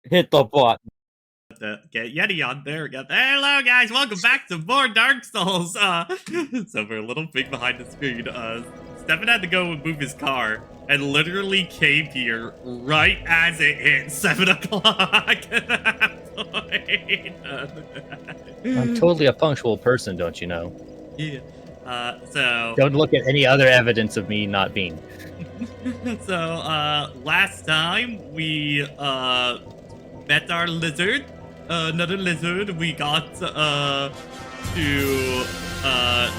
Hit the button. Get Yeti on there. Hello, guys. Welcome back to more Dark Souls. So we're a little big behind the screen. Stefan had to go and move his car and literally came here right as it hit 7 o'clock. I'm totally a punctual person, don't you know? Yeah. So don't look at any other evidence of me not being. So last time we met our lizard, another lizard. We got to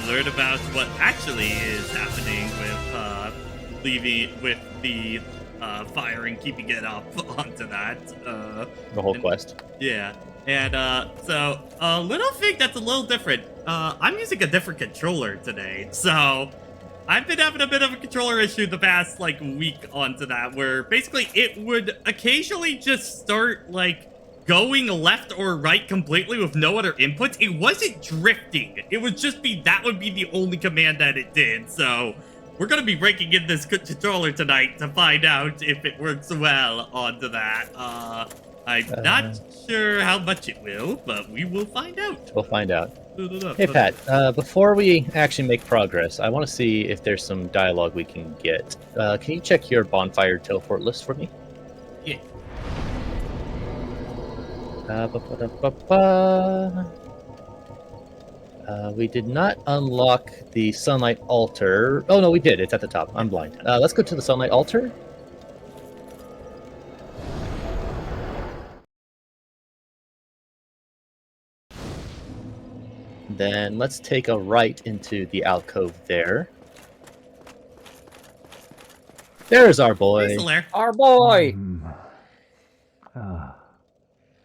learn about what actually is happening with with the fire and keeping it up onto that. The whole quest. Yeah. And so a little thing that's a little different. I'm using a different controller today, so I've been having a bit of a controller issue the past week onto that, where basically it would occasionally just start going left or right completely with no other inputs. It wasn't drifting. It would just be that would be the only command that it did. So we're gonna be breaking in this controller tonight to find out if it works well onto that. I'm not sure how much it will, but we will find out. We'll find out. Hey, Pat, before we actually make progress, I want to see if there's some dialogue we can get. Can you check your bonfire teleport list for me? Yeah. We did not unlock the sunlight altar. Oh, no, we did. It's at the top. I'm blind. Let's go to the sunlight altar. Then let's take a right into the alcove there. There's our boy. Hey, our boy!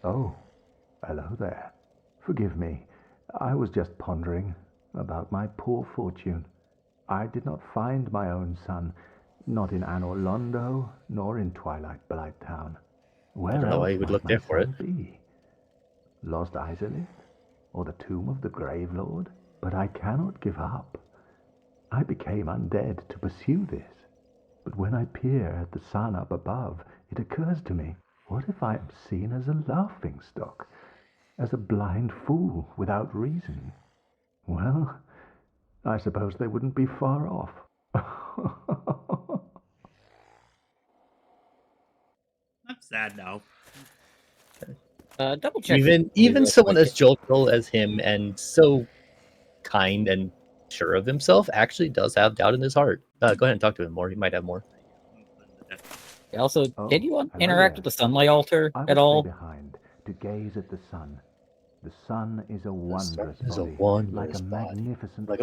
Oh, hello there. Forgive me. I was just pondering about my poor fortune. I did not find my own son, not in Anor Londo, nor in Twilight Blight Town. Where I don't know why you would look there for it. Be? Lost Izalith? Or the tomb of the Grave Lord? But I cannot give up. I became undead to pursue this. But when I peer at the sun up above, it occurs to me, what if I am seen as a laughingstock, as a blind fool without reason? Well, I suppose they wouldn't be far off. I'm sad now. Double check. Even someone as jovial as him and so kind and sure of himself actually does have doubt in his heart. Go ahead and talk to him more. He might have more. Also, did you interact with the sunlight altar at all? Behind to gaze at the sun. The sun is a wondrous body, like a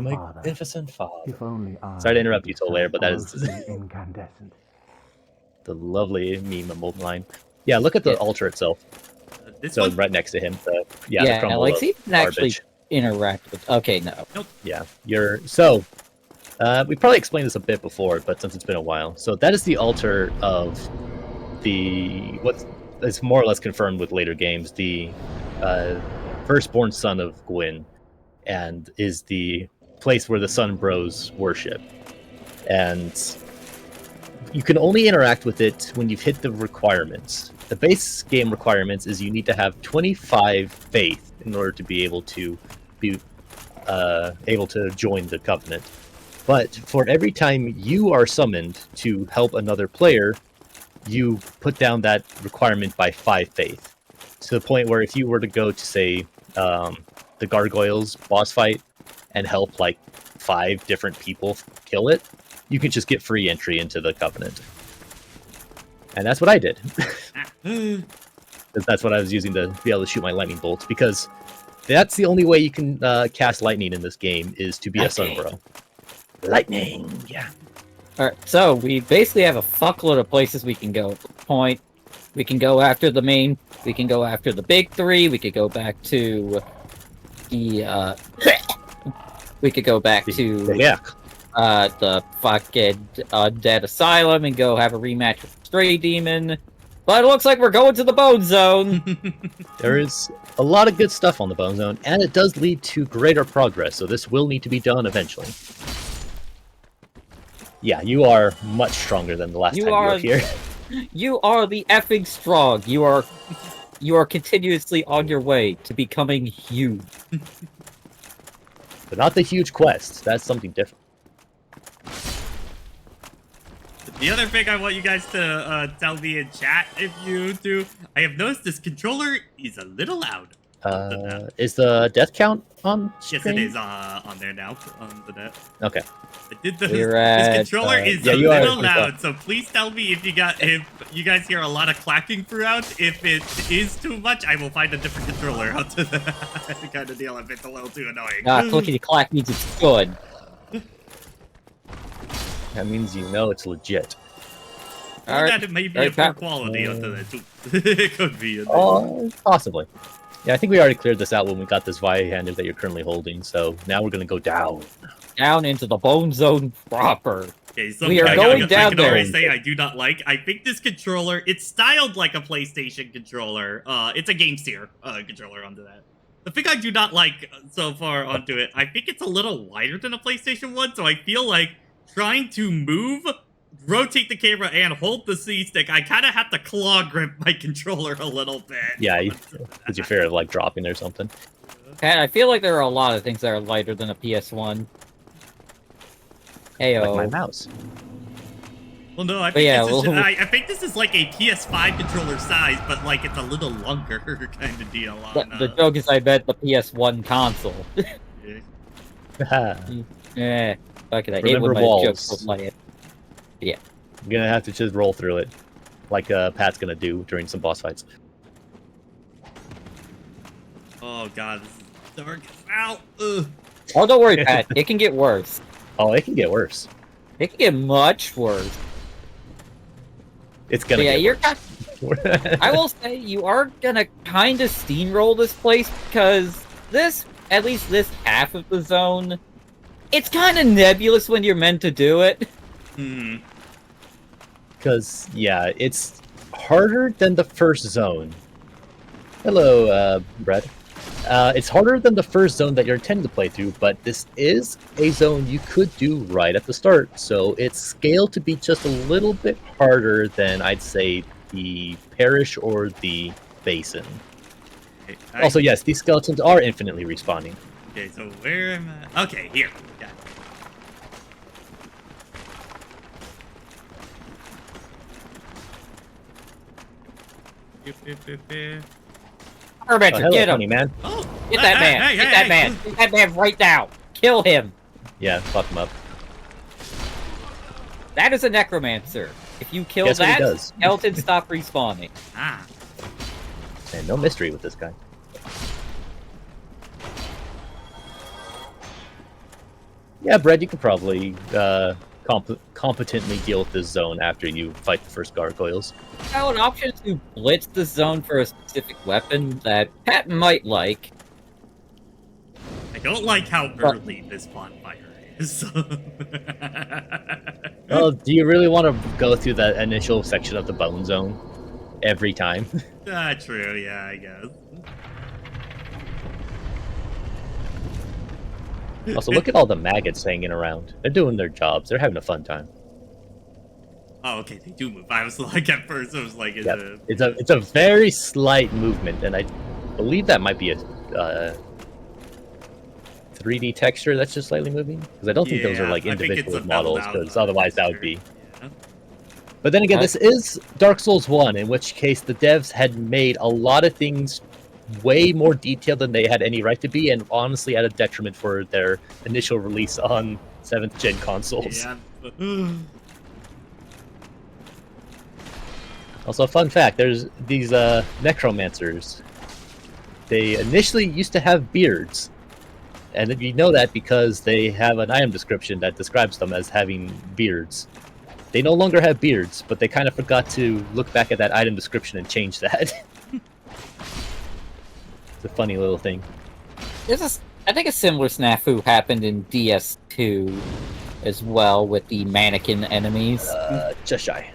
magnificent father. If only I Sorry to interrupt you, Tolair, but that is incandescent. The lovely meme line. Yeah, look at the altar itself. So right next to him, the crumble like see, of actually interact with. Okay, no. Nope. Yeah, so. We probably explained this a bit before, but since it's been a while, so that is the altar of what is more or less confirmed with later games, the firstborn son of Gwyn, and is the place where the Sun Bros worship. And you can only interact with it when you've hit the requirements. The base game requirements is you need to have 25 faith in order to be able to join the Covenant. But for every time you are summoned to help another player, you put down that requirement by 5 faith. To the point where if you were to go to, say, the Gargoyles boss fight and help 5 different people kill it, you can just get free entry into the Covenant. And that's what I did. That's what I was using to be able to shoot my lightning bolts, because that's the only way you can cast lightning in this game, is to be a Sunbro. Lightning, yeah. Alright, so we basically have a fuckload of places we can go. Point. We can go after the main. We can go after the big 3. We could go back to the. We could go back to the fucking Dead Asylum and go have a rematch with Stray Demon. But it looks like we're going to the Bone Zone. There is a lot of good stuff on the Bone Zone, and it does lead to greater progress. So this will need to be done eventually. Yeah, you are much stronger than the last time you were here. You are the effing strong. You are continuously on your way to becoming huge. But not the huge quest. That's something different. The other thing I want you guys to tell me in chat, if you do, I have noticed this controller is a little loud. Is the death count on Yes, screen? it is on there now on the net. Okay. This controller is a you are little at loud, so please tell me if you guys hear a lot of clacking throughout. If it is too much, I will find a different controller out to the kind of deal if it's a little too annoying. Clickety clack means it's good. That means you know it's legit. Or that it may be a poor quality onto that too. It could be. Possibly. Yeah, I think we already cleared this out when we got this Viander that you're currently holding, so now we're gonna go down. Down into the bone zone proper. Okay, so We are going down I can already there. say I do not like. I think this controller, it's styled like a PlayStation controller. It's a Game Steer controller onto that. The thing I do not like so far onto it, I think it's a little wider than a PlayStation 1, so I feel like trying to move, rotate the camera, and hold the C-stick, I kind of have to claw grip my controller a little bit. Yeah, because you fear of like dropping or something. Pat, I feel like there are a lot of things that are lighter than a PS1. Heyo. Like my mouse. Well, no, I think, yeah, I think this is like a PS5 controller size, but like it's a little longer kind of deal. The joke is, I bet the PS1 console. Yeah, fuck it. I hate Remember when my walls. jokes will play it. Yeah. I'm gonna have to just roll through it, like Pat's gonna do during some boss fights. Oh god, this is dark. Ow! Ugh. Oh, don't worry, Pat. It can get worse. Oh, it can get worse. It can get much worse. It's gonna. Yeah, get you're. worse. I will say you are gonna kind of steamroll this place because this, at least this half of the zone, it's kind of nebulous when you're meant to do it. Because, yeah, it's harder than the first zone. Hello, Brett. It's harder than the first zone that you're intended to play through, but this is a zone you could do right at the start, so it's scaled to be just a little bit harder than, I'd say, the Parish or the Basin. Also, yes, these skeletons are infinitely respawning. Okay, so where am I? Okay, here. Got it. Herbetter, Hello, get him! funny man. Oh, Get that man! Get that man! Get that man right now! Kill him! Yeah, fuck him up. That is a necromancer. If you kill Guess what he that, does. skeletons stop respawning. Ah. And no mystery with this guy. Yeah, Brett, you could probably competently deal with this zone after you fight the first gargoyles. Now, an option to blitz the zone for a specific weapon that Pat might like. I don't like how early this bonfire is. Well, do you really want to go through that initial section of the bone zone every time? True, yeah, I guess. Also, look at all the maggots hanging around. They're doing their jobs. They're having a fun time. Oh, okay, they do move. I was like, at first, I was like, It's a very slight movement, and I believe that might be a 3D texture that's just slightly moving. Because I don't think those are like individual models, because otherwise that would be. Yeah. But then again, this is Dark Souls 1, in which case the devs had made a lot of things way more detailed than they had any right to be, and honestly at a detriment for their initial release on 7th gen consoles. Yeah. Also, fun fact, there's these necromancers. They initially used to have beards. And you know that because they have an item description that describes them as having beards. They no longer have beards, but they kind of forgot to look back at that item description and change that. It's a funny little thing. I think a similar snafu happened in DS2 as well with the mannequin enemies. Just shy.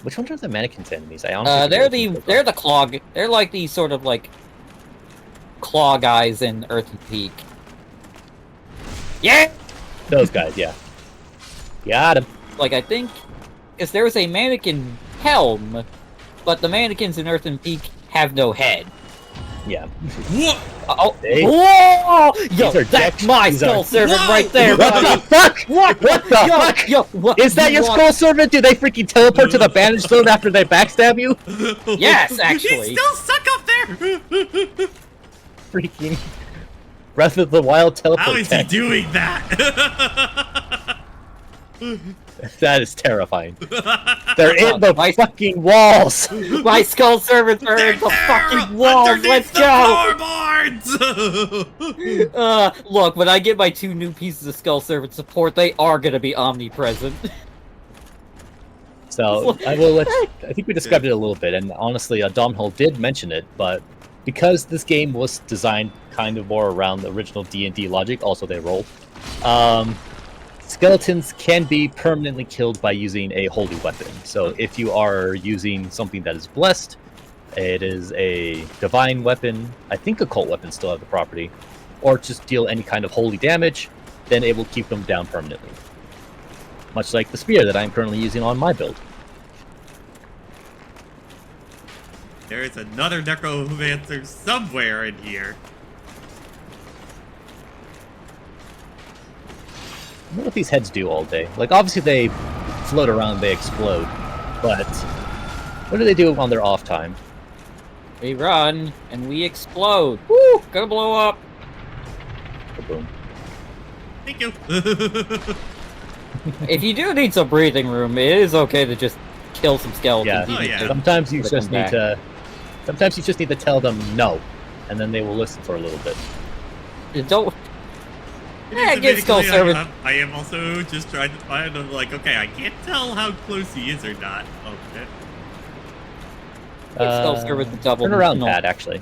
Which ones are the mannequins enemies? I honestly They're the claw. They're like the sort of like claw guys in Earthen Peak. Yeah, those guys. Yeah, got him. like I think Because there is a mannequin helm, but the mannequins in Earthen Peak have no head. Yeah. What? Oh, Hey. whoa! Yo, These are that's deck- my these are- skull servant Whoa! right there, What buddy! the fuck? What the Yo, fuck? yo, what? Is that your skull servant? Do they freaking teleport to the bandage zone after they backstab you? Yes, actually. He's still stuck up there! Freaking Breath of the Wild teleport. How is he tech. doing that? That is terrifying. They're in the My- fucking walls. My skull servants are They're in the there fucking walls! underneath Let's the go! floorboards! Look, when I get my 2 new pieces of skull servant support, they are gonna be omnipresent. So I will let. I think we described it a little bit, and honestly, Domhnall did mention it, but because this game was designed kind of more around the original D&D logic, also they roll. Skeletons can be permanently killed by using a holy weapon. So if you are using something that is blessed, it is a divine weapon. I think occult weapons still have the property, or just deal any kind of holy damage, then it will keep them down permanently. Much like the spear that I'm currently using on my build. There is another necromancer somewhere in here. I wonder what these heads do all day. Like, obviously they float around, they explode, but what do they do on their off time? We run, and we explode. Woo! Gonna blow up! Boom. Thank you. If you do need some breathing room, it is okay to just kill some skeletons. Yeah. Oh, yeah. Sometimes you Put just them need to. Sometimes you just need to tell them no, and then they will listen for a little bit. You don't... It Yeah, is get skull admittedly, servant. I am also just trying to find, I'm like, okay, I can't tell how close he is or not. Oh, shit. Give skull servants a double... Turn around, no, Pat, actually.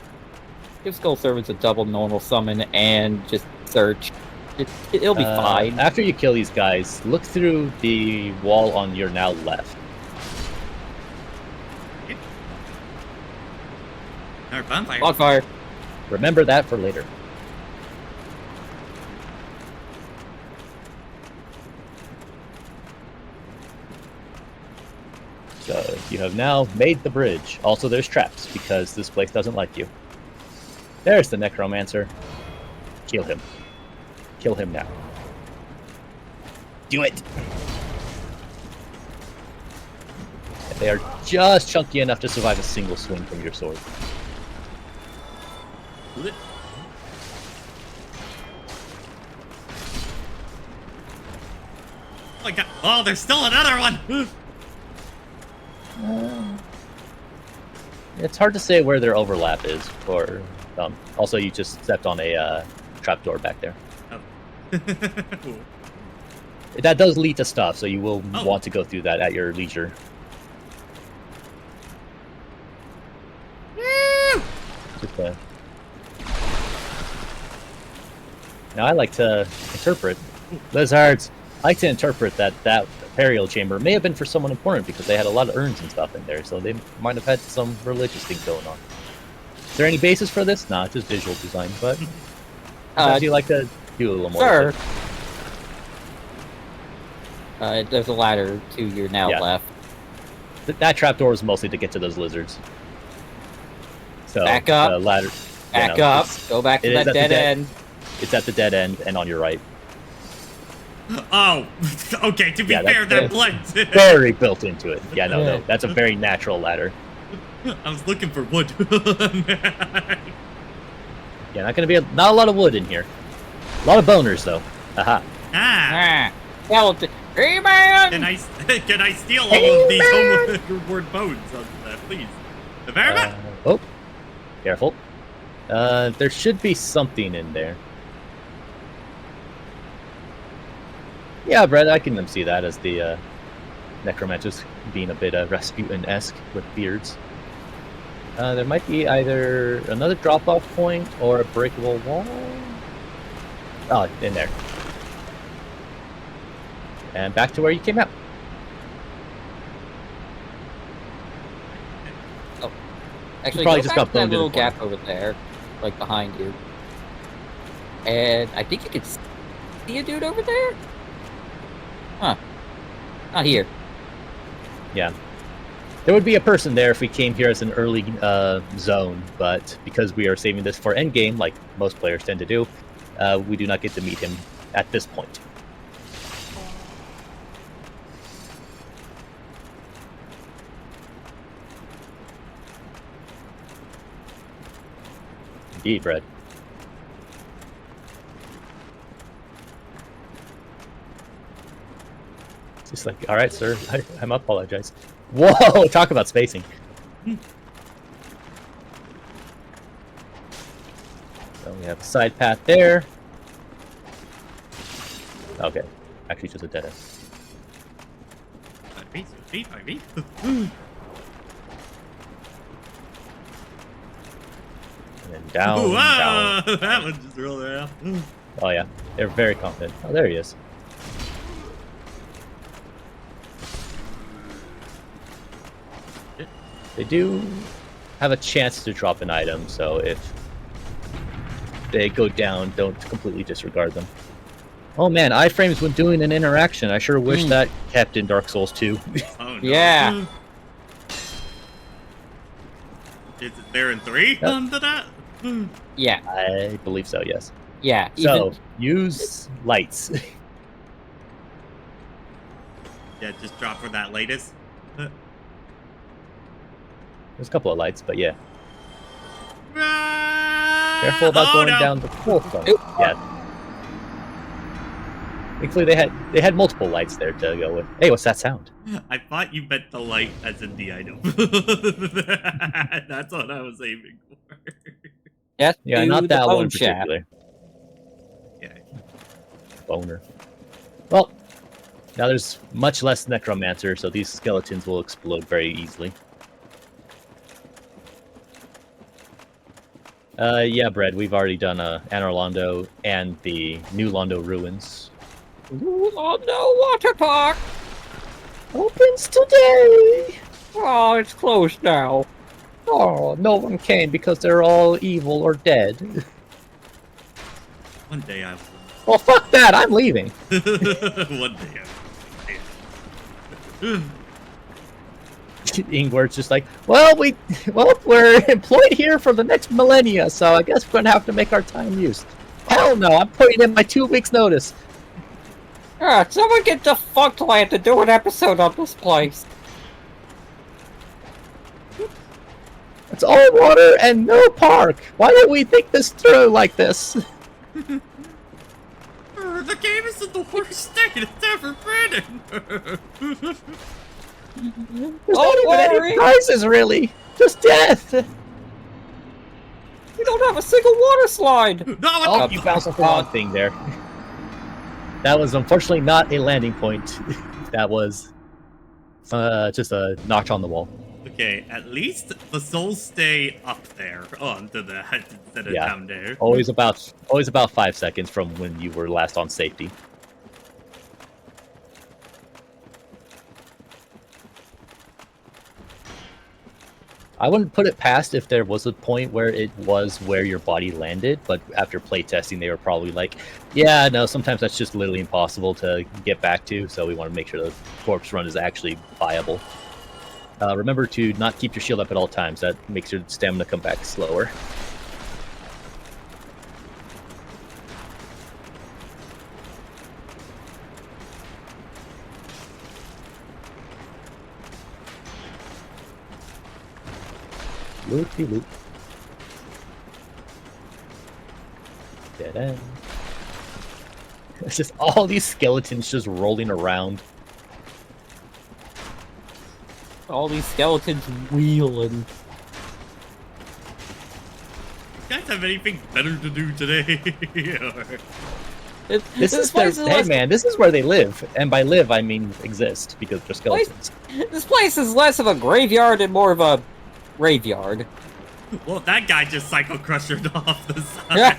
Give skull servants a double normal summon and just search. It'll be fine. After you kill these guys, look through the wall on your now left. Our bonfire. Bonfire. Remember that for later. So you have now made the bridge. Also, there's traps because this place doesn't like you. There's the necromancer. Kill him. Kill him now. Do it! They are just chunky enough to survive a single swing from your sword. Lit. Oh my god. Oh, there's still another one! It's hard to say where their overlap is. For also, you just stepped on a trapdoor back there. Oh. That does lead to stuff, so you will Oh. want to go through that at your leisure. Woo! Just, Now, I like to interpret lizards. I like to interpret that burial chamber may have been for someone important because they had a lot of urns and stuff in there, so they might have had some religious thing going on. Is there any basis for this? Nah, just visual design, but sometimes you like to do a little more. Sir. with it. There's a ladder to your now Yeah. left. That trapdoor is mostly to get to those lizards. So Back up. the ladder. Back you know, up. it's- Go back it to is that at the dead dead- end. It's at the dead end and on your right. Oh, okay, to be Yeah, fair, that's- that blends in. Very built into it. Yeah, no, Yeah. no, that's a very natural ladder. I was looking for wood. Yeah, not a lot of wood in here. A lot of boners though. Haha. Ah, Skeleton. Hey, man! can I steal all of these homeward bones, please? The Verma? Oh, careful. There should be something in there. Yeah, Brett, I can see that as the necromancers being a bit Rasputin-esque with beards. There might be either another drop-off point or a breakable wall. Oh, in there. And back to where you came out. Actually, probably go just back got to that boned in little the corner. gap over there, like behind you. And I think you can see a dude over there? Huh. Not here. Yeah. There would be a person there if we came here as an early zone, but because we are saving this for endgame, like most players tend to do, we do not get to meet him at this point. Indeed, Brad. It's just like, all right, sir, I apologize. Whoa, talk about spacing. So we have a side path there. Okay, actually just a dead end. 5 feet. And then down, Ooh, down. that one just rolled around. Oh yeah, they're very confident. Oh, there he is. They do have a chance to drop an item, so if they go down, don't completely disregard them. Oh man, iframes when doing an interaction. I sure wish that kept in Dark Souls 2. Oh, no. Yeah. Is it there in 3 under that? Yeah. I believe so, yes. Yeah. So, use lights. Yeah, just drop for that latest. There's a couple of lights, but yeah. Careful about going down the full front. Yeah. Thankfully, they had multiple lights there to go with. Hey, what's that sound? I thought you meant the light as in the item. That's what I was aiming for. Yes, Yeah, do not the that one in bone shaft. particular. Yeah. Boner. Well, now there's much less necromancer, so these skeletons will explode very easily. Yeah, Brad, we've already done Anor Londo and the New Londo ruins. Ooh, oh no, water park! Opens today! Oh, it's closed now. Oh, no one came because they're all evil or dead. One day I Well, fuck that, I'm leaving. will. One day I will. Ingwar's just like, well, we're employed here for the next millennia, so I guess we're gonna have to make our time use. Hell no, I'm putting in my 2 weeks notice. Ah, someone get the fuck land to do an episode on this place. It's all water and no park. Why don't we think this through like this? The game is in the worst state it's ever been in. There's not even any prizes, really. Just death. We don't have a single water slide. No, Oh, you bounced off the wrong thing there. That was unfortunately not a landing point. That was just a notch on the wall. Okay, at least the souls stay up there onto the instead of down there. Always about 5 seconds from when you were last on safety. I wouldn't put it past if there was a point where it was where your body landed, but after playtesting, they were probably like, yeah, no, sometimes that's just literally impossible to get back to, so we want to make sure the corpse run is actually viable. Remember to not keep your shield up at all times. That makes your stamina come back slower. Loop-de-loop. Dead end. It's just all these skeletons just rolling around. All these skeletons wheeling. You guys have anything better to do today? This is their, hey man, this is where they live, and by live I mean exist because they're skeletons. This place is less of a graveyard and more of a graveyard. Well, that guy just psycho crushed off the side.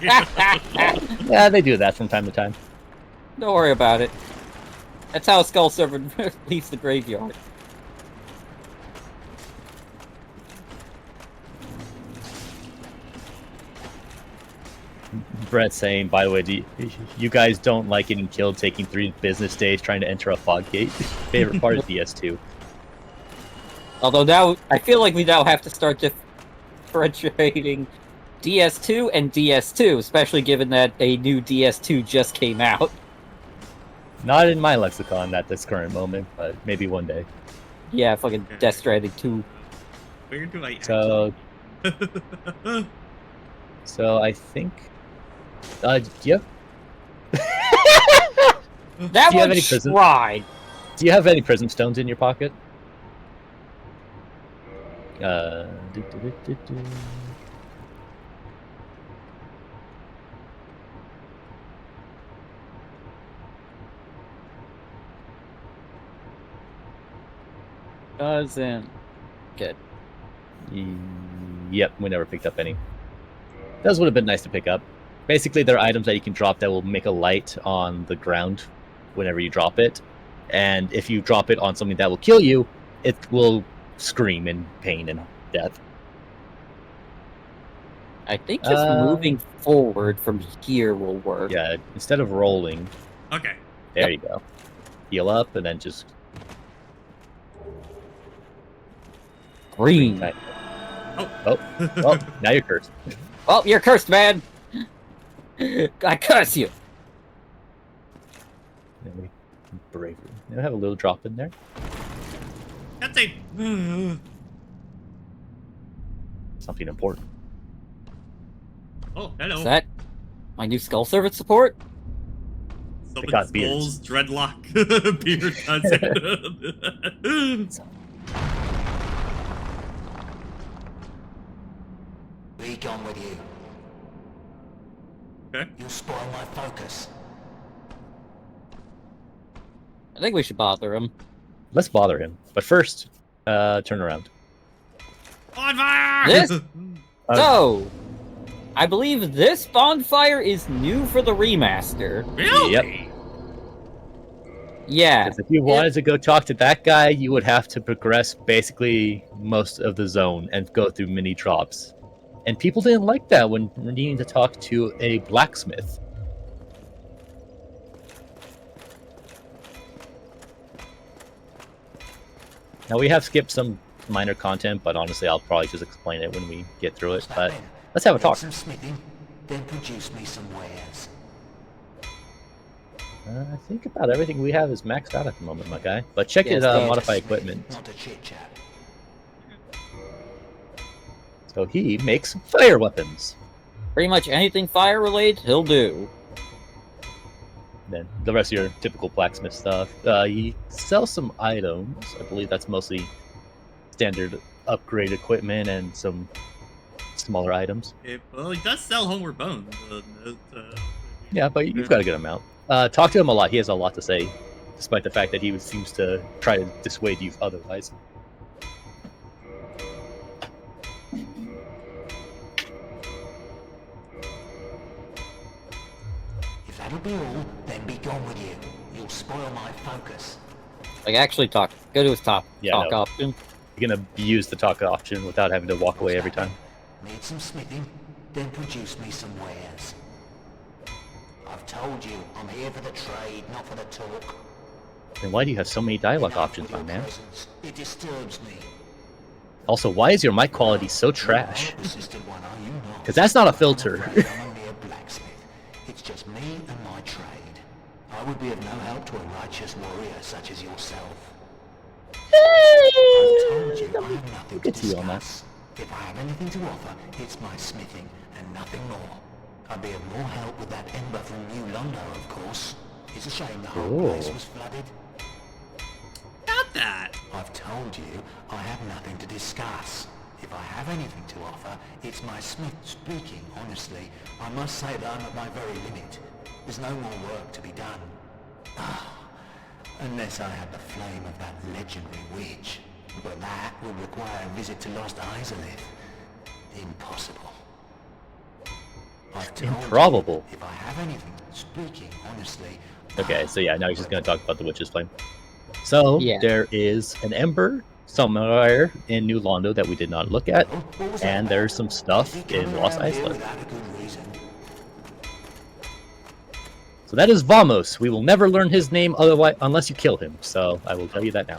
Yeah, they do that from time to time. Don't worry about it. That's how a skull server leaves the graveyard. Brett saying, by the way, you guys don't like getting killed taking 3 business days trying to enter a fog gate? Favorite part is DS2. Although now, I feel like we now have to start differentiating DS2 and DS2, especially given that a new DS2 just came out. Not in my lexicon at this current moment, but maybe one day. Yeah, fucking Death Stranding 2. Where do I So- actually... So I think. Yep. That Do you have one any prism? tried. Do you have any prism stones in your pocket? Do, do, do, do, do. Doesn't. Good. Yep, we never picked up any. Those would have been nice to pick up. Basically, they're items that you can drop that will make a light on the ground whenever you drop it. And if you drop it on something that will kill you, it will scream in pain and death. I think just moving forward from here will work. Yeah, instead of rolling, Okay. there you go. Heal up and then just Green. Right. Oh. Oh, now you're cursed. Oh, you're cursed, man! I curse you! Bravery. I have a little drop in there. That's a... Something important. Oh, hello. Is that my new skull servant support? Summon got skulls, beards. dreadlock, beard, that's it. Be gone with you. Okay. You'll spoil my focus. I think we should bother him. Let's bother him. But first, turn around. On fire! This? So, I believe this bonfire is new for the remaster. Really? Yep. Yeah. Because if you wanted to go talk to that guy, you would have to progress basically most of the zone and go through mini drops. And people didn't like that when needing to talk to a blacksmith. Now we have skipped some minor content, but honestly I'll probably just explain it when we get through it. What's that But then? let's have a Need talk. some smithing, then produce me some wares. I think about everything we have is maxed out at the moment, my guy. But check Yes, it they- modify Just smithing, equipment. Not a chit chat. So he makes fire weapons. Pretty much anything fire related, he'll do. Then the rest of your typical blacksmith stuff. He sells some items. I believe that's mostly standard upgrade equipment and some smaller items. Well, he does sell homeward bones. Yeah, but you've got a good amount. Talk to him a lot. He has a lot to say, despite the fact that he seems to try to dissuade you otherwise. If that'll be all, then be gone with you. You'll spoil my focus. Like, actually talk. Go to his talk Yeah, no. option. You're gonna use the talk option without having to walk away every time. Need some smithing, then produce me some wares. I've told you, I'm here for the trade, not for the talk. Then why do you have so many dialogue Enough options, with my your man? presence. It disturbs me. Also, why is your mic quality so trash? You're a persistent one, are you not? Because that's not a I'm filter. afraid I'm only a blacksmith. It's just me and my trade. I would be of no help to a righteous warrior such as yourself. I told you I have nothing to get to you on that. discuss. If I have anything to offer, it's my smithing and nothing more. I'd be of more help with that ember from New London, of course. It's a shame the whole place Ooh. was flooded. Got that. I've told you I have nothing to discuss. If I have anything to offer, it's my smith speaking honestly. I must say that I'm at my very limit. There's no more work to be done. Unless I had the flame of that legendary witch. But that would require a visit to Lost Isolith. Impossible. I've told you, Improbable. if I have anything, speaking honestly. Okay, so yeah, now he's just gonna talk about the witch's flame. So Yeah. there is an ember somewhere in New Londo that we did not look at, Oh, what was that and about? there's some Is stuff he in coming Lost around here Iceland. without a good reason? So that is Vamos. We will never learn his name otherwise unless you kill him. So I will tell you that now.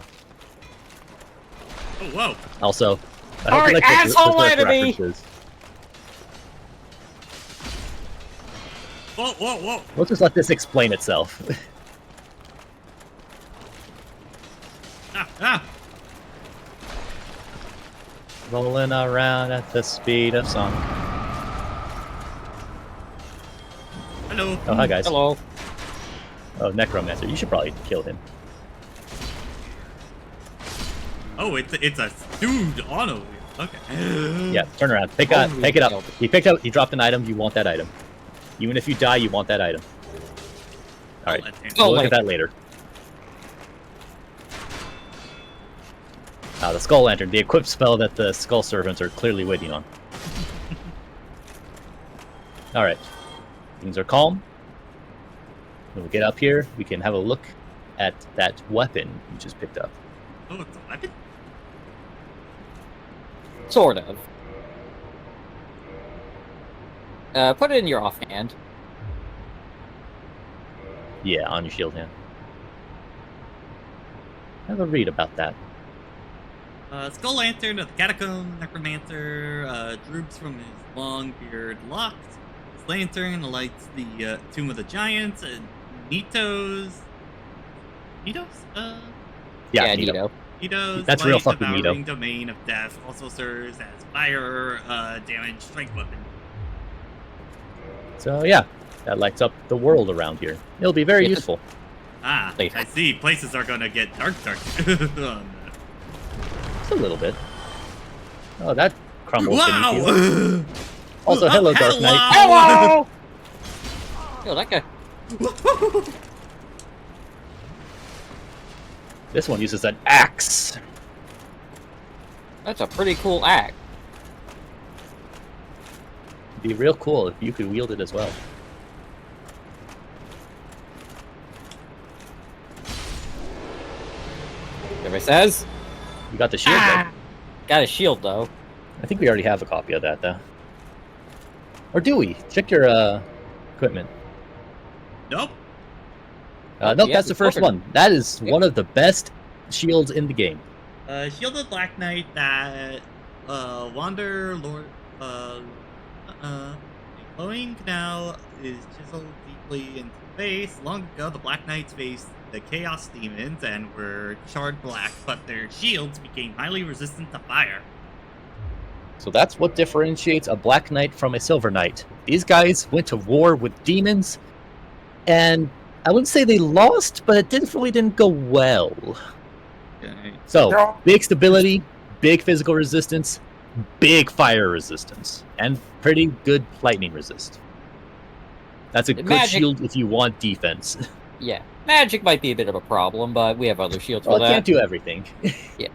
Oh, whoa. Also, I hope Alright, you like asshole the enemy! references. Whoa, whoa, whoa. Let's just let this explain itself. Ah, ah. Rolling around at the speed of song. Hello. Oh, hi guys. Hello. Oh, Necromancer. You should probably kill him. Oh, it's a dude on a wheel. Okay. Yeah, turn around. Pick Holy it up. hell. He dropped an item, you want that item. Even if you die, you want that item. Alright. Oh, We'll look at that later. The Skull Lantern, the equipped spell that the Skull Servants are clearly waiting on. Alright. Things are calm. When we get up here, we can have a look at that weapon you just picked up. Oh, it's a weapon? Sort of. Put it in your offhand. Yeah, on your shield hand. Have a read about that. Skull Lantern of the Catacomb, Necromancer, droops from his long beard locked. His lantern lights the Tomb of the Giants, Nito's... Nito's? Yeah, Nito. Nito's That's real light fucking Nito. devouring domain of death also serves as fire damage strength weapon. So yeah, that lights up the world around here. It'll be very Yes. useful. Ah, Later. I see. Places are gonna get dark. Just a little bit. Oh, that crumbles beneath you. Wow! Also, hello, Dark Knight. Hello! Yo, that guy. This one uses an axe. That's a pretty cool act. It'd be real cool if you could wield it as well. Everybody says. You got the shield, though. Got a shield though. I think we already have a copy of that, though. Or do we? Check your equipment. Nope. Nope, Yeah, that's the first covered. one. That is one of the best shields in the game. Shielded Black Knight that Wander Lord a glowing canal is chiseled deeply into space. Long ago the Black Knights faced the Chaos Demons and were charred black, but their shields became highly resistant to fire. So that's what differentiates a Black Knight from a Silver Knight. These guys went to war with demons, and I wouldn't say they lost, but it really didn't go well. Okay. So, big stability, big physical resistance, big fire resistance, and pretty good lightning resist. That's a good Magic- shield if you want defense. Yeah. Magic might be a bit of a problem, but we have other shields for Well, it that. can't do everything. Yeah.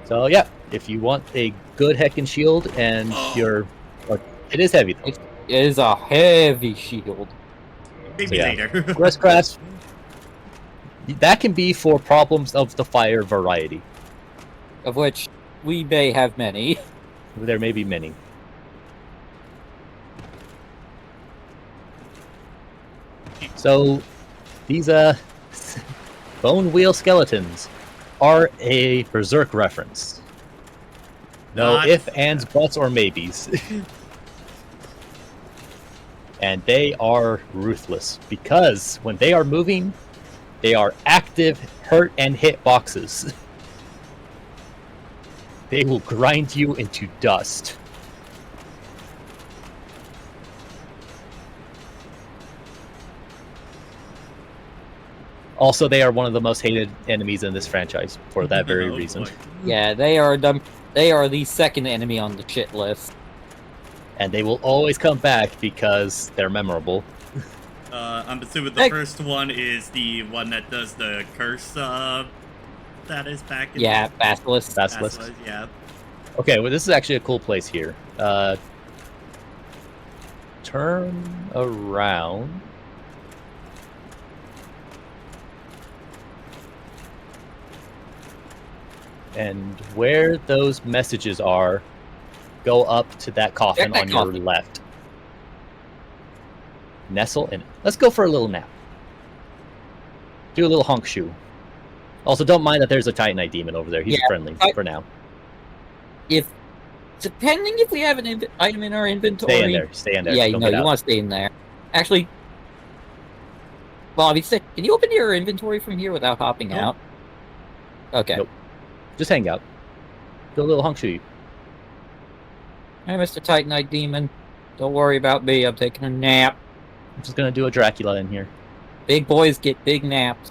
So, yeah, if you want a good heckin' shield and you're... It is heavy, though. It is a heavy shield. Maybe Yeah. later. Restcraft, that can be for problems of the fire variety. Of which we may have many. There may be many. So, these bone wheel skeletons are a Berserk reference. No Not- if, ands, buts, or maybes. And they are ruthless, because when they are moving, they are active hurt and hit boxes. They will grind you into dust. Also, they are one of the most hated enemies in this franchise for that very Oh, reason. boy. Yeah, they are the second enemy on the shit list. And they will always come back because they're memorable. I'm assuming the Hey. first one is the one that does the curse that is back in Yeah, Basilisk. Basilisk. Basilisk, yeah. Okay, well, this is actually a cool place here. Turn around. And where those messages are, go up to that coffin Check that on your coffin. left. Nestle in it. Let's go for a little nap. Do a little honk shoe. Also, don't mind that there's a Titanite demon over there. He's friendly for now. Depending if we have an item in our inventory... Stay in there. Stay in there. Yeah, don't you want to stay in there. Actually... Well, I mean, can you open your inventory from here without hopping out? Okay. Nope. Just hang out. Do a little hunk shoot. Hey, Mr. Titanite Demon. Don't worry about me. I'm taking a nap. I'm just gonna do a Dracula in here. Big boys get big naps.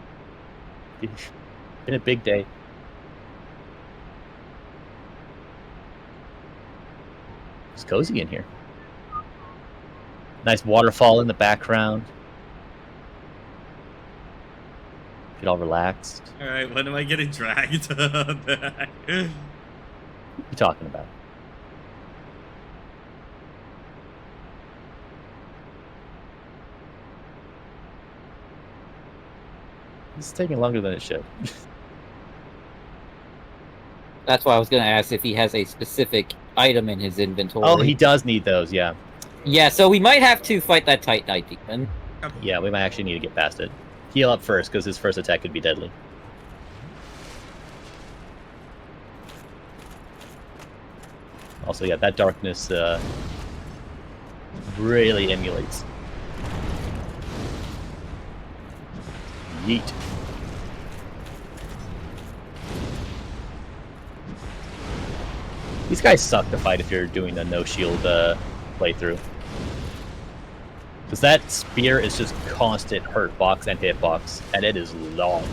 Been a big day. It's cozy in here. Nice waterfall in the background. Get all relaxed. Alright, when am I getting dragged back? What are you talking about? This is taking longer than it should. That's why I was going to ask if he has a specific item in his inventory. Oh, he does need those, yeah. Yeah, so we might have to fight that Titanite Demon. Yeah, we might actually need to get past it. Heal up first, because his first attack could be deadly. Also, yeah, that darkness really emulates. Yeet. These guys suck to fight if you're doing a no-shield playthrough. Because that spear is just constant hurt box and hitbox, and it is long.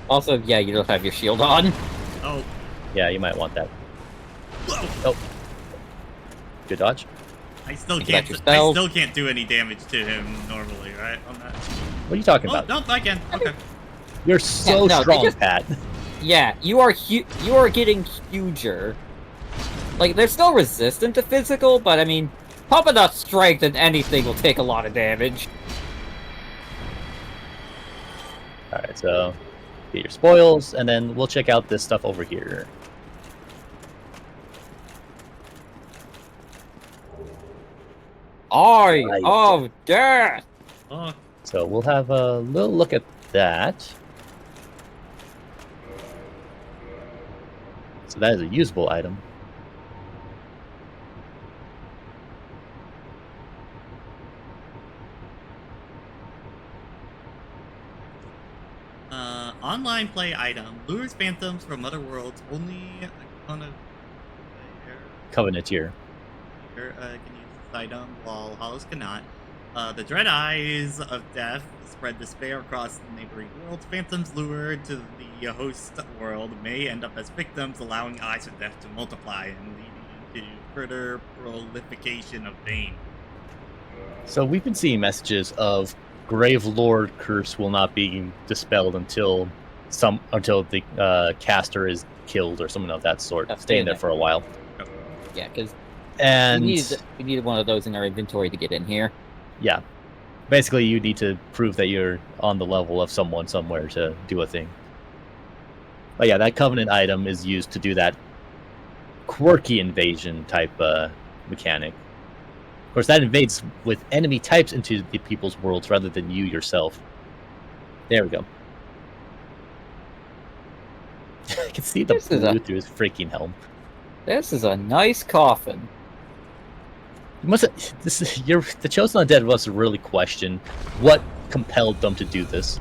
Also, yeah, you don't have your shield on. Oh. Yeah, you might want that. Whoa. Oh. Good dodge. I still Think about your can't. I spells. still can't do any damage to him normally, right? On that. What are you talking Oh, about? no, I can. Okay. You're so no, they strong, just- Pat. Yeah, you are getting huger. Like, they're still resistant to physical, but I mean, pump enough strength and anything will take a lot of damage. Alright, so get your spoils, and then we'll check out this stuff over here. Eye Right. of death! Oh, So we'll have a little look at that. So that is a usable item. online play item lures phantoms from other worlds. Only a ton of Covenantier. can use this item while hollows cannot. The dread eyes of death spread despair across the neighboring worlds. Phantoms lured to the host world may end up as victims, allowing eyes of death to multiply and leading to further proliferation of bane. So we've been seeing messages of Grave Lord curse will not be dispelled until the caster is killed or something of that sort. That's Staying there it. for a while. Yeah, because And we needed one of those in our inventory to get in here. yeah, basically you need to prove that you're on the level of someone somewhere to do a thing. But yeah, that Covenant item is used to do that quirky invasion type mechanic. Of course, that invades with enemy types into the people's worlds rather than you yourself. There we go. I can see the This is blue through his freaking helm. This is a nice coffin. You must the Chosen Undead must really question what compelled them to do this.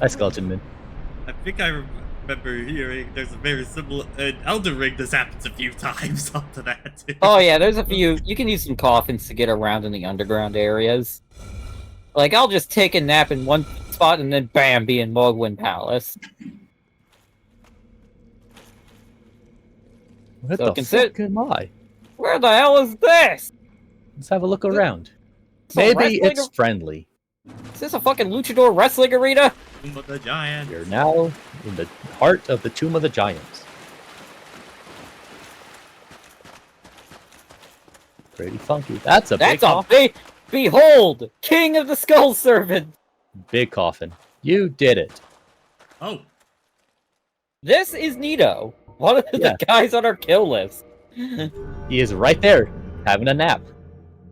Hi, Skeleton Man. I think I remember hearing there's a very similar Elden Ring. This happens a few times up to that. Too. Oh yeah, there's a few. You can use some coffins to get around in the underground areas. Like, I'll just take a nap in one spot and then bam, be in Mogwin Palace. What So the consider- fuck am I? Where the hell is this? Let's have a look around. It's a Maybe wrestling it's friendly. Is this a fucking luchador wrestling arena? Tomb of the Giant. You're now in the heart of the Tomb of the Giants. Pretty funky. That's a big That's a big... Behold! King of the Skull Servant! big coffin. You did it. Oh, This is Nito. One of Yeah. the guys on our kill list. He is right there, having a nap.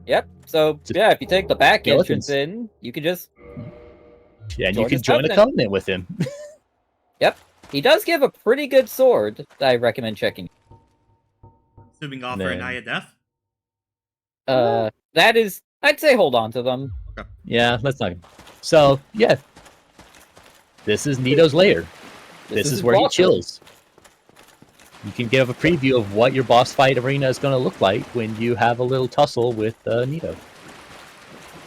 Yep. So, Just yeah, if you take the back skeletons. entrance in, you can just... Yeah, and Join you can his join a covenant. covenant with him. Yep. He does give a pretty good sword that I recommend checking. Assuming offer an Man. Eye of Death. That is, I'd say hold on to them. Okay. Yeah, let's not. So, yeah. This is Nito's lair. This is his where he boss room. chills. You can give a preview of what your boss fight arena is going to look like when you have a little tussle with Nito.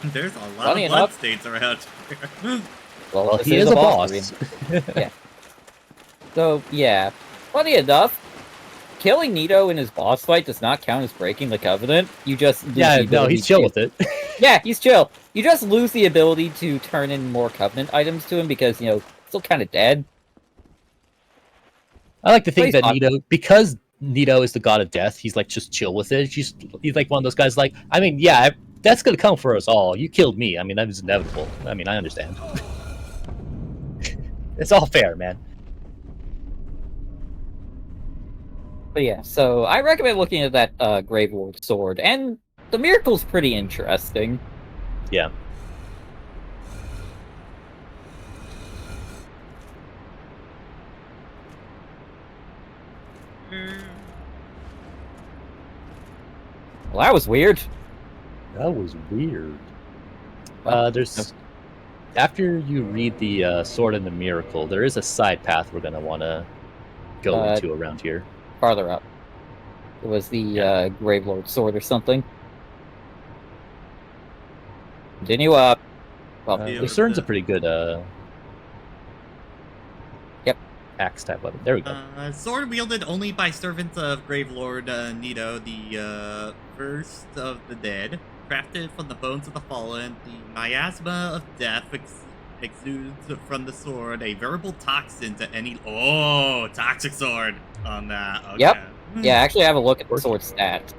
There's a lot Funny of blood enough- stains around here. Well, Well, this he is a boss. arena. Yeah. So, yeah. Funny enough, killing Nito in his boss fight does not count as breaking the Covenant. You just lose Yeah, the no, ability he's chill to- with it. Yeah, he's chill. You just lose the ability to turn in more Covenant items to him because, you know, still kind of dead. I like to think He's that fine. Nito, because Nito is the god of death, he's like just chill with it. He's like one of those guys. Like, I mean, yeah, that's gonna come for us all. You killed me. I mean, that was inevitable. I mean, I understand. It's all fair, man. But yeah, so I recommend looking at that Gravelord sword, and the miracle's pretty interesting. Yeah. Well, that was weird. That was weird. Well, There's after you read the Sword and the Miracle, there is a side path we're gonna want to go into around here. farther up. It was the Gravelord sword or something. Continue up. Well, Yeah. Lucern's a pretty good Yep. axe type weapon. There we go. Sword wielded only by servants of Gravelord Nito, the first of the dead. Crafted from the bones of the fallen, the miasma of death exudes from the sword, a veritable toxin to any... Oh, toxic sword on that. Okay. Yep. Yeah, actually have a look at the sword stat.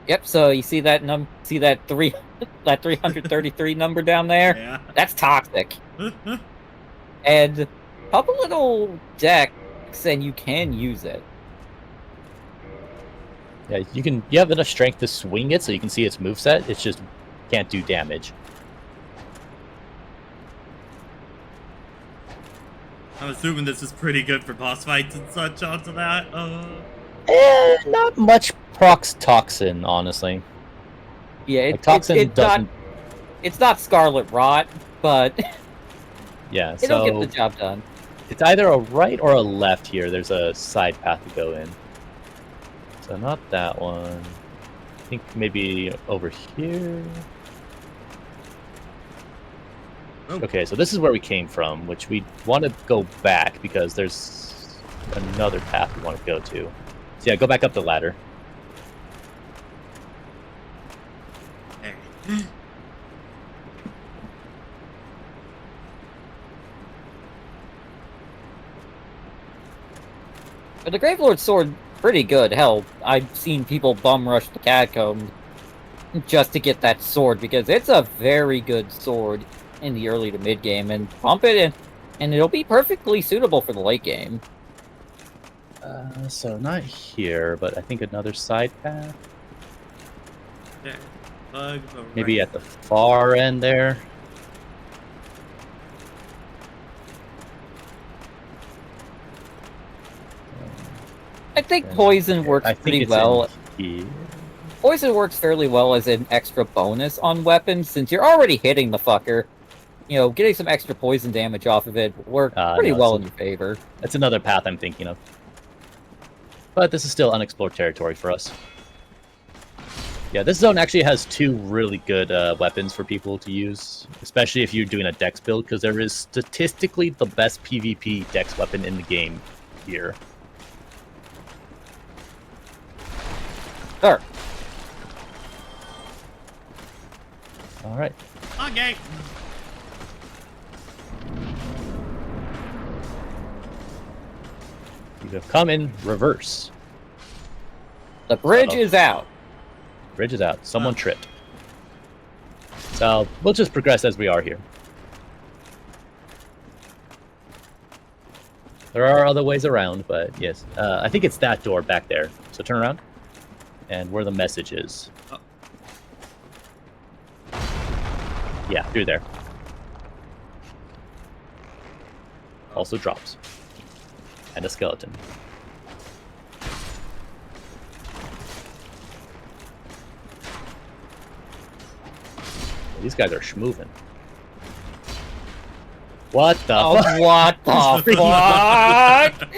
Yep, so you see that that 333 number down there? Yeah. That's toxic. And pop a little dex and you can use it. Yeah, you have enough strength to swing it so you can see its moveset. It's just can't do damage. I'm assuming this is pretty good for boss fights and such onto that. Not much procs toxin, honestly. Yeah, Like, toxin doesn't. It's not Scarlet Rot, but Yeah, it'll so get the job done. it's either a right or a left here. There's a side path to go in. So not that one. I think maybe over here. Oh. Okay, so this is where we came from, which we want to go back because there's another path we want to go to. So yeah, go back up the ladder. There. But the Gravelord sword, pretty good. Hell, I've seen people bum rush the catacombs just to get that sword because it's a very good sword in the early to mid game, and pump it in, and it'll be perfectly suitable for the late game. So not here, but I think another side path. There. Bug, Maybe right. at the far end there. I think poison works I think pretty it's well. in here. Poison works fairly well as an extra bonus on weapons, since you're already hitting the fucker. You know, getting some extra poison damage off of it will work pretty no, well it's in your favor. That's another path I'm thinking of. But this is still unexplored territory for us. Yeah, this zone actually has two really good weapons for people to use, especially if you're doing a dex build, because there is statistically the best PvP dex weapon in the game here. Sure. Alright. Okay. You have come in reverse. The bridge Uh-oh. is out. Bridge is out. Someone tripped. So we'll just progress as we are here. There are other ways around, but yes. I think it's that door back there. So turn around. And where the message is. Oh. Yeah, through there. Also drops. And a skeleton. These guys are schmoving. What the Oh, fuck? what the fuck?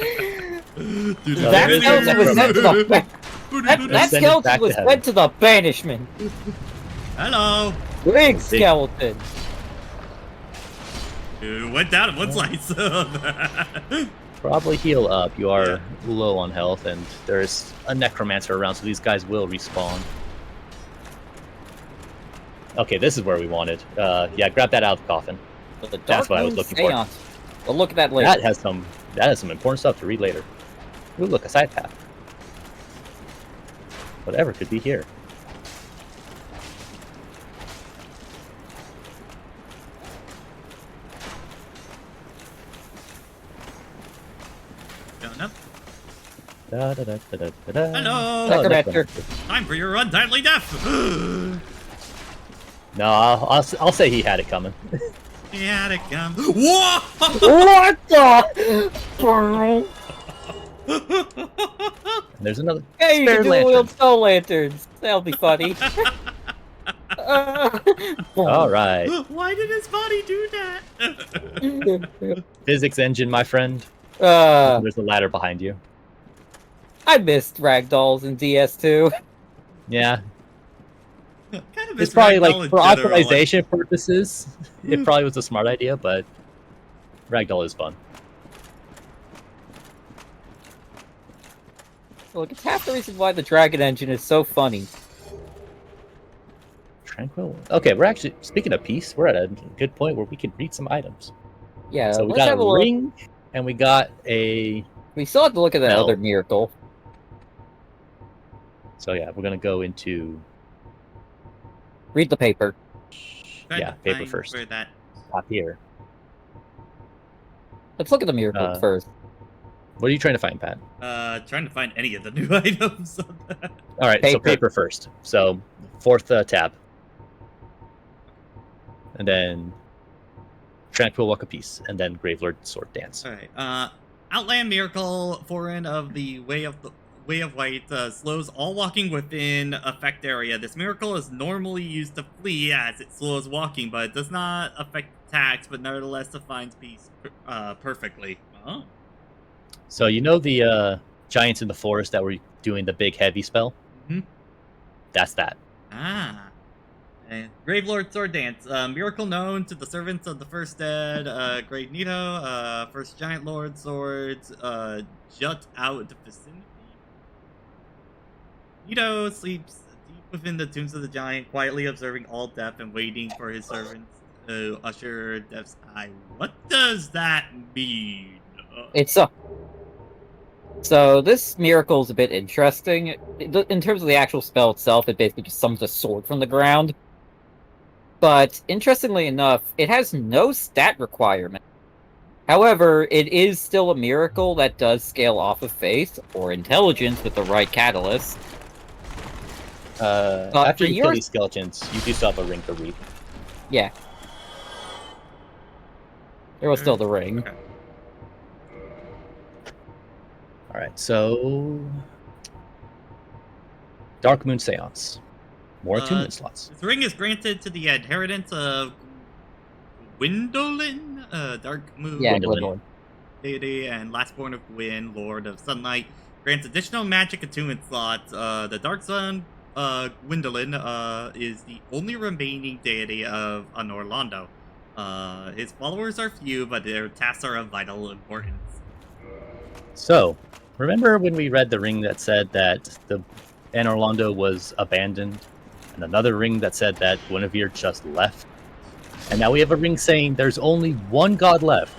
Dude, No, That there is skeleton was sent to the that Send it skeleton back to was heaven. sent to the banishment. Hello. Big Big. skeleton. It went down in one slice. Probably heal up. You are low on health, and there's a necromancer around, so these guys will respawn. Okay, this is where we wanted. Yeah, grab that out of the coffin. The That's what I was Dark looking Moon for. Seance. We'll look at that later. That has some important stuff to read later. Ooh, look, a side path. Whatever could be here. Don't know. Da, da, da, da, da, da, da. Hello. Oh, Necromancer. Time for your untimely death. No, I'll say he had it coming. Here it comes. Whoa! What the? And there's another. Hey, you spare can do lantern. wield soul lanterns. That'll be funny. All right, Why did his body do that? physics engine, my friend. There's a ladder behind you. I missed ragdolls in DS2. Yeah, Kind of it's probably ragdoll like in for general, optimization purposes, it probably was a smart idea, but ragdoll is fun. Look, it's half the reason why the Dragon Engine is so funny. Tranquil. Okay, we're actually speaking of peace. We're at a good point where we can read some items. Yeah, So we let's got have a look. ring, and we got a. We still have to look at that Bell. other miracle. So yeah, we're gonna go into Read the paper. Trying yeah, to paper find first. where that. top here. Let's look at the miracle first. What are you trying to find, Pat? Trying to find any of the new items. All right, so Paper. paper first. So fourth tab, and then Tranquil Walk of Peace, and then Gravelord Sword Dance. All right. Outland Miracle, foreign of the Way of White, slows all walking within effect area. This miracle is normally used to flee as it slows walking, but it does not affect attacks, but nevertheless defines peace perfectly. Oh. So you know the giants in the forest that were doing the big heavy spell? Mhm. That's that. Ah. And Gravelord Sword Dance, miracle known to the servants of the first dead, Great Nito, first giant lord swords, jut out the vicinity. Nito sleeps deep within the tombs of the giant, quietly observing all death and waiting for his servants to usher death's eye. What does that mean? It's a. So this miracle is a bit interesting. In terms of the actual spell itself, it basically just summons a sword from the ground. But interestingly enough, it has no stat requirement. However, it is still a miracle that does scale off of faith or intelligence with the right catalyst. After for you kill yours- these skeletons, you do still have a ring to read. Yeah. There was still the ring. Okay. All right, so Dark Moon Seance, more attunement slots. This ring is granted to the inheritance of Gwendolyn, Dark Moon Yeah, Gwendolyn. Gwendolyn. deity and lastborn of Gwyn, Lord of Sunlight. Grants additional magic attunement slots. The Dark Sun, Gwendolyn, is the only remaining deity of Orlando. His followers are few, but their tasks are of vital importance. So, remember when we read the ring that said that the Orlando was abandoned, and another ring that said that Guinevere just left? And now we have a ring saying there's only one god left,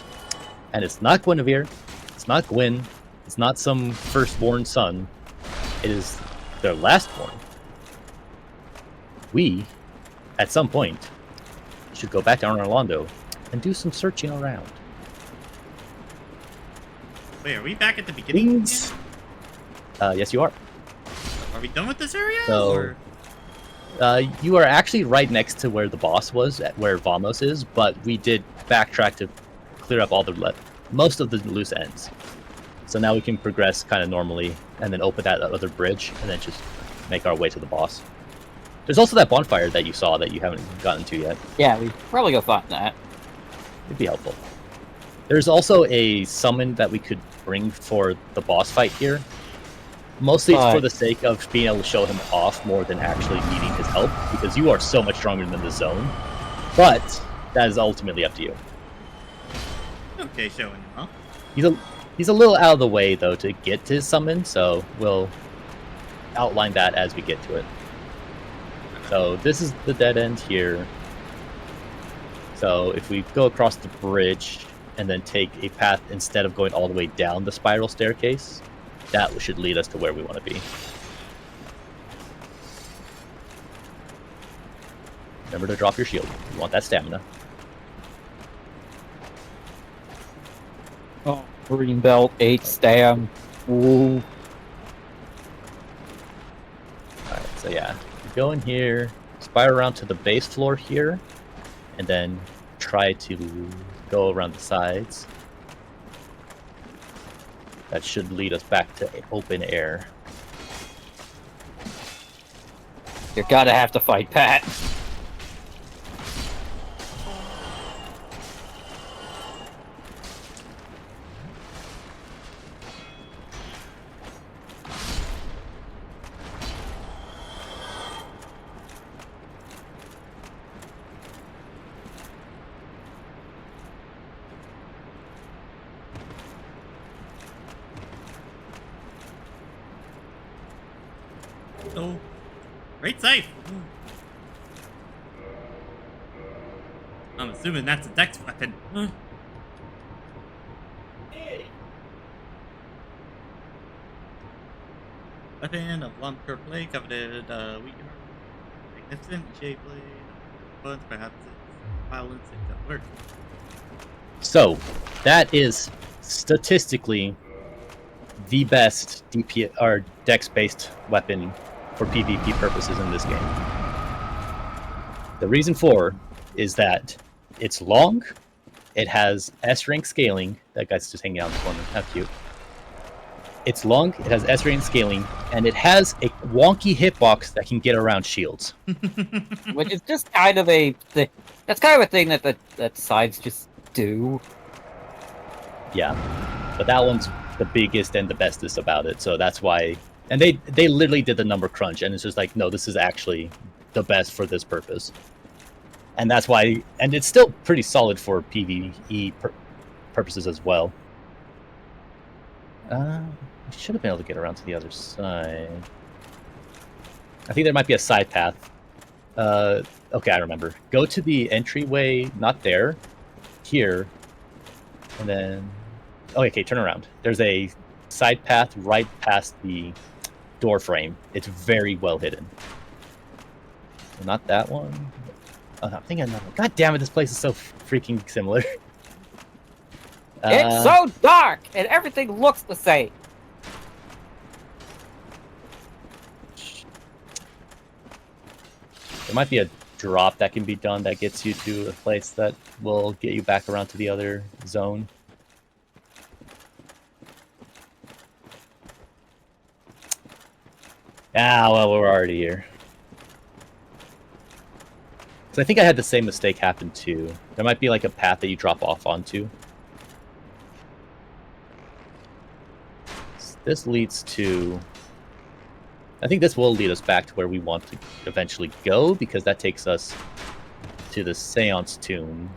and it's not Guinevere, it's not Gwyn, it's not some firstborn son, it is their lastborn. We, at some point, should go back to Orlando and do some searching around. Wait, are we back at the beginning? Rings. Yes, you are. Are we done with this area? So- or? You are actually right next to where the boss was, at where Vamos is, but we did backtrack to clear up all the most of the loose ends. So now we can progress kind of normally, and then open that other bridge, and then just make our way to the boss. There's also that bonfire that you saw that you haven't gotten to yet. Yeah, we probably go find that. It'd be helpful. There's also a summon that we could bring for the boss fight here. Mostly it's for the sake of being able to show him off more than actually needing his help, because you are so much stronger than the zone. But that is ultimately up to you. Okay, showing him off. He's a little out of the way, though, to get to his summon, so we'll outline that as we get to it. So this is the dead end here. So if we go across the bridge and then take a path instead of going all the way down the spiral staircase, that should lead us to where we want to be. Remember to drop your shield. You want that stamina. Oh, green belt, 8 stam. Ooh. Alright, so yeah. Go in here, spiral around to the base floor here, and then try to go around the sides. That should lead us back to open air. You're gonna have to fight Pat. Oh, great safe. I'm assuming that's a dex weapon. Weapon of long curved blade, coveted weaker, magnificent shaped blade, but perhaps it's violence it could work. So, that is statistically the best DP or dex-based weapon for PvP purposes in this game. The reason for is that it's long, it has S-rank scaling. That guy's just hanging out in the corner. How cute. It's long, it has S-rank scaling, and it has a wonky hitbox that can get around shields. Which is just kind of a thing. That's kind of a thing that sides just do. Yeah, but that one's the biggest and the bestest about it, so that's why. And they literally did the number crunch, and it's just like, no, this is actually the best for this purpose. And that's why, and it's still pretty solid for PvE purposes as well. I should have been able to get around to the other side. I think there might be a side path. Okay, I remember. Go to the entryway, not there, here, and then... Oh, okay, turn around. There's a side path right past the door frame. It's very well hidden. So not that one. Oh, I'm thinking another one. God damn it, this place is so freaking similar. It's so dark, and everything looks the same. There might be a drop that can be done that gets you to a place that will get you back around to the other zone. Ah, well, we're already here. So I think I had the same mistake happen too. There might be like a path that you drop off onto. This leads to... I think this will lead us back to where we want to eventually go, because that takes us to the Seance Tomb.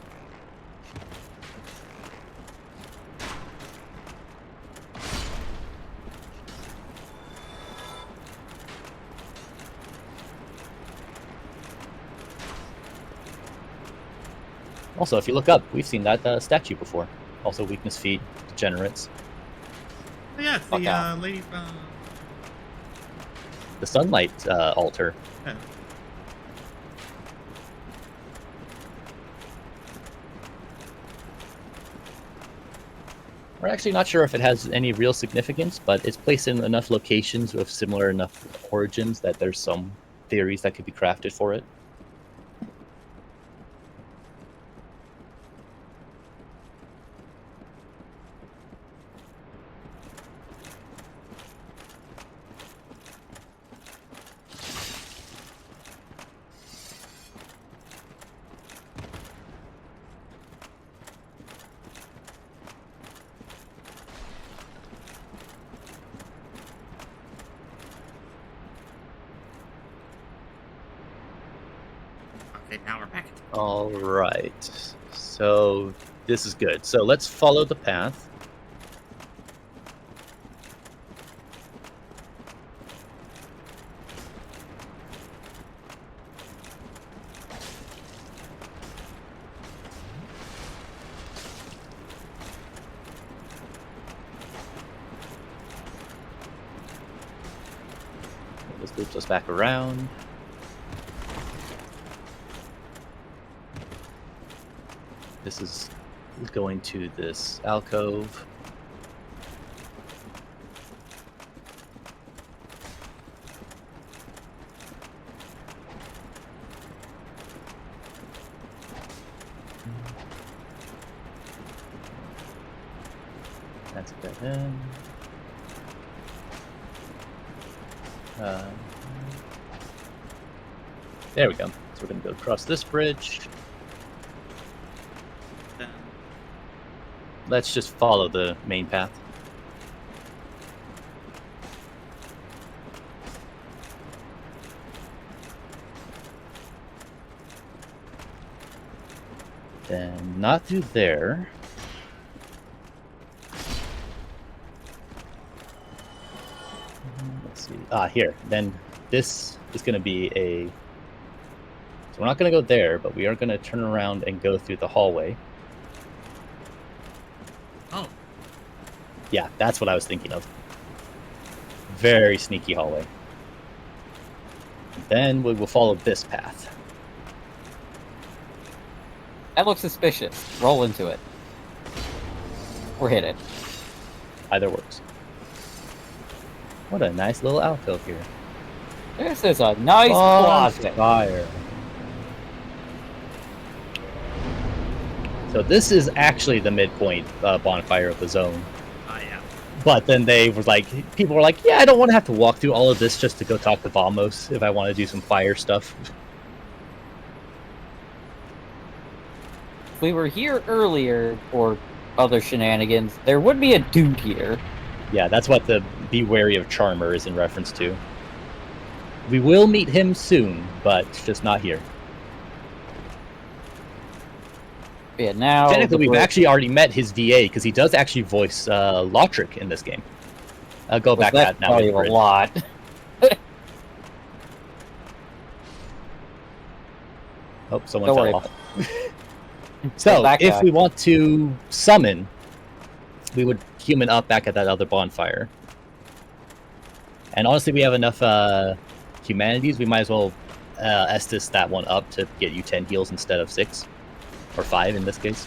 Also, if you look up, we've seen that statue before. Also, weakness feat, degenerates. Oh, yeah, it's the lady from... The sunlight altar. Yeah. We're actually not sure if it has any real significance, but it's placed in enough locations with similar enough origins that there's some theories that could be crafted for it. Okay, now we're back. All right. So this is good. So let's follow the path. This loops us back around. This is going to this alcove. That's a dead end. There we go. So we're going to go across this bridge. Let's just follow the main path. Then not through there. Let's see. Here. Then this is going to be a... So we're not going to go there, but we are going to turn around and go through the hallway. Oh. Yeah, that's what I was thinking of. Very sneaky hallway. Then we will follow this path. That looks suspicious. Roll into it. Or hit it. Either works. What a nice little alcove here. This is a nice closet. Fire. So this is actually the midpoint bonfire of the zone. Oh, yeah. But then they were like, people were like, yeah, I don't want to have to walk through all of this just to go talk to Vamos if I want to do some fire stuff. If we were here earlier, or other shenanigans, there would be a dude here. Yeah, that's what the Be Wary of Charmer is in reference to. We will meet him soon, but just not here. Yeah, now... Technically, we've actually already met his VA, because he does actually voice Lautrec in this game. I'll go back that now. That's a lot. Oh, someone Don't fell worry off. So, if guy. we want to summon, we would human up back at that other bonfire. And honestly, we have enough humanities, we might as well Estus that one up to get you 10 heals instead of 6. Or 5 in this case.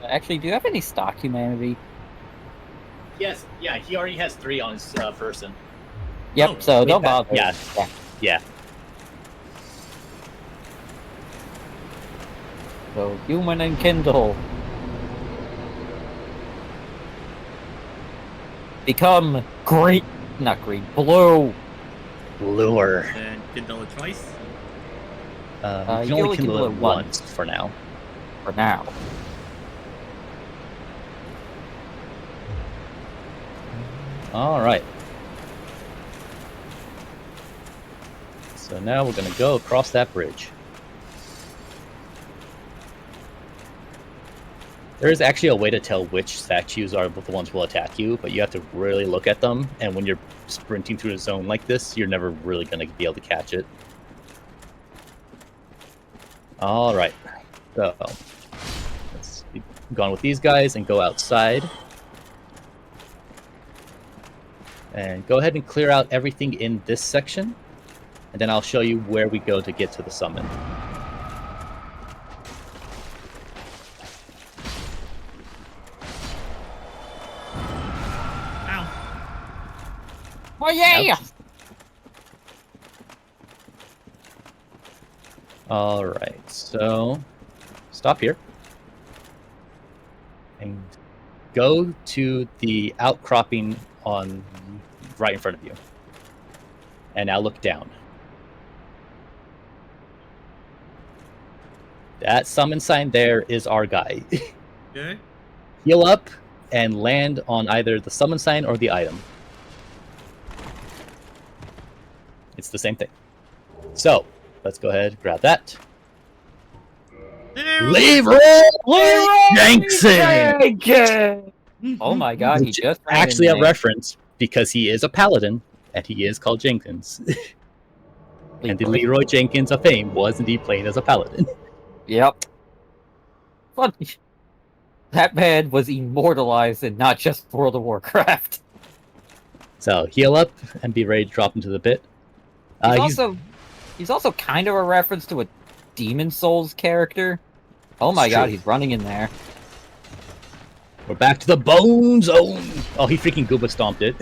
Actually, do you have any stock humanity? Yes, yeah, he already has 3 on his person. Yep, Oh, so wait, don't that- bother. yeah. Yeah. So, human and kindle. Become green, not green, blue. Lure. And kindle it twice. You you can only only kindle kindle it it once for now. For now. Alright. So now we're going to go across that bridge. There is actually a way to tell which statues are the ones who will attack you, but you have to really look at them, and when you're sprinting through a zone like this, you're never really going to be able to catch it. Alright. So, let's be gone with these guys and go outside. And go ahead and clear out everything in this section, and then I'll show you where we go to get to the summon. Ow. Oh yeah! Yep. Alright, so stop here. And go to the outcropping on right in front of you. And now look down. That summon sign there is our guy. Okay. Heal up and land on either the summon sign or the item. It's the same thing. So, let's go ahead and grab that. Leroy Jenkins! Oh my god, he Which just ran actually in a there. reference because he is a paladin and he is called Jenkins. And the Leroy Jenkins of fame was indeed playing as a paladin. Yep. Funny. That man was immortalized in not just World of Warcraft. So heal up and be ready to drop into the pit. He's also kind of a reference to a Demon Souls character. Oh my It's god, true. he's running in there. We're back to the bone zone. Oh, he freaking Gooba stomped it.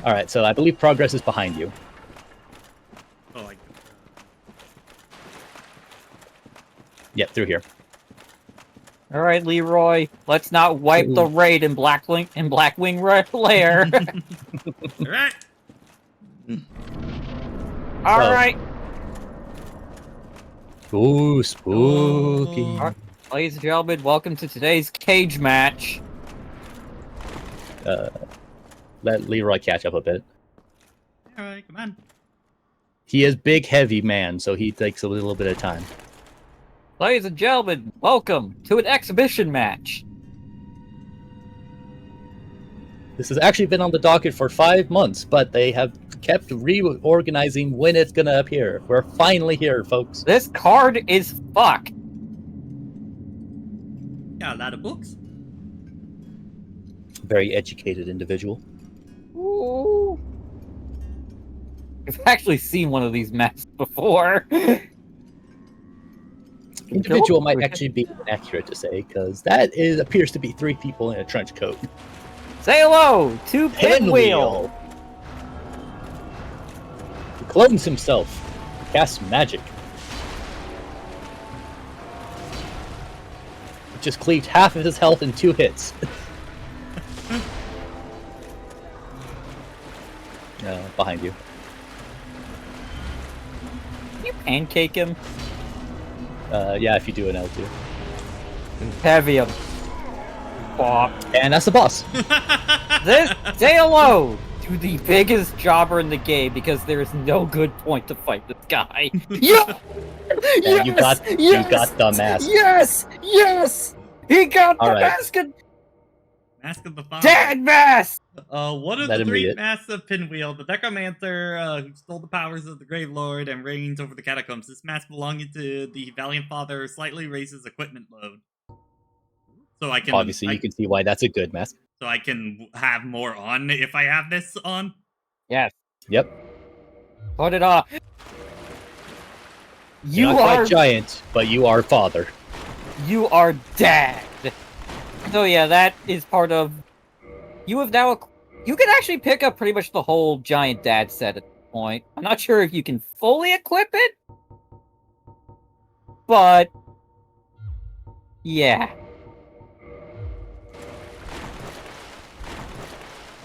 All right, so I believe progress is behind you. Oh, Yep, through here. All right, Leroy, let's not wipe the raid in Blackwing Lair. all right. All So- right, Ooh, spooky. Oh. ladies and gentlemen, welcome to today's cage match. Let Leroy catch up a bit. All right, come on. He is big, heavy man, so he takes a little bit of time. Ladies and gentlemen, welcome to an exhibition match. This has actually been on the docket for 5 months, but they have kept reorganizing when it's gonna appear. We're finally here, folks. This card is fuck. Got a lot of books. Very educated individual. Ooh. I've actually seen one of these matches before. Individual might actually be inaccurate to say, because that appears to be 3 people in a trench coat. Say hello to Pinwheel. He clones himself. Casts magic. Just cleaved half of his health in 2 hits. Behind you. Can you pancake him? Yeah, if you do an L2. Heavy him. Bop. And that's the boss. This say hello to the biggest jobber in the game because there is no good point to fight this guy. Yeah! And you got the mask. Yes! He got All the right. mask and Mask of the Father. dead mask! One of Let the him read 3 it. masks of Pinwheel, the Necromancer who stole the powers of the Grave Lord and reigns over the catacombs. This mask belonging to the Valiant Father slightly raises equipment load. So I can Obviously, you can see why that's a good mask. so I can have more on if I have this on. Yes. Yep. Put it on. You're not quite giant, but you are father. You are dad. So yeah, that is part of. You have now. You can actually pick up pretty much the whole giant dad set at this point. I'm not sure if you can fully equip it, but yeah.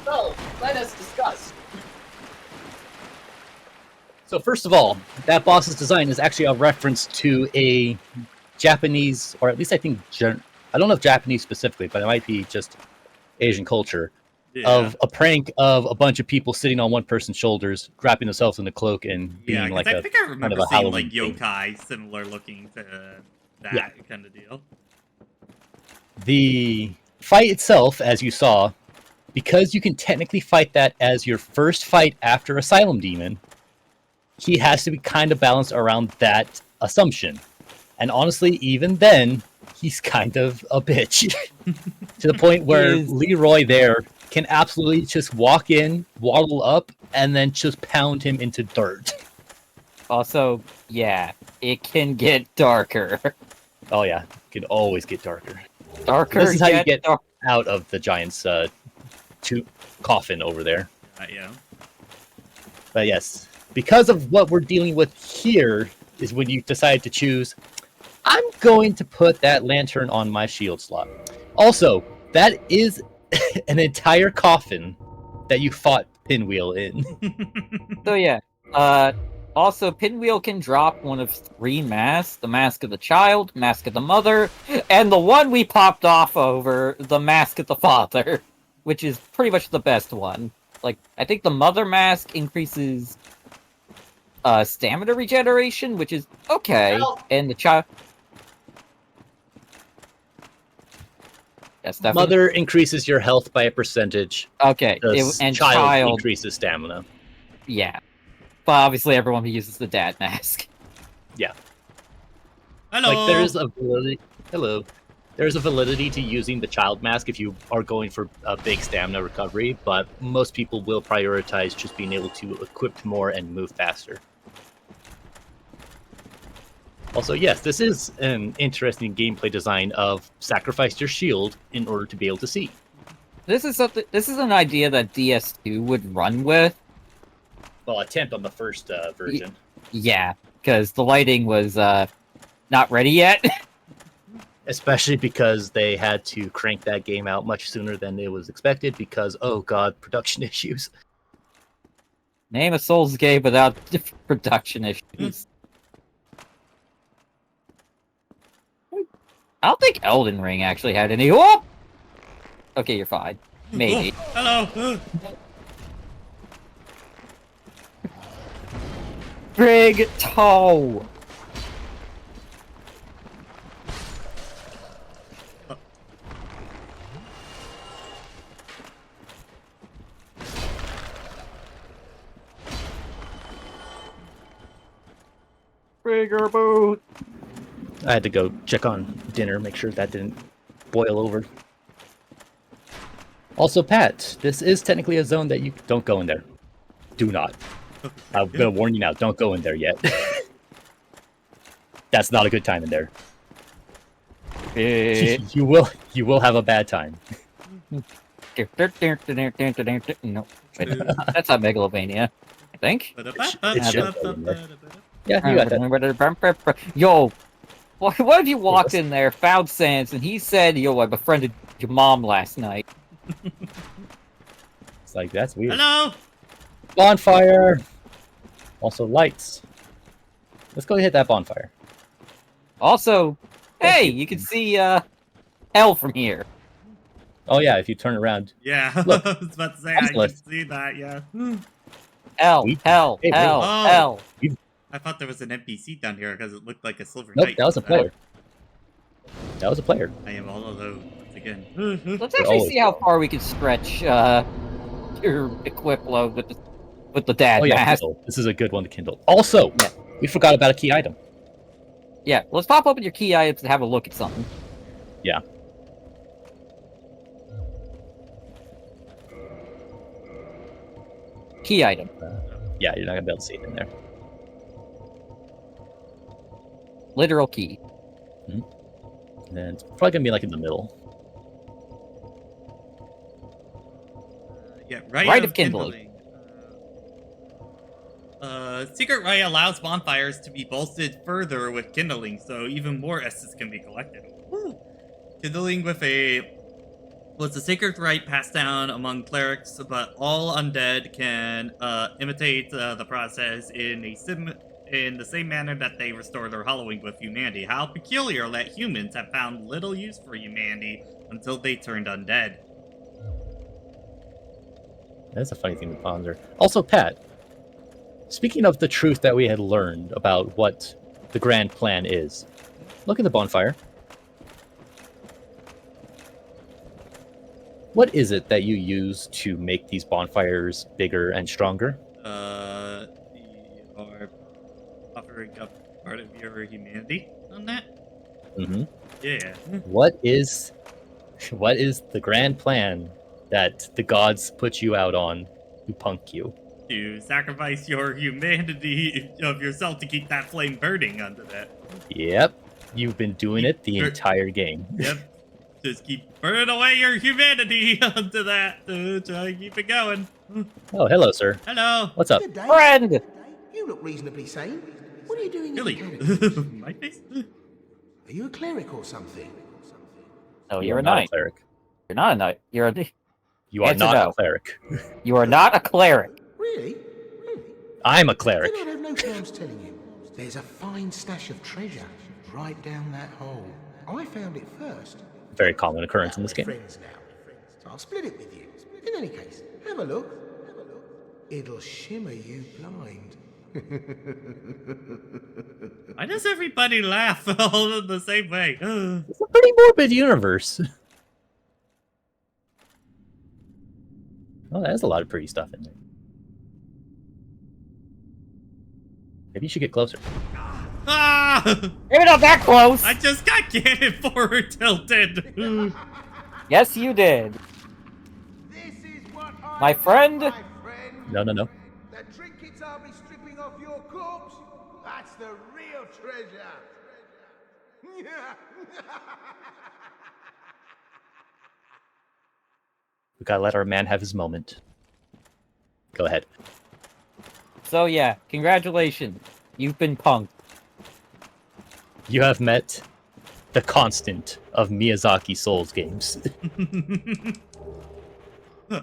So, let us discuss. So first of all, that boss's design is actually a reference to a Japanese, or at least I think, I don't know if Japanese specifically, but it might be just Asian culture, of a prank of a bunch of people sitting on one person's shoulders, wrapping themselves in a cloak and being 'cause like I a think I remember a seeing like Halloween thing. yokai similar looking to that Yeah. kind of deal. The fight itself, as you saw, because you can technically fight that as your first fight after Asylum Demon, he has to be kind of balanced around that assumption. And honestly, even then, he's kind of a bitch. To the point where He is. Leroy there can absolutely just walk in, waddle up, and then just pound him into dirt. Also, yeah, it can get darker. Oh yeah, it can always get darker. Darker. This is how you get dark. out of the giant's coffin over there. Yeah. But yes, because of what we're dealing with here is when you decide to choose, I'm going to put that lantern on my shield slot. Also, that is an entire coffin that you fought Pinwheel in. So yeah, Also, Pinwheel can drop one of 3 masks: the Mask of the Child, Mask of the Mother, and the one we popped off over, the Mask of the Father, which is pretty much the best one. Like, I think the Mother Mask increases stamina regeneration, which is okay, and the Child... Yes, definitely. Mother increases your health by a percentage. Okay, And child increases stamina. Yeah. But obviously everyone uses the dad mask. Yeah. Hello. Like, there's a validity... Hello. There's a validity to using the child mask if you are going for a big stamina recovery, but most people will prioritize just being able to equip more and move faster. Also, yes, this is an interesting gameplay design of sacrifice your shield in order to be able to see. This is an idea that DS2 would run with. Well, attempt on the first version. Yeah, because the lighting was not ready yet. Especially because they had to crank that game out much sooner than it was expected because, oh god, production issues. Name a Souls game without production issues. I don't think Elden Ring actually had any. Oh! Okay, you're fine. Maybe. Oh, hello. Big toe. Bigger boot. I had to go check on dinner, make sure that didn't boil over. Also, Pat, this is technically a zone that you don't go in there. Do not. I'm gonna warn you now, don't go in there yet. That's not a good time in there. You will have a bad time. No, wait, that's not Megalovania, I think. Yeah, you got that. Yo, what if you walked in there, found Sans, and he said, "Yo, I befriended your mom last night." It's like, that's weird. Hello. Bonfire! Also, lights. Let's go hit that bonfire. Also, hey, you can see hell from here. Oh yeah, if you turn around. Yeah, Look, I was about to say I can left. see that. Yeah. Hell, hell, Hey, hell, oh. hell. I thought there was an NPC down here because it looked like a silver Nope, knight. that was a player. That was a player. I am all alone once again. Let's actually always see how far we can stretch your equip load with the dad Oh yeah, mask. Kindle. This is a good one to Kindle. Also, Yeah. we forgot about a key item. Yeah, let's pop open your key items and have a look at something. Yeah. Key item. Yeah, you're not gonna be able to see it in there. Literal key. And then it's probably gonna be like in the middle. Yeah, Rite of kindling. Secret Rite allows bonfires to be bolstered further with kindling, so even more S's can be collected. Woo. Kindling was a sacred rite passed down among clerics, but all undead can imitate the process in the same manner that they restore their hallowing with humanity. How peculiar that humans have found little use for humanity until they turned undead. That's a funny thing to ponder. Also, Pat, speaking of the truth that we had learned about what the grand plan is, look at the bonfire. What is it that you use to make these bonfires bigger and stronger? You are offering up part of your humanity on that? Mm-hmm. Yeah. What is the grand plan that the gods put you out on to punk you? To sacrifice your humanity of yourself to keep that flame burning under that. Yep, you've been doing it the entire game. Yep. Just keep burning away your humanity onto that to try to keep it going. Oh, hello, sir. Hello. What's up? Good day. Friend! Good day. You look reasonably sane. What are you doing Really? in the mechanics? My face? Are you a cleric or something? Oh, You you're are a not knight. cleric. You're not a knight. You're a... You are Answer not no. a cleric. You are not a cleric. Really? Really? I'm a cleric. Then I'd have no qualms telling you. There's a fine stash of treasure right down that hole. I found it first. Very common occurrence in Well, this we're game. friends now. So I'll split it with you. In any case, have a look. It'll shimmer you blind. Why does everybody laugh all in the same way? It's a pretty morbid universe. Oh, there's a lot of pretty stuff in there. Maybe you should get closer. Ah! Maybe not that close! I just got cannon forward tilted. Yes, you did. This is what I My friend? my friend. No, no, no. The trinkets I'll be stripping off your corpse, that's the real treasure. We gotta let our man have his moment. Go ahead. So yeah, congratulations. You've been punked. You have met the constant of Miyazaki Souls games.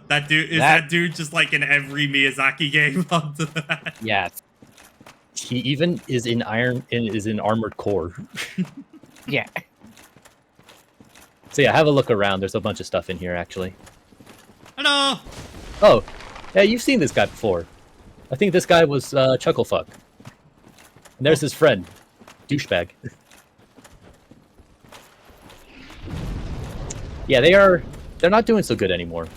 That dude is that dude just like in every Miyazaki game up to that? Yes. He even is in Armored Core. Yeah. So yeah, have a look around. There's a bunch of stuff in here, actually. Hello. Oh, yeah, you've seen this guy before. I think this guy was Chucklefuck. And there's his friend, Douchebag. Yeah, they're not doing so good anymore.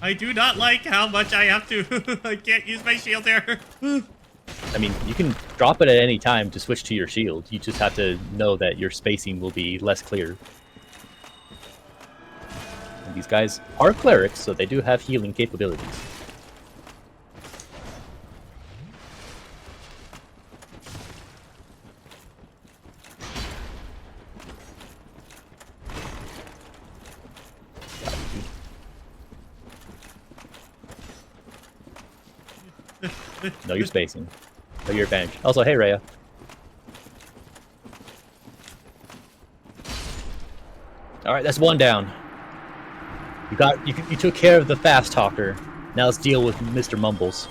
I do not like how much I have to. I can't use my shield here. I mean, you can drop it at any time to switch to your shield. You just have to know that your spacing will be less clear. And these guys are clerics, so they do have healing capabilities. Know your spacing. Know your advantage. Also, hey, Rhea. Alright, that's one down. You took care of the fast talker. Now let's deal with Mr. Mumbles.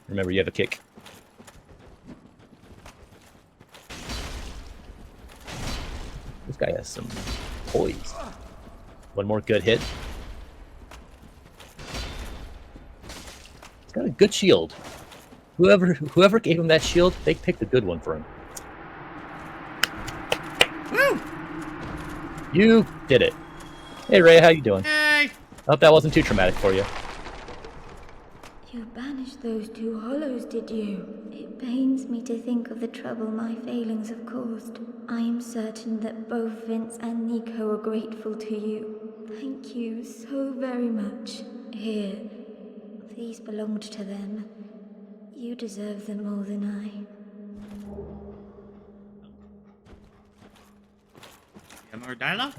Remember, you have a kick. This guy has some poise. One more good hit. He's got a good shield. Whoever gave him that shield, they picked a good one for him. Woo! You did it. Hey Ray, how you doing? Hey. I hope that wasn't too traumatic for you. You banished those two hollows, did you? It pains me to think of the trouble my failings have caused. I am certain that both Vince and Nico are grateful to you. Thank you so very much. Here, these belonged to them. You deserve them more than I. Got more dialogue?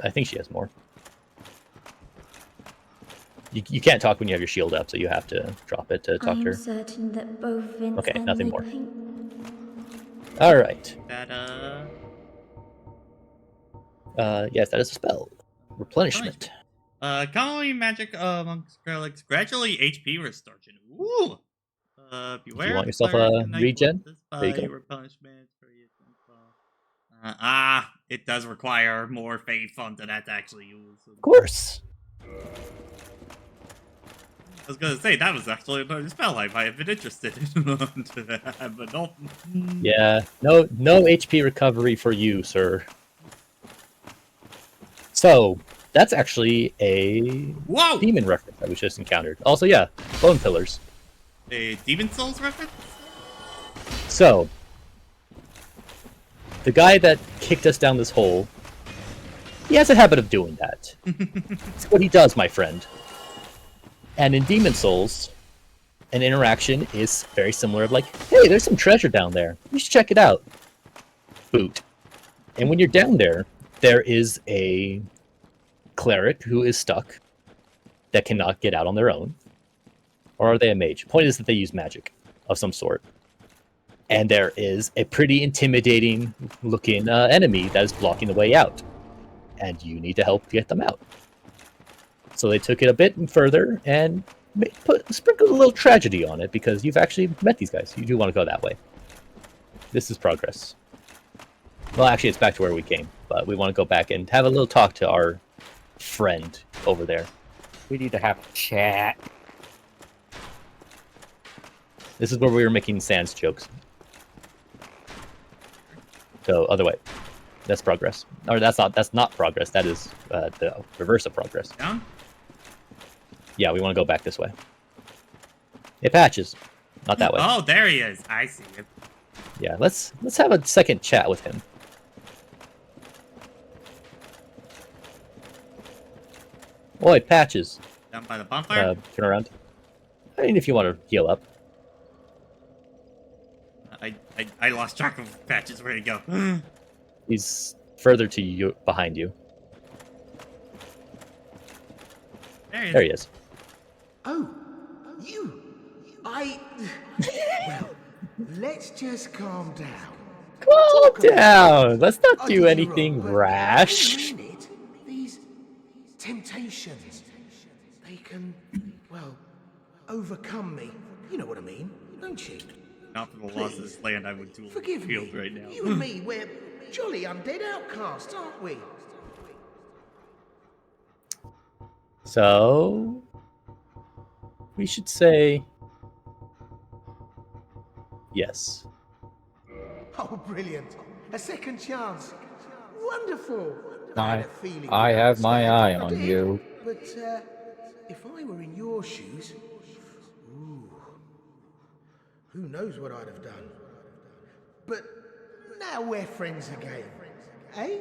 I think she has more. You can't talk when you have your shield up, so you have to drop it to talk to her. I'm certain that both Vince Okay, and nothing Nico... more. Alright. That Yes, that is a spell. Replenishment. commonly magic amongst relics, gradually HP restoration. Ooh. Beware. If you want yourself cleric a and knight regen, will there you display go. replenishment for you. It does require more faith onto that to actually use. Of course. I was gonna say that was actually another spell I might have been interested in, but no. Yeah, no HP recovery for you, sir. So, that's actually a Whoa! demon reference that we just encountered. Also, yeah, bone pillars. A Demon Souls reference? So, the guy that kicked us down this hole, he has a habit of doing that. It's what he does, my friend. And in Demon Souls, an interaction is very similar of like, hey, there's some treasure down there. You should check it out. Boot. And when you're down there, there is a cleric who is stuck that cannot get out on their own. Or are they a mage? Point is that they use magic of some sort. And there is a pretty intimidating looking enemy that is blocking the way out. And you need to help get them out. So they took it a bit further and sprinkled a little tragedy on it because you've actually met these guys. You do want to go that way. This is progress. Well, actually, it's back to where we came. But we want to go back and have a little talk to our friend over there. We need to have a chat. This is where we were making Sans jokes. So, other way. That's progress. Or that's not progress. That is the reverse of progress. Down? Yeah, we want to go back this way. It patches. Not that way. Oh, there he is. I see him. Yeah, let's have a second chat with him. Oi, patches. Down by the bonfire? Turn around. I mean, if you want to heal up. I lost track of Patches. Where'd he go? He's further to you, behind you. There he is. is. Oh, you. Well, let's just calm down. Calm down. Let's not I do did you anything wrong, but rash. wait a minute, these temptations, they can, well, overcome me. You know what I mean, don't you? Not for the loss of this land, I would do a Forgive field me. right now. You and me, we're jolly undead outcasts, aren't we? So we should say yes. Oh, brilliant. A second chance. Wonderful. I- had a feeling I you'd have my understand. eye I on did. you. But if I were in your shoes, ooh, who knows what I'd have done. But now we're friends again, eh?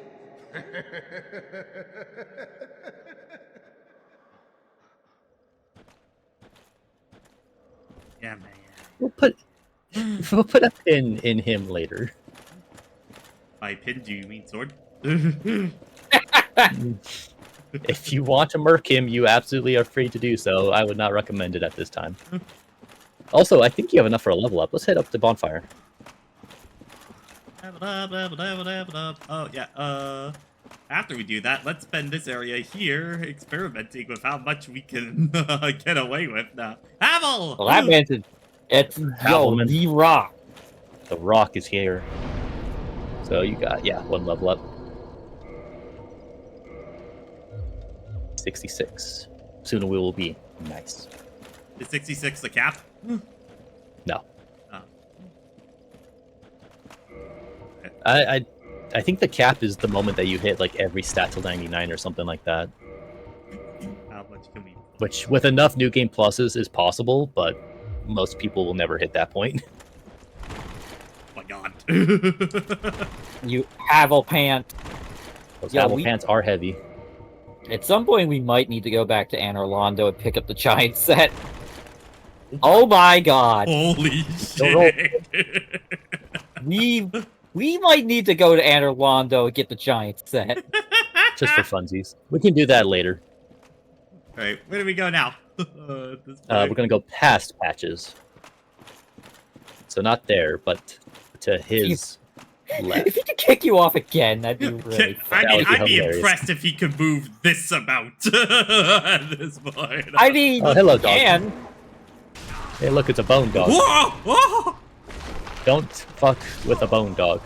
Yeah, man. We'll put a pin in him later. By pin, do you mean sword? If you want to murk him, you absolutely are free to do so. I would not recommend it at this time. Also, I think you have enough for a level up. Let's head up to bonfire. Oh, yeah, after we do that, let's spend this area here experimenting with how much we can get away with now. Havel! Well, that means it's Havelman. the rock. The rock is here. So you got, yeah, one level up. 66. Soon we will be nice. Is 66 the cap? No. Oh. I think the cap is the moment that you hit like every stat till 99 or something like that. How much can we... Which with enough new game pluses is possible, but most people will never hit that point. Oh my god. You Havel pant. Those Yeah, Havel we- pants are heavy. At some point, we might need to go back to Anor Londo and pick up the giant set. Oh my god. Holy Don't roll. shit. We might need to go to Anor Londo and get the giant set. Just for funsies. We can do that later. Alright, where do we go now? We're gonna go past Patches. So not there, but to his left. If he could kick you off again, that'd be really fun. That would be I'd be hilarious. impressed if he could move this amount at this point. I mean, Oh, hello, you dog. can. Hey, look, it's a bone dog. Whoa! Whoa! Don't fuck with a bone dog.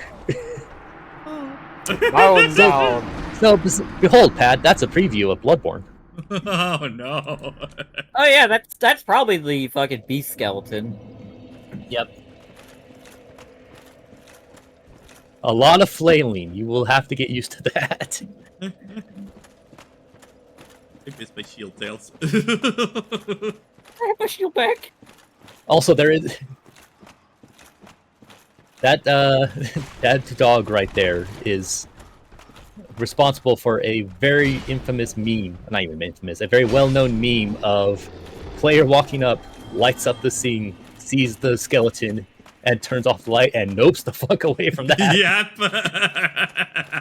Oh no. No, behold, Pat, that's a preview of Bloodborne. Oh no. Oh yeah, that's probably the fucking beast skeleton. Yep. A lot of flailing. You will have to get used to that. I miss my shield tails. I have my shield back. Also, there is that that dog right there is responsible for a very infamous meme. Not even infamous. A very well-known meme of player walking up, lights up the scene, sees the skeleton, and turns off the light and nopes the fuck away from that. Yep.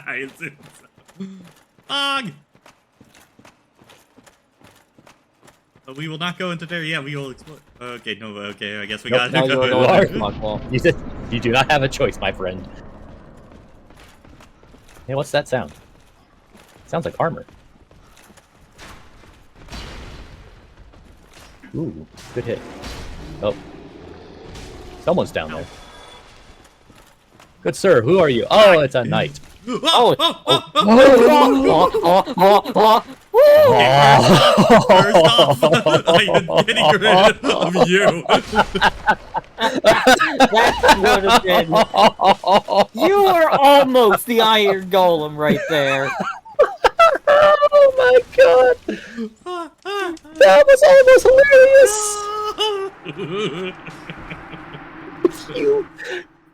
I assume so. Ugh. But we will not go into there. Yeah, we will explore. Okay, no, okay, I guess we Nope, got Now you're You going are. to Smugwall. You said You do not have a choice, my friend. Hey, what's that sound? Sounds like armor. Ooh, good hit. Oh. Someone's down there. Good sir, who are you? Oh, it's a knight. Oh, First off, I am getting rid of you. that would have been. You were almost the Iron Golem right there. Oh my god! That was almost hilarious!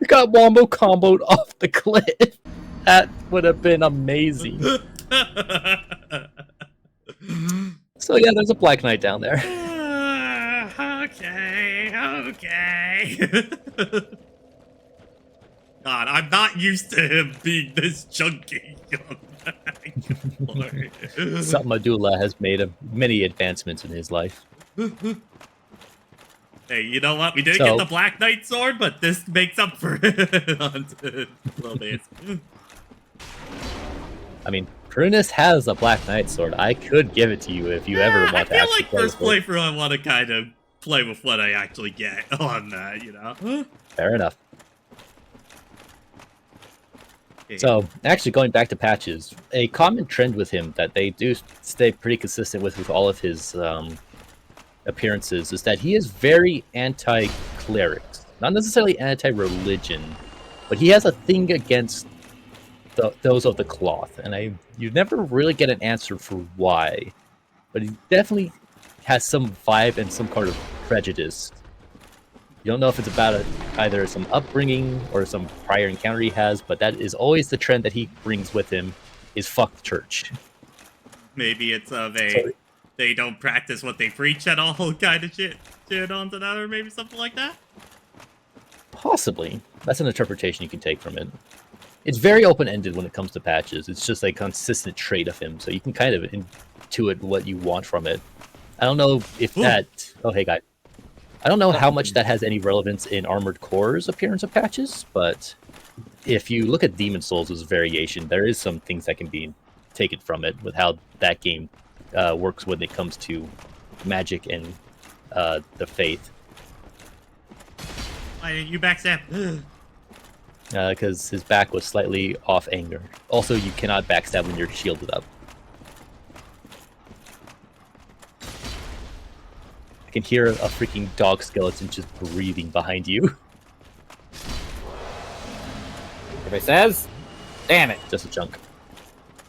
You got wombo comboed off the cliff. That would have been amazing. So yeah, there's a Black Knight down there. Okay. God, I'm not used to him being this chunky. Sat Madula has made many advancements in his life. Hey, you know what? We didn't get the Black Knight sword, but this makes up for it on a little bit. I mean, Prunus has a Black Knight sword. I could give it to you if you ever want to. I feel like first playthrough, I want to kind of play with what I actually get on that, you know? Fair enough. Okay. So, actually, going back to patches, a common trend with him that they do stay pretty consistent with all of his appearances is that he is very anti-clerics. Not necessarily anti-religion, but he has a thing against those of the cloth, and you never really get an answer for why, but he definitely has some vibe and some kind of prejudice. You don't know if it's about either some upbringing or some prior encounter he has, but that is always the trend that he brings with him, is fuck the church. Maybe it's they don't practice what they preach at all kind of shit onto that, or maybe something like that? Possibly. That's an interpretation you can take from it. It's very open-ended when it comes to patches. It's just a consistent trait of him, so you can kind of intuit what you want from it. I don't know if that... Oh, hey, guy. I don't know how much that has any relevance in Armored Core's appearance of patches, but if you look at Demon Souls' variation, there is some things that can be taken from it with how that game works when it comes to magic and the faith. Why didn't you backstab? Because his back was slightly off anger. Also, you cannot backstab when you're shielded up. I can hear a freaking dog skeleton just breathing behind you. Everybody says, damn it. Just a chunk.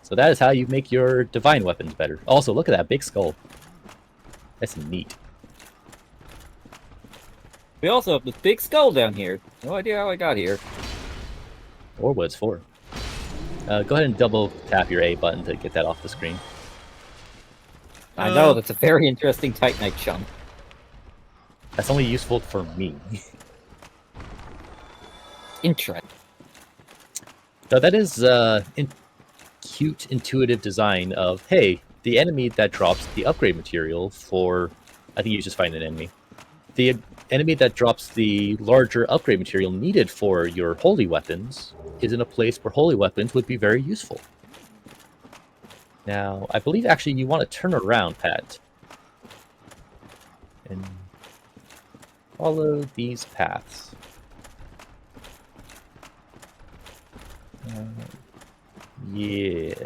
So that is how you make your divine weapons better. Also, look at that big skull. That's neat. We also have this big skull down here. No idea how I got here. Or what it's for. Go ahead and double tap your A button to get that off the screen. I know, that's a very interesting Titanite chunk. That's only useful for me. Interesting. So that is cute, intuitive design of, hey, the enemy that drops the upgrade material for... I think you just find an enemy. The enemy that drops the larger upgrade material needed for your holy weapons is in a place where holy weapons would be very useful. Now, I believe actually you want to turn around, Pat. And follow these paths. Yes.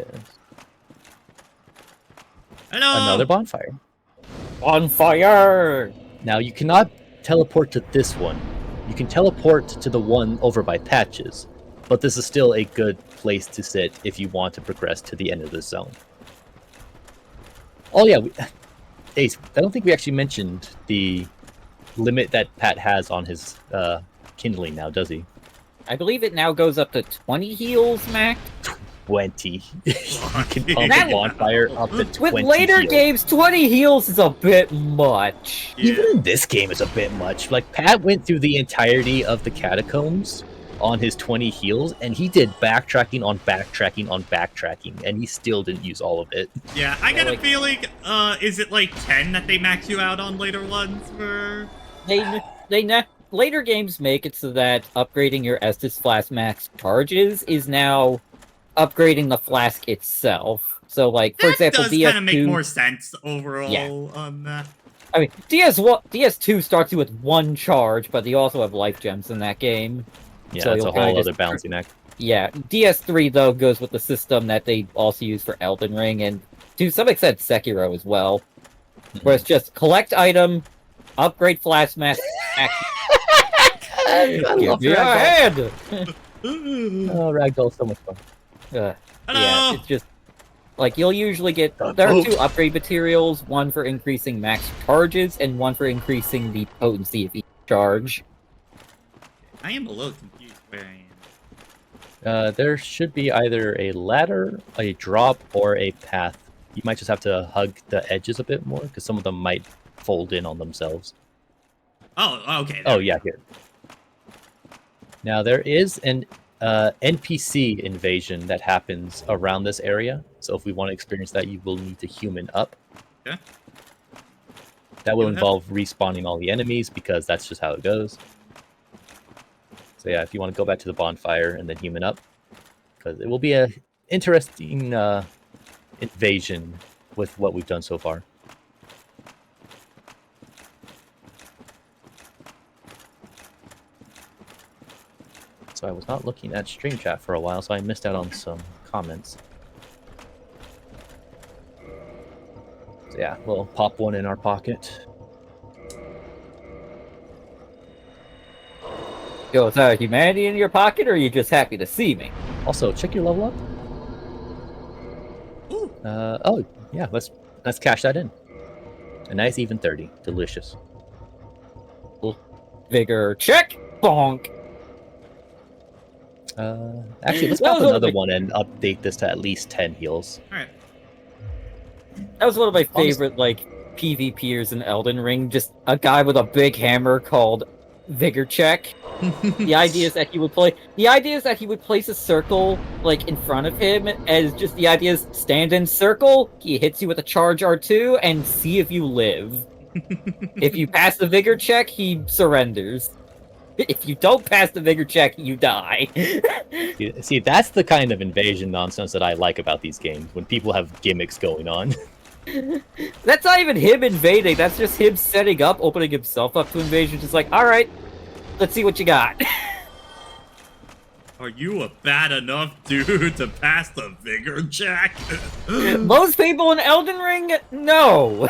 Hello! Another bonfire. Bonfire! Now, you cannot teleport to this one. You can teleport to the one over by Patches, but this is still a good place to sit if you want to progress to the end of the zone. Oh yeah, Ace, I don't think we actually mentioned the limit that Pat has on his kindling now, does he? I believe it now goes up to 20 heals, Mac. 20. You can pump a bonfire up to 20 With later heals. games, 20 heals is a bit much. Yeah. Even in this game, it's a bit much. Like, Pat went through the entirety of the catacombs on his 20 heals, and he did backtracking on backtracking on backtracking, and he still didn't use all of it. Yeah, I got a feeling, is it like 10 that they max you out on later ones for... later games make it so that upgrading your Estus Flask max charges is now upgrading the flask itself. So, like, for That example, does kind of make DS2... more sense overall on that. I mean, DS2 starts you with 1 charge, but you also have life gems in that game. Yeah, So it's a you'll kinda whole other just- balancing act. Yeah, DS3, though, goes with the system that they also use for Elden Ring, and to some extent Sekiro as well. Where it's just collect item, upgrade flash mask, I give love me a Ragdoll. hand! Oh, Ragdoll's so much fun. Yeah, Hello. it's just... Like, you'll usually get... There are 2 upgrade materials, one for increasing max charges, and one for increasing the potency of each charge. I am a little confused where I am. There should be either a ladder, a drop, or a path. You might just have to hug the edges a bit more, because some of them might fold in on themselves. Oh, okay. Oh, yeah, here. Now, there is an NPC invasion that happens around this area. So if we want to experience that, you will need to human up. Okay. That will involve respawning all the enemies, because that's just how it goes. So yeah, if you want to go back to the bonfire and then human up, because it will be a interesting invasion with what we've done so far. So I was not looking at stream chat for a while, so I missed out on some comments. So yeah, we'll pop one in our pocket. Yo, is that humanity in your pocket, or are you just happy to see me? Also, check your level up. Ooh. Oh yeah, let's cash that in. A nice even 30, delicious. Vigor check, bonk. Actually, let's That pop was one of another the- one and update this to at least 10 heals. All right. That was one of my favorite, like, PvPers in Elden Ring. Just a guy with a big hammer called Vigor Check. The idea is that he would place a circle, like, in front of him, as just the idea is stand in circle, he hits you with a charge R2, and see if you live. If you pass the Vigor Check, he surrenders. If you don't pass the Vigor Check, you die. See, that's the kind of invasion nonsense that I like about these games, when people have gimmicks going on. That's not even him invading, that's just him setting up, opening himself up to invasion, just like, alright, let's see what you got. Are you a bad enough dude to pass the vigor check? Most people in Elden Ring, no.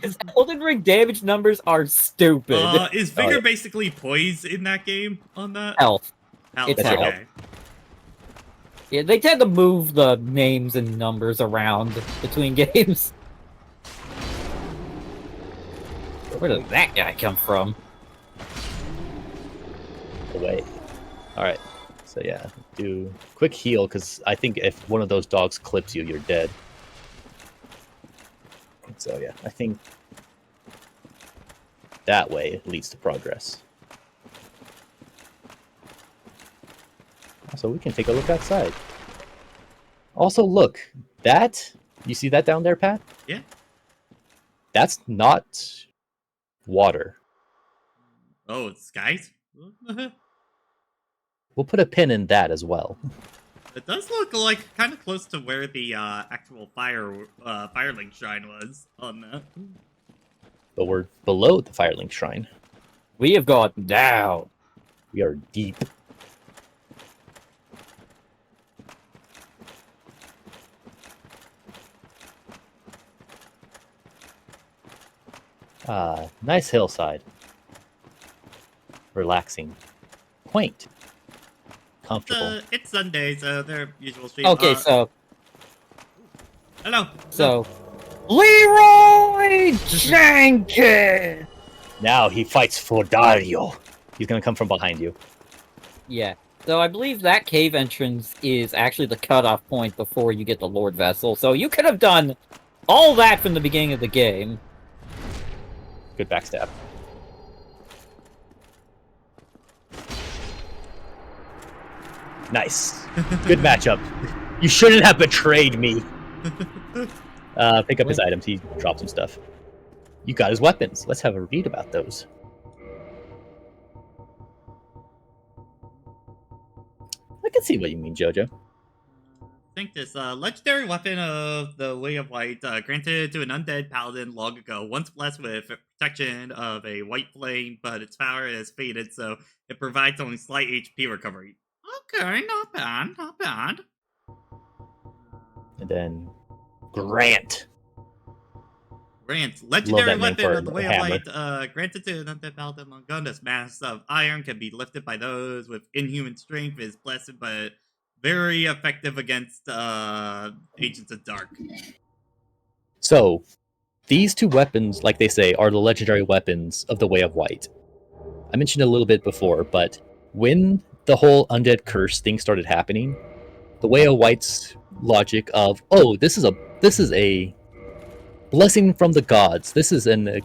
His Elden Ring damage numbers are stupid. Is vigor yeah. basically poise in that game on that? Health. Health, It's okay. health. Yeah, they tend to move the names and numbers around between games. Where did that guy come from? Away. Alright, so yeah, do quick heal, because I think if one of those dogs clips you, you're dead. So yeah, I think that way leads to progress. So we can take a look outside. Also, look, you see that down there, Pat? Yeah. That's not water. Oh, it's skies? We'll put a pin in that as well. It does look like kind of close to where the actual Firelink shrine was on that. But we're below the Firelink Shrine. We have gone down. We are deep. Nice hillside. Relaxing. Quaint. Comfortable. It's Sunday, so their usual stream. Okay, so Hello. Leroy Jenkins. Now he fights for Dario. He's gonna come from behind you. Yeah. So I believe that cave entrance is actually the cutoff point before you get the Lord Vessel. So you could have done all that from the beginning of the game. Good backstab. Nice. Good matchup. You shouldn't have betrayed me. Pick up his items. He dropped some stuff. You got his weapons. Let's have a read about those. I can see what you mean, Jojo. Think this legendary weapon of the Way of White, granted to an undead paladin long ago, once blessed with protection of a white flame, but its power has faded, so it provides only slight HP recovery. Okay, not bad, not bad. And then Grant. Legendary that name weapon for of the a Way of hammer. Light, granted to an undead paladin long ago, this mass of iron can be lifted by those with inhuman strength, is blessed but very effective against agents of dark. So, these two weapons, like they say, are the legendary weapons of the Way of White. I mentioned it a little bit before, but when the whole undead curse thing started happening, the Way of White's logic of, oh, this is a blessing from the gods. This is a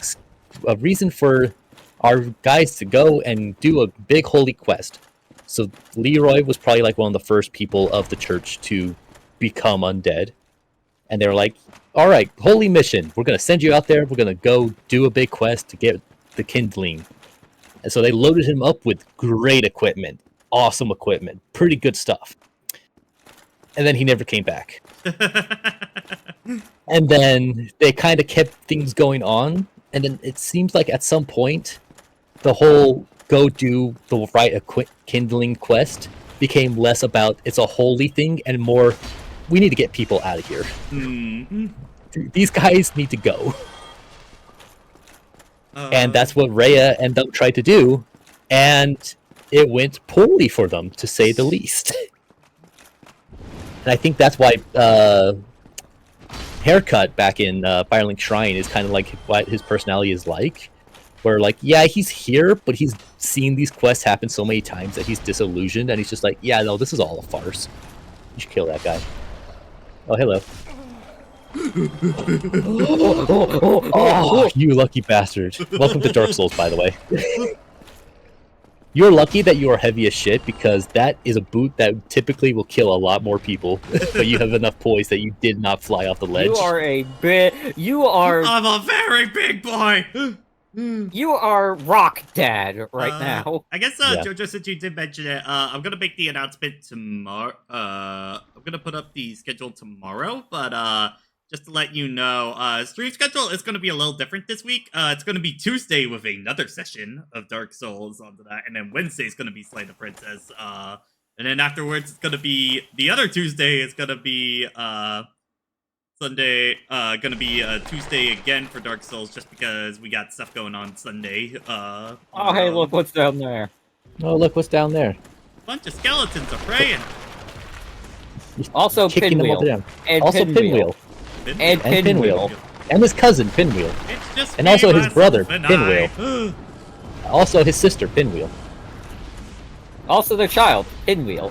reason for our guys to go and do a big holy quest. So Leroy was probably like one of the first people of the church to become undead. And they were like, all right, holy mission. We're going to send you out there. We're going to go do a big quest to get the kindling. And so they loaded him up with great equipment, awesome equipment, pretty good stuff. And then he never came back. And then they kind of kept things going on. And then it seems like at some point, the whole go do the right kindling quest became less about it's a holy thing and more, we need to get people out of here. Mm-hmm. These guys need to go. And that's what Rhea and them tried to do. And it went poorly for them, to say the least. And I think that's why Haircut back in Firelink Shrine is kind of like what his personality is like. Where, like, yeah, he's here, but he's seen these quests happen so many times that he's disillusioned, and he's just like, yeah, no, this is all a farce. You should kill that guy. Oh, hello. Oh, you lucky bastard. Welcome to Dark Souls, by the way. You're lucky that you are heavy as shit, because that is a boot that typically will kill a lot more people, but you have enough poise that you did not fly off the ledge. I'm a very big boy! You are Rock Dad right now. I guess, Yeah. Jojo, since you did mention it, I'm gonna make the announcement tomorrow. I'm gonna put up the schedule tomorrow, but just to let you know, stream schedule is gonna be a little different this week. It's gonna be Tuesday with another session of Dark Souls onto that, and then Wednesday is gonna be Slay the Princess. And then afterwards, it's gonna be the other Tuesday. It's gonna be Sunday, gonna be Tuesday again for Dark Souls, just because we got stuff going on Sunday. Oh, hey, look what's down there. Oh, look what's down there. A bunch of skeletons are praying. Also Kicking them all Pinwheel. down. And Also Pinwheel. And Pinwheel. And his cousin, Pinwheel. It's just And me, also his myself, brother, and Pinwheel. I. Also his sister, Pinwheel. Also their child, Pinwheel.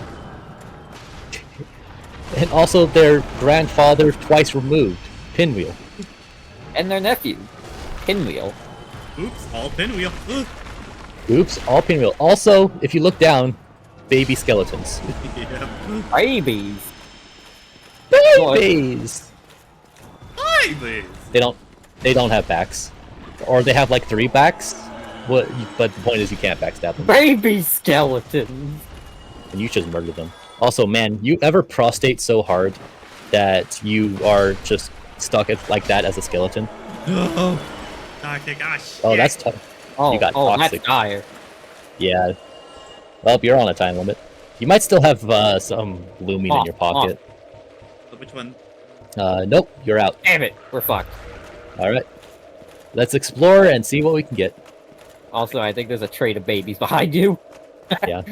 And also their grandfather twice removed, Pinwheel. And their nephew, Pinwheel. Oops, all pinwheel. Oops, all Pinwheel. Also, if you look down, baby skeletons. Yeah. Babies. Babies! Babies. They don't have backs. Or they have like 3 backs. But the point is you can't backstab them. Baby skeletons. And you should murder them. Also, man, you ever prostate so hard that you are just stuck like that as a skeleton? Oh, gosh. Oh, that's tough. Oh, You got oh, toxic. that's dire. Yeah. Well, you're on a time limit. You might still have some blooming in your pocket. Which one? Nope, you're out. Damn it, we're fucked. Alright. Let's explore and see what we can get. Also, I think there's a trade of babies behind you. Yeah.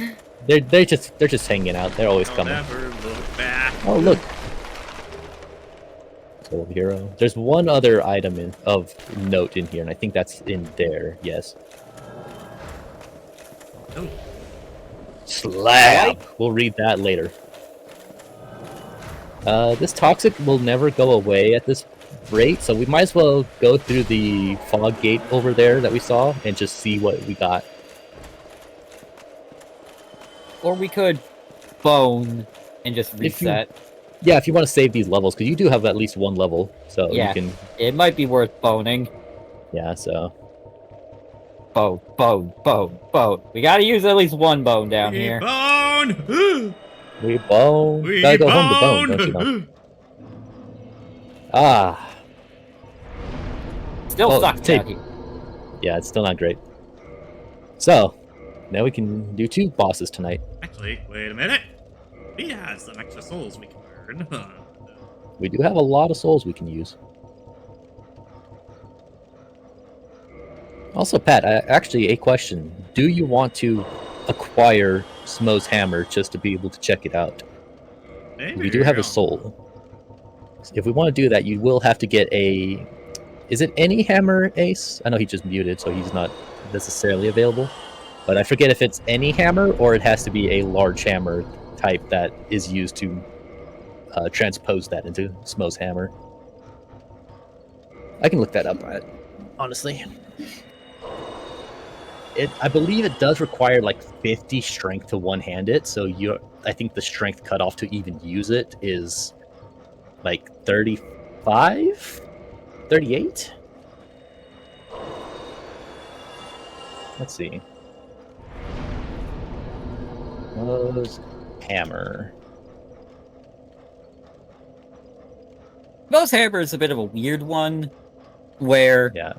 They're just hanging out. They're always I'll coming. never look back. Oh, look. Gold hero. There's one other item of note in here, and I think that's in there. Yes. Oh. Slab. We'll read that later. This toxic will never go away at this rate, so we might as well go through the fog gate over there that we saw and just see what we got. Or we could bone and just If you- reset. Yeah, if you want to save these levels, because you do have at least 1 level, so Yeah. you can. It might be worth boning. Yeah, so. Bone. We gotta use at least one bone down here. Bone! We bone. We Gotta go home to bone, don't you know? Ah. Still Oh, sucks tape. out here. Yeah, it's still not great. So, now we can do 2 bosses tonight. Actually, wait a minute. We have some extra souls we can burn. We do have a lot of souls we can use. Also, Pat, actually, a question. Do you want to acquire Smo's hammer just to be able to check it out? Maybe. We do have a soul. If we want to do that, you will have to get a... Is it any hammer, Ace? I know he just muted, so he's not necessarily available. But I forget if it's any hammer, or it has to be a large hammer type that is used to transpose that into Smo's hammer. I can look that up, honestly. I believe it does require like 50 strength to one-hand it, so I think the strength cutoff to even use it is like 35? 38? Let's see. Hammer. Most hammer is a bit of a weird one, where Yeah.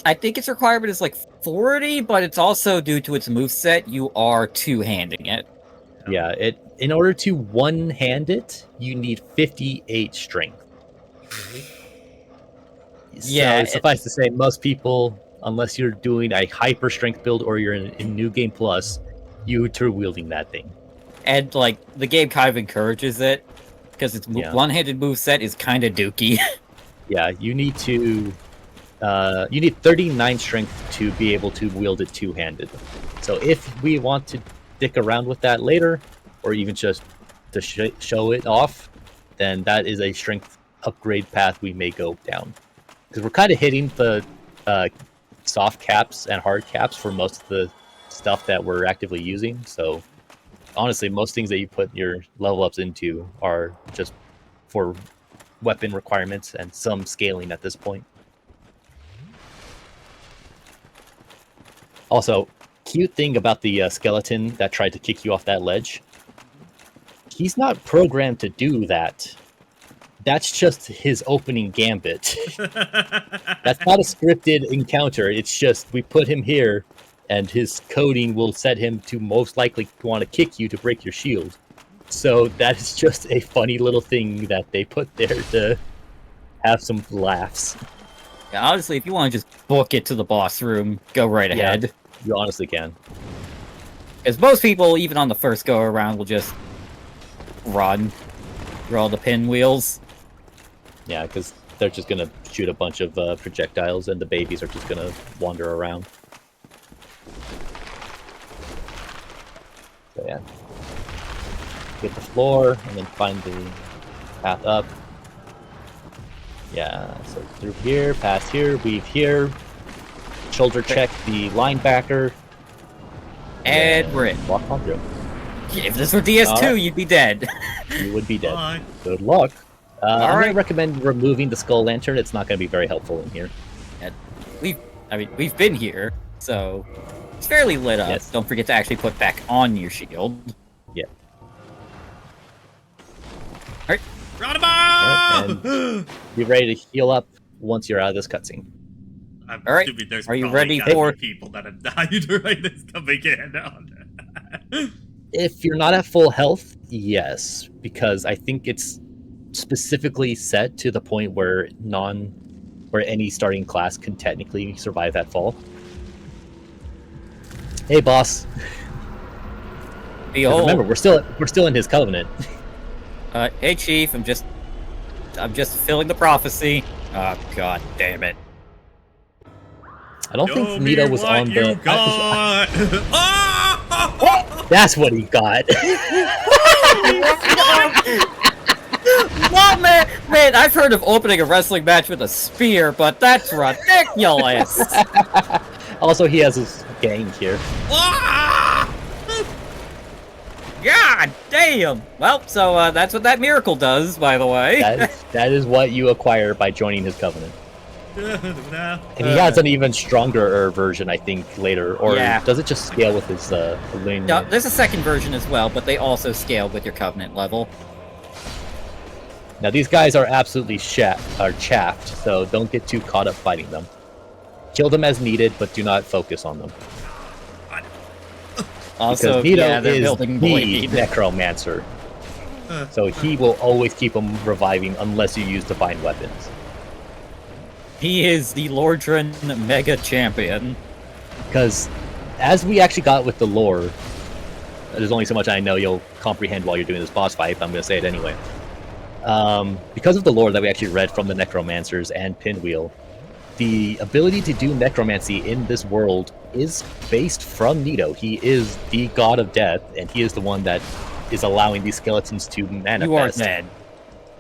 I think its requirement is like 40, but it's also due to its moveset, you are two-handing it. Yeah, in order to one-hand it, you need 58 strength. Yeah, So suffice to say, most people, unless you're doing a hyper strength build or you're in New Game Plus, you're wielding that thing. And like the game kind of encourages it because its one-handed moveset is kind of dookie. Yeah, you need 39 strength to be able to wield it two-handed. So if we want to stick around with that later, or even just to show it off, then that is a strength upgrade path we may go down. Because we're kind of hitting the soft caps and hard caps for most of the stuff that we're actively using. So honestly, most things that you put your level ups into are just for weapon requirements and some scaling at this point. Also, cute thing about the skeleton that tried to kick you off that ledge. He's not programmed to do that. That's just his opening gambit. That's not a scripted encounter. It's just we put him here, and his coding will set him to most likely want to kick you to break your shield. So that is just a funny little thing that they put there to have some laughs. Yeah, honestly, if you want to just book it to the boss room, go right ahead. You honestly can. Because most people, even on the first go around, will just run through all the pinwheels. Yeah, because they're just going to shoot a bunch of projectiles, and the babies are just going to wander around. So yeah. Get the floor, and then find the path up. Yeah, so through here, past here, weave here. Shoulder check the linebacker. And we're in. Walk on through. If this were DS2, you'd be dead. You would be dead. Bye. Good luck. I'm going Alright. to recommend removing the skull lantern. It's not going to be very helpful in here. And we've been here, so it's fairly lit up. Yes. Don't forget to actually put back on your shield. Yeah. Alright. Roundabout! And be ready to heal up once you're out of this cutscene. I'm All right. assuming there's Are you probably ready gotta be for- people that have died right this coming in? If you're not at full health, yes, because I think it's specifically set to the point where any starting class can technically survive that fall. Hey, boss. 'Cause Behold. remember, we're still in his covenant. Hey, Chief. I'm just fulfilling the prophecy. Oh, god damn it. I don't Show think me Nito was what on you the. got. Oh! That's what he got. Well, man, I've heard of opening a wrestling match with a spear, but that's ridiculous. Also, he has his gang here. Ah! God damn. Well, so that's what that miracle does, by the way. That is what you acquire by joining his covenant. And he has an even stronger version, I think, later. Or Yeah. does it just scale with his lineage? No, there's a second version as well, but they also scale with your Covenant level. Now, these guys are absolutely chaffed, so don't get too caught up fighting them. Kill them as needed, but do not focus on them. Also, because Nito yeah, they're is building the Blade. Necromancer. So he will always keep them reviving unless you use divine weapons. He is the Lordran Mega Champion. Because as we actually got with the lore, there's only so much I know you'll comprehend while you're doing this boss fight, but I'm going to say it anyway. Because of the lore that we actually read from the Necromancers and Pinwheel, the ability to do necromancy in this world is based from Nito. He is the god of death, and he is the one that is allowing these skeletons to manifest. You are dead.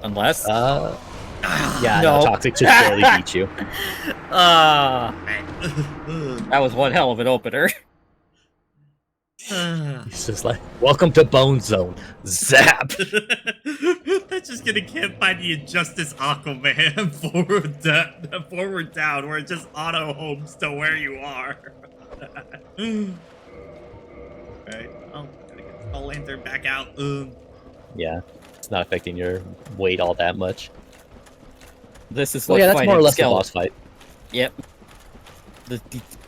Unless... yeah, no, Toxic just barely beat you. That was one hell of an opener. He's just like, welcome to Bone Zone. Zap! That's just gonna get by the Injustice Aquaman forward down, where it just auto homes to where you are. Right. Oh, gotta get the Skull Lantern back out. Yeah, it's not affecting your weight all that much. This is Well, what yeah, that's fighting more or less Skull... a boss fight. Yep.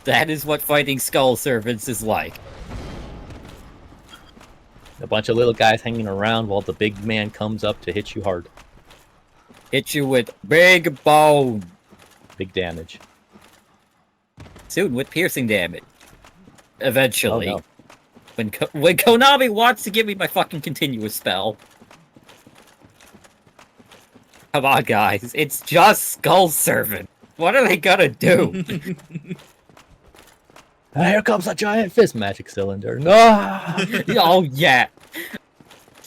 That is what fighting Skull Servants is like. A bunch of little guys hanging around while the big man comes up to hit you hard. Hit you with big bone. Big damage. Soon with piercing damage. Eventually. Oh, no. When Konami wants to give me my fucking continuous spell. Come on, guys. It's just Skull Servant. What are they gonna do? Here comes a giant fist magic cylinder. No! Oh, yeah.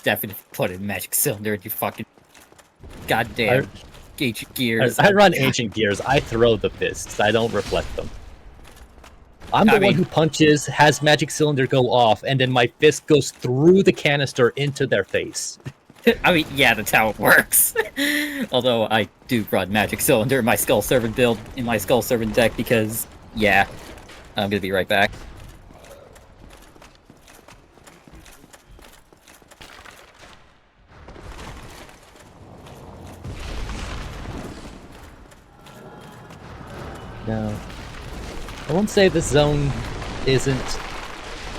Definitely put in magic cylinder in your fucking goddamn ancient gears. I run ancient gears. I throw the fists. I don't reflect them. I'm the one who punches, has magic cylinder go off, and then my fist goes through the canister into their face. I mean, yeah, that's how it works. Although I do run magic cylinder in my Skull Servant build, in my Skull Servant deck, because, yeah. I'm gonna be right back. No. I won't say this zone isn't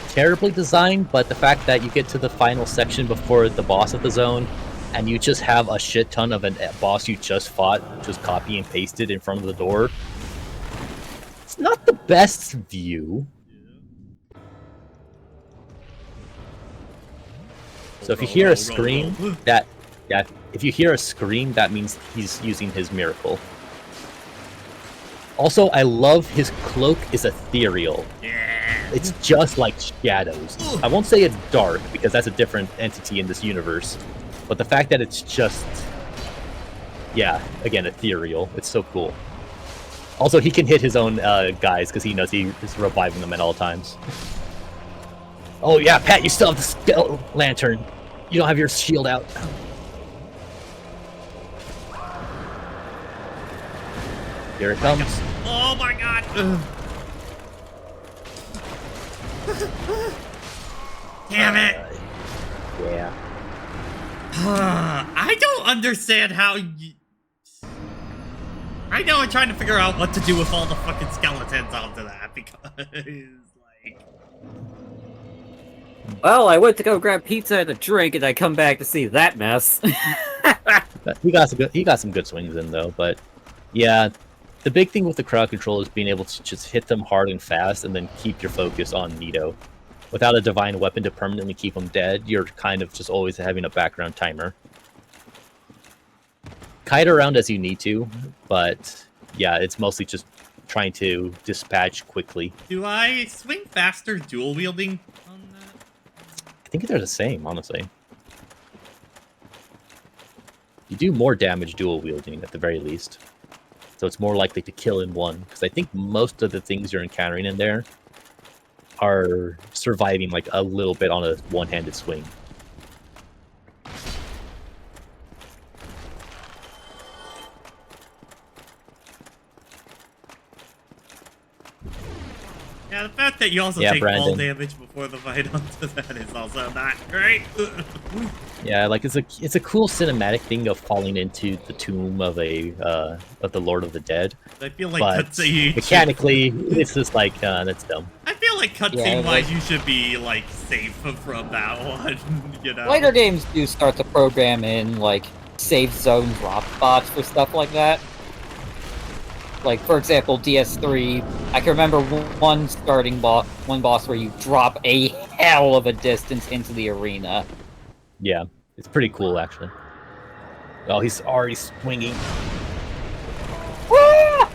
terribly designed, but the fact that you get to the final section before the boss of the zone, and you just have a shit ton of a boss you just fought, just copy and pasted in front of the door, it's not the best view. So if you hear a scream, if you hear a scream, that means he's using his miracle. Also, I love his cloak is ethereal. Yeah. It's just like shadows. I won't say it's dark, because that's a different entity in this universe. But the fact that it's just... yeah, again, ethereal. It's so cool. Also, he can hit his own guys, because he knows he is reviving them at all times. Oh yeah, Pat, you still have the Skull Lantern. You don't have your shield out. Here it comes. Oh my god! Damn it! Yeah. I don't understand how you... Right now I'm trying to figure out what to do with all the fucking skeletons onto that, because, like... Well, I went to go grab pizza and a drink, and I come back to see that mess. He got some good swings in, though, but... yeah, the big thing with the crowd control is being able to just hit them hard and fast, and then keep your focus on Nito. Without a divine weapon to permanently keep them dead, you're kind of just always having a background timer. Kite around as you need to, but yeah, it's mostly just trying to dispatch quickly. Do I swing faster dual wielding on that? I think they're the same, honestly. You do more damage dual wielding at the very least. So it's more likely to kill in one, because I think most of the things you're encountering in there are surviving like a little bit on a one-handed swing. Yeah, the fact that you also Yeah, take fall Brandon. damage before the fight onto that is also not great. Yeah, like it's a cool cinematic thing of falling into the tomb of the Lord of the Dead. I feel like But cutscene mechanically, it's just like that's dumb. I feel like Yeah, cutscene-wise, like- you should be like safe from that one. You know. Later games do start to program in like safe zone drop spots for stuff like that. Like for example, DS3, I can remember one boss where you drop a hell of a distance into the arena. Yeah, it's pretty cool actually. Oh, he's already swinging. Ah!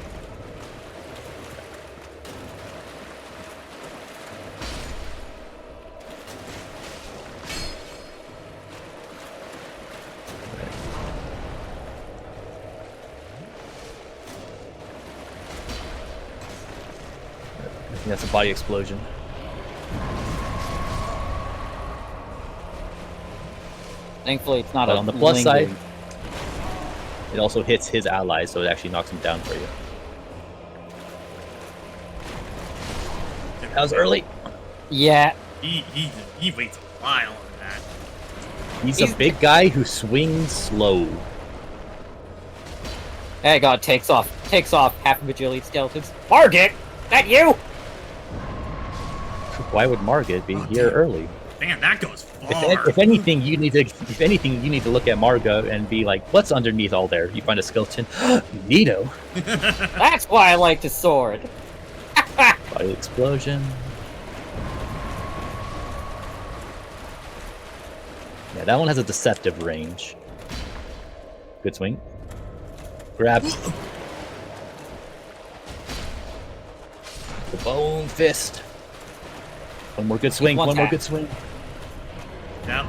I think that's a body explosion. Thankfully, it's not But a on the plus lingering- side, it also hits his allies, so it actually knocks him down for you. That was early. Yeah, He waits a while on that. He's a big guy who swings slow. hey God, takes off half a bajillion skeletons. Margit, that you? Why would Margit be here early? Man, that goes far. If anything, you need to look at Margot and be like, what's underneath all there? You find a skeleton. Neato. That's why I like the sword. Body explosion. Yeah, that one has a deceptive range. Good swing. Grab. The bone fist. One more good swing. One One more tap. good swing. Yep.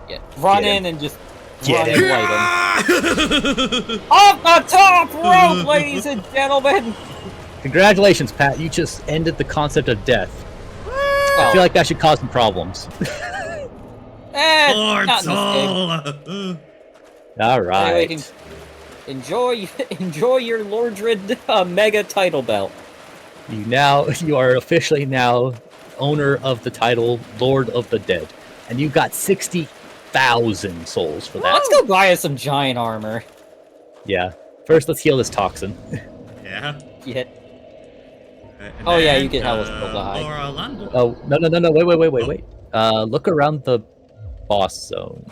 Yeah, run Get in and just Get run him. and light him. Off the top rope, ladies and gentlemen! Congratulations, Pat. You just ended the concept of death. I Well, feel like that should cause some problems. not in this game. Lord All right. Anyway, enjoy your Lordred mega title belt. You are officially now owner of the title Lord of the Dead, and you got 60,000 souls for that. Let's go buy us some giant armor. Yeah. First, let's heal this toxin. Yeah. Yeah. And Oh, yeah, then, you can help us build a hive. Laura London. Oh no! Wait! Look around the boss zone.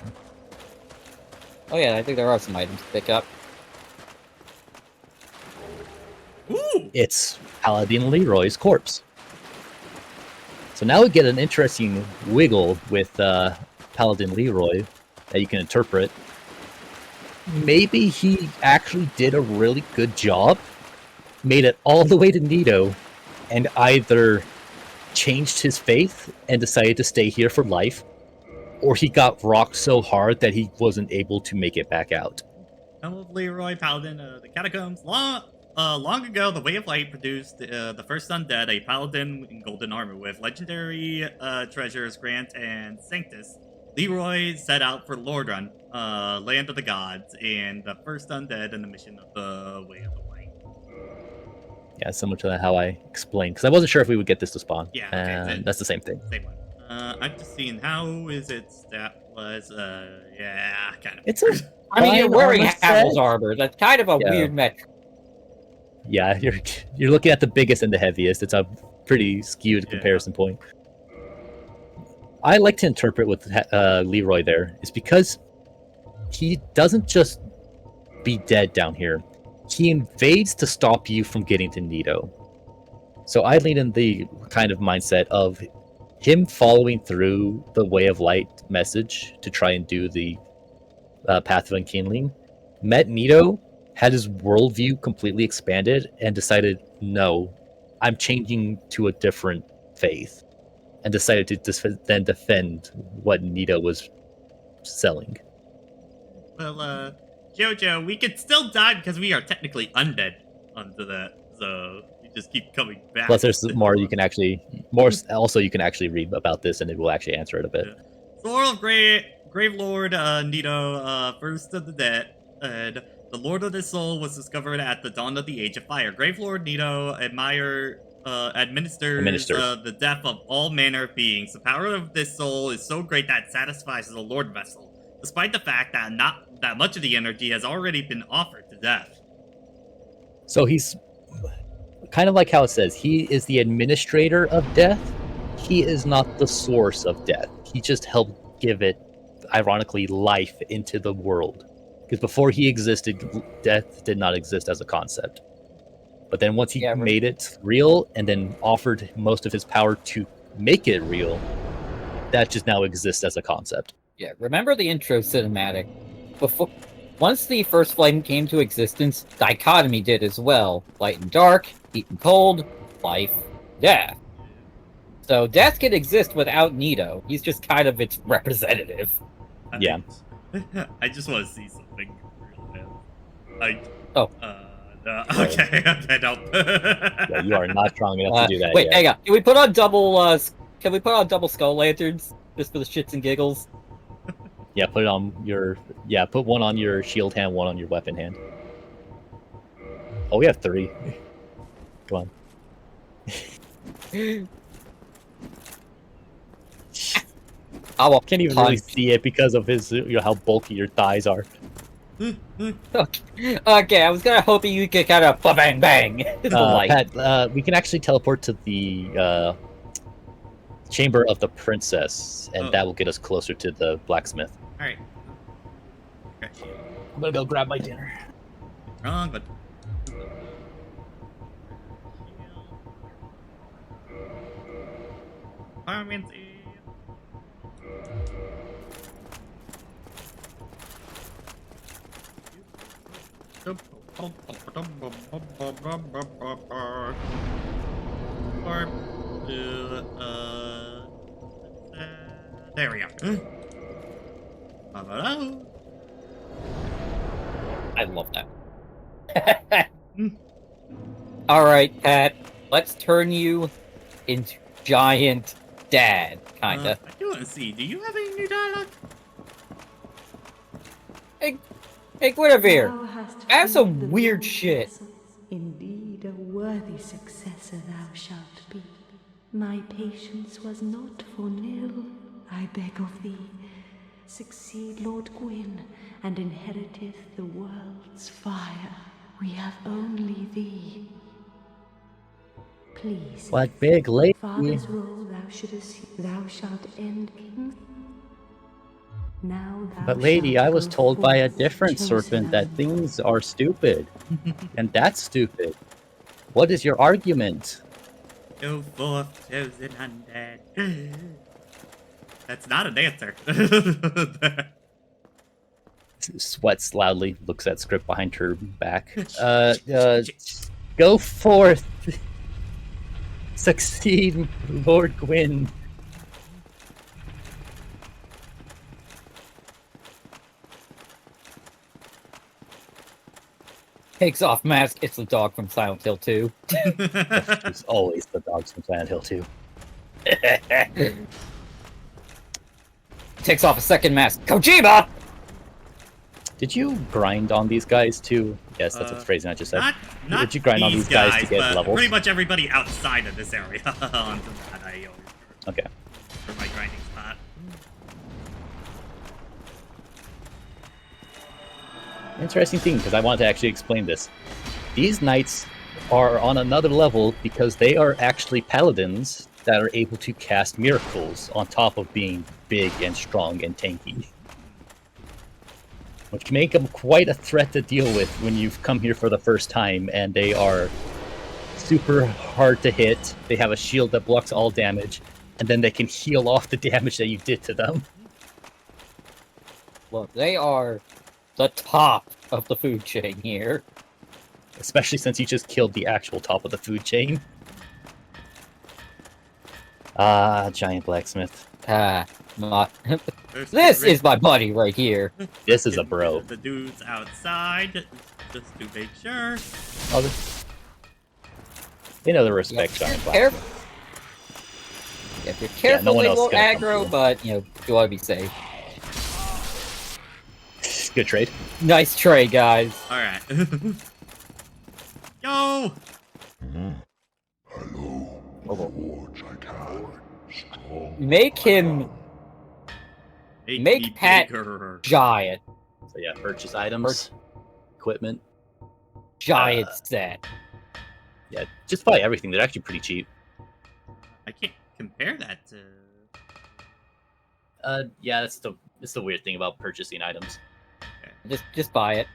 Oh yeah, I think there are some items to pick up. Ooh. It's Paladin Leroy's corpse. So now we get an interesting wiggle with Paladin Leroy that you can interpret. Maybe he actually did a really good job, made it all the way to Nito, and either changed his faith and decided to stay here for life, or he got rocked so hard that he wasn't able to make it back out. Home of Leroy Paladin, the catacombs. Long ago, the Way of Light produced the first undead, a paladin in golden armor with legendary treasures, Grant and Sanctus. Leroy set out for Lordrun, land of the gods, and the first undead in the mission of the Way of the Light. Yeah, similar to how I explained, because I wasn't sure if we would get this to spawn. Yeah, okay, and then- that's the same thing. Same one. I'm just seeing how is it that was yeah, kind of. It's a I mean, you're fine wearing armor Havel's set. armor. That's kind of a Yeah. weird metric. Yeah, you're looking at the biggest and the heaviest. It's a pretty skewed Yeah. comparison point. I like to interpret with Leroy there is because he doesn't just be dead down here. He invades to stop you from getting to Nito. So I lean in the kind of mindset of him following through the Way of Light message to try and do the Path of Unkindling. Met Nito, had his worldview completely expanded, and decided, no, I'm changing to a different faith, and decided to then defend what Nito was selling. Well, Jojo, we could still die because we are technically undead onto that, so we just keep coming back. Plus, there's more you can actually you can actually read about this, and it will actually answer it a bit. Sword of Grave Lord Nito, first of the dead, and The Lord of the Soul was discovered at the dawn of the Age of Fire. Grave Lord Nito administers the death of all manner of beings. The power of this soul is so great that it satisfies the Lord vessel, despite the fact that not that much of the energy has already been offered to death. So he's kind of like how it says, he is the administrator of death. He is not the source of death. He just helped give it, ironically, life into the world. Because before he existed, death did not exist as a concept. But then once he made it real and then offered most of his power to make it real, that just now exists as a concept. Yeah, remember the intro cinematic? Once the first flame came to existence, dichotomy did as well. Light and dark, heat and cold, life, death. So death can exist without Nito. He's just kind of its representative. Yeah. I just want to see something real. Okay, nope. Yeah, you are not strong enough to do that. Wait, yet. hang on. Can we put on double? Can we put on double skull lanterns just for the shits and giggles? Yeah, put it on your. Yeah, put one on your shield hand, one on your weapon hand. Oh, we have 3. Come on. Can't even really see it because of his, how bulky your thighs are. Okay, I was kind of hoping you could kind of bang bang. Pat, we can actually teleport to the chamber of the princess, and that will get us closer to the blacksmith. All right. Okay. I'm gonna go grab my dinner. Wrong, but. There we go. I love that. Alright, Pat, let's turn you into giant dad, kinda. I do want to see, do you have any new dialogue? Hey, Guinevere, I have some weird shit. Indeed, a worthy successor thou shalt be. My patience was not for nil. I beg of thee, succeed Lord Gwyn, and inheriteth the world's fire. We have only thee. Please. What big lady? Father's role thou shalt end kings. Now But lady, I was told by a different serpent that things are stupid. And that's stupid. What is your argument? Go forth, chosen undead. That's not an answer. Sweats loudly, looks at script behind her back. Go forth. Succeed, Lord Gwyn. Takes off mask, it's the dog from Silent Hill 2. It's always the dogs from Silent Hill 2. Takes off a second mask. Kojima! Did you grind on these guys too? Yes, that's what the phrasing I just said. Not Did you grind on these guys to get but levels? pretty much everybody outside of this area. Onto that, I always Okay. for my grinding spot. Interesting thing, because I wanted to actually explain this. These knights are on another level because they are actually paladins that are able to cast miracles on top of being big and strong and tanky. Which can make them quite a threat to deal with when you've come here for the first time, and they are super hard to hit. They have a shield that blocks all damage, and then they can heal off the damage that you did to them. Look, they are the top of the food chain here. Especially since you just killed the actual top of the food chain. Ah, giant blacksmith. This is my buddy right here. This is a bro. The dudes outside, just to make sure. They know the respect giant blacksmith. If you're careful, no one they else won't is gonna come aggro, through. but, you know, you want to be safe. Good trade. Nice trade, guys. All right. Go. Hello, Forge I can. Strong. Make him Make Make me Pat bigger. giant. So yeah, purchase items, equipment. Giant set. Yeah, just buy everything. They're actually pretty cheap. I can't compare that to. Yeah, that's the weird thing about purchasing items. Just buy it.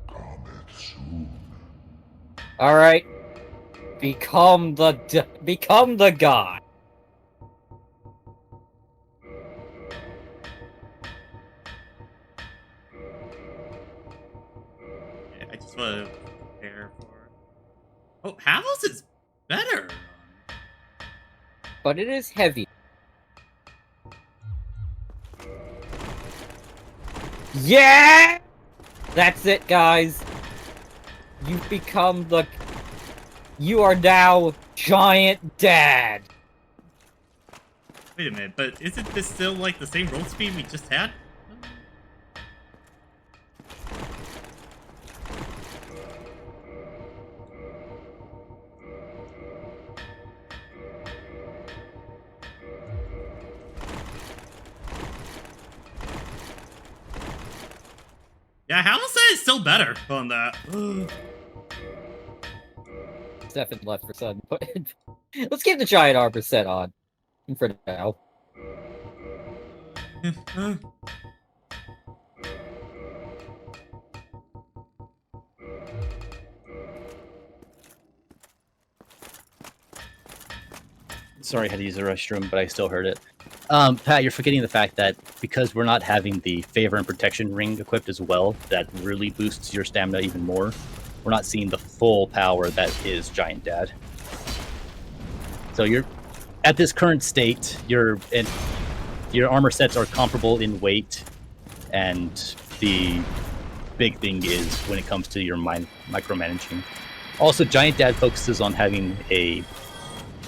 Comet soon. All right. Become the guy. Yeah, I just want to prepare for. Oh, Havels is better. But it is heavy. Yeah! That's it, guys. You've become the... You are now Giant Dad. Wait a minute, but isn't this still like the same roll speed we just had? Yeah, Havels is still better on that. Stefan left for sudden. Let's keep the Giant Armor set on. For now. Sorry, I had to use the restroom, but I still heard it. Pat, you're forgetting the fact that because we're not having the favor and protection ring equipped as well, that really boosts your stamina even more. We're not seeing the full power that is Giant Dad. So you're at this current state, your armor sets are comparable in weight, and the big thing is when it comes to your micromanaging. Also, Giant Dad focuses on having a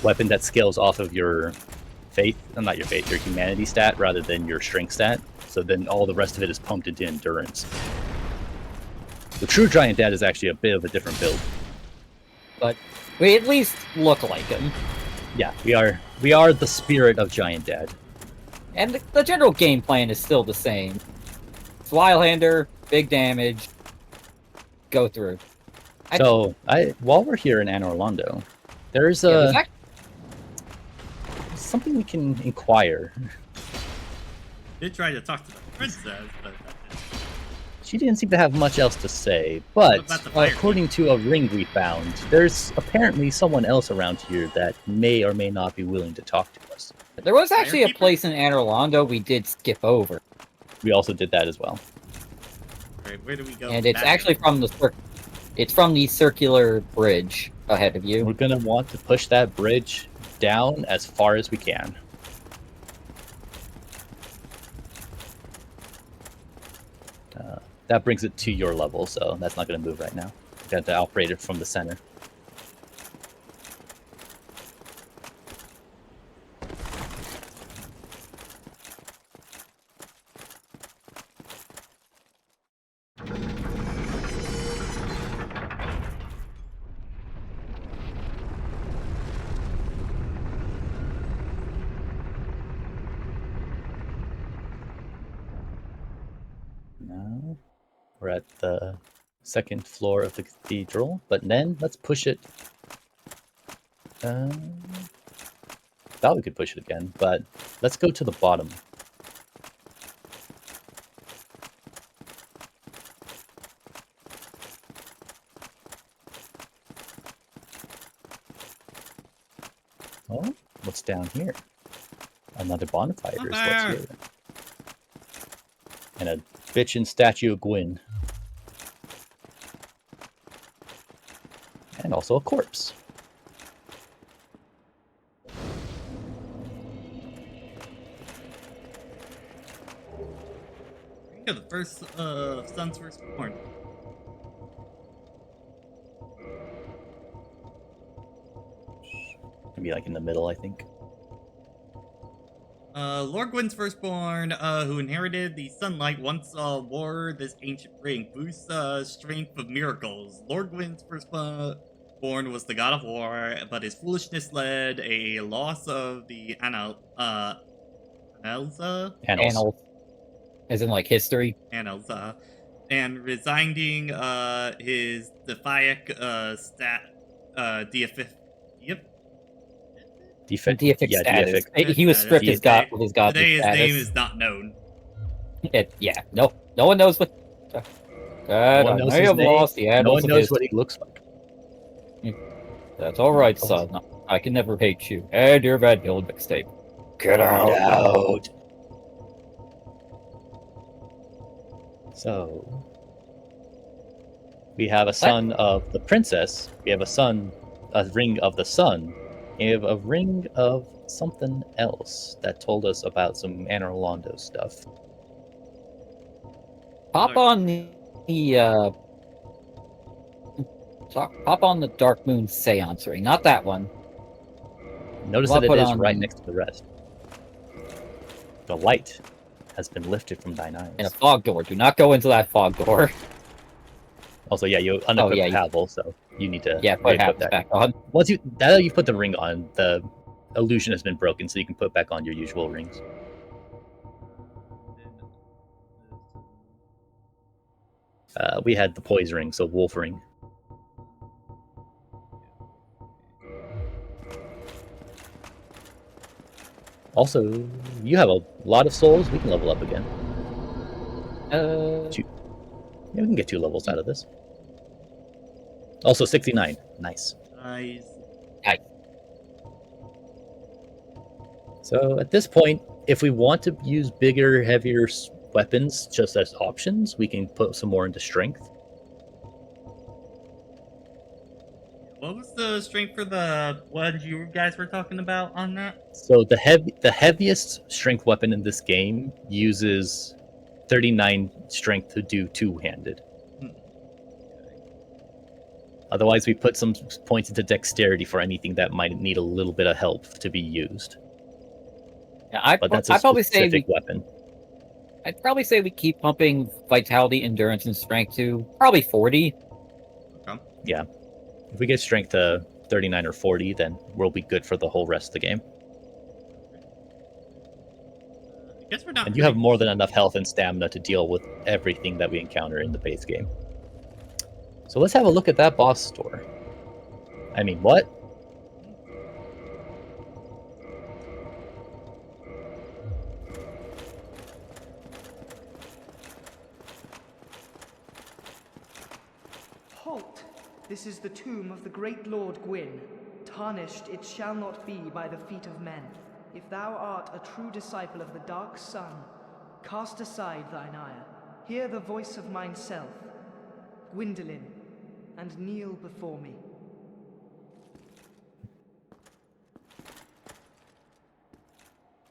weapon that scales off of your faith, not your faith, your humanity stat rather than your strength stat. So then all the rest of it is pumped into endurance. The true Giant Dad is actually a bit of a different build. But we at least look like him. Yeah, we are the spirit of Giant Dad. And the general game plan is still the same. Swilehander, big damage, go through. So while we're here in Anne Orlando, there's something we can inquire. Did try to talk to the princess, but She didn't seem to have much else to say, but What about the fire according to a ring we found, there's apparently someone else around here that may or may not be willing to talk to us. There was actually a Firekeeper? place in Anne Orlando we did skip over. We also did that as well. Alright, where do we go? And it's back? actually from the circular bridge ahead of you. We're going to want to push that bridge down as far as we can. That brings it to your level, so that's not going to move right now. You got to operate it from the center. Now we're at the second floor of the cathedral, but then let's push it. Thought we could push it again, but let's go to the bottom. Oh, what's down here? Another bonfire is what's here. And a bitchin' statue of Gwyn. And also a corpse. Yeah, the first son's first born. Gonna be like in the middle, I think. Lord Gwyn's firstborn, who inherited the sunlight, once wore this ancient ring, boosts strength of miracles. Lord Gwyn's firstborn was the god of war, but his foolishness led a loss of the Anelza, Annals. Annals. As in, like, history. and resigning his deific Deific Yeah, status. deific. He was stripped his god today. with his godly Today his status. name is not known. Yeah, no one knows what. No one knows I may his have name. lost the No annals one of knows his. what he looks like. That's all right, son. I can never hate you. And your Van Hill mixtape. Get out. So we have a son of the princess. We have a ring of the sun. We have a ring of something else that told us about some Anor Londo stuff. Pop on pop on the Dark Moon Seance ring, not that one. Notice Well, that it put is on- right next to the rest. The light has been lifted from thine eyes. In a fog door. Do not go into that fog door. Also, yeah, you unequipped yeah, you- Havel, so you need to Yeah, put re-equip habits that. back on. Once you now that you've put the ring on, the illusion has been broken, so you can put back on your usual rings. We had the poise ring, so wolf ring. Also, you have a lot of souls. We can level up again. Yeah, we can get 2 levels out of this. Also, 69. Nice. Nice. So at this point, if we want to use bigger, heavier weapons just as options, we can put some more into strength. What was the strength for the what you guys were talking about on that? So the heaviest strength weapon in this game uses 39 strength to do two-handed. Otherwise, we put some points into dexterity for anything that might need a little bit of help to be used. Yeah, But that's a I'd probably say specific weapon. I'd probably say we keep pumping vitality, endurance, and strength to probably 40. Yeah. If we get strength to 39 or 40, then we'll be good for the whole rest of the game. I guess we're not. And you have more than enough health and stamina to deal with everything that we encounter in the base game. So let's have a look at that boss store. I mean, what? Halt! This is the tomb of the great Lord Gwyn. Tarnished it shall not be by the feet of men. If thou art a true disciple of the dark sun, cast aside thine ire. Hear the voice of mine self, Gwyndolin, and kneel before me.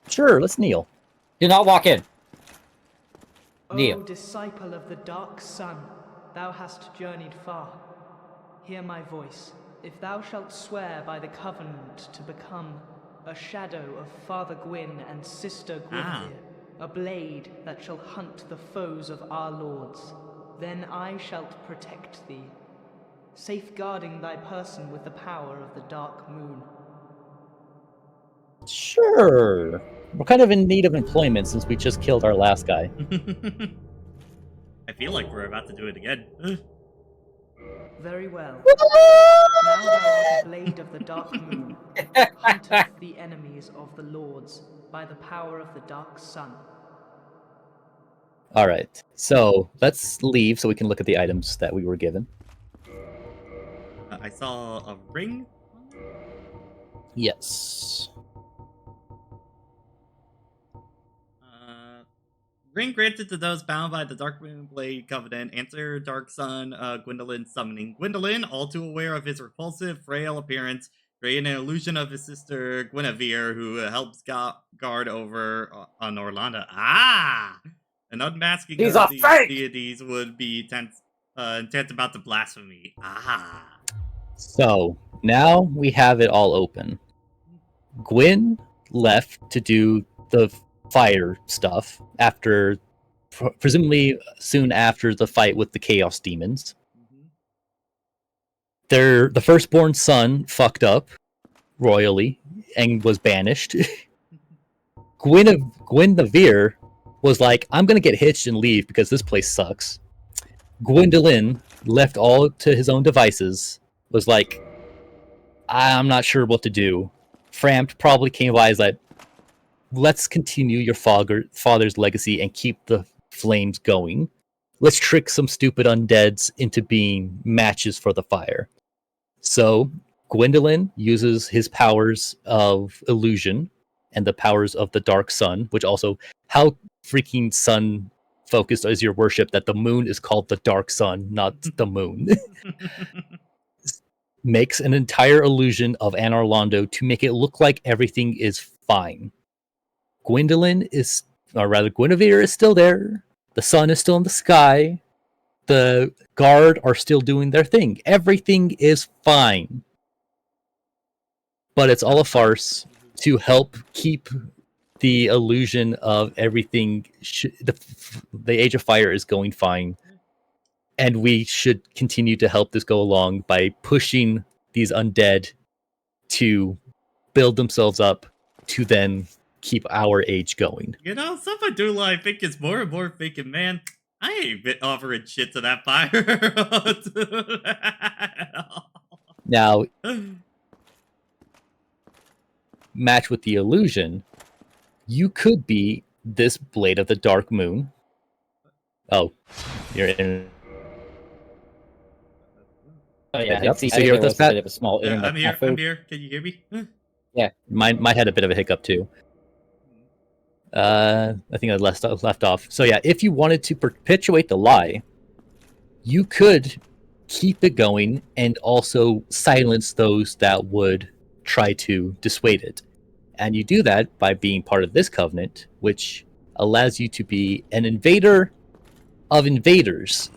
Sure, let's kneel. Do not walk in. O Kneel. disciple of the dark sun, thou hast journeyed far. Hear my voice. If thou shalt swear by the covenant to become a shadow of Father Gwyn and Sister Gwynevere, a blade that shall hunt the foes of our lords, then I shalt protect thee, safeguarding thy person with the power of the dark moon. Sure. We're kind of in need of employment since we just killed our last guy. I feel like we're about to do it again. Very well. Now thou art a blade of the dark moon, hunteth the enemies of the lords by the power of the dark sun. All right. So let's leave so we can look at the items that we were given. I saw a ring. Yes. Ring granted to those bound by the Dark Moon Blade Covenant. Answer Dark Sun, Gwyndolin summoning. Gwyndolin, all too aware of his repulsive, frail appearance, creating an illusion of his sister Guinevere, who helps guard over on Orlando. An unmasking He's of a these fake! deities would be intent about the blasphemy. So now we have it all open. Gwyn left to do the fire stuff after, presumably soon after the fight with the Chaos Demons. The firstborn son fucked up royally and was banished. Guinevere was like, I'm gonna get hitched and leave because this place sucks. Gwendolyn, left all to his own devices, was like, I'm not sure what to do. Frampt probably came by as like, let's continue your father's legacy and keep the flames going. Let's trick some stupid undeads into being matches for the fire. So Gwendolyn uses his powers of illusion and the powers of the dark sun, which also, how freaking sun focused is your worship that the moon is called the dark sun, not the moon. Makes an entire illusion of Anor Londo to make it look like everything is fine. Guinevere is still there. The sun is still in the sky. The guard are still doing their thing. Everything is fine. But it's all a farce to help keep the illusion of everything. The Age of Fire is going fine. And we should continue to help this go along by pushing these undead to build themselves up to then keep our age going. You know, stuff I do like, I think it's more and more thinking, man, I ain't been offering shit to that fire. Now, match with the illusion, you could be this Blade of the Dark Moon. Oh, you're in. Oh yeah, Yep. see, So you're with us, Pat? a bit of a small internet I'm here. snafu. I'm here. Can you hear me? Yeah, Mine had a bit of a hiccup too. I think I left off. So yeah, if you wanted to perpetuate the lie, you could keep it going and also silence those that would try to dissuade it. And you do that by being part of this covenant, which allows you to be an invader of invaders.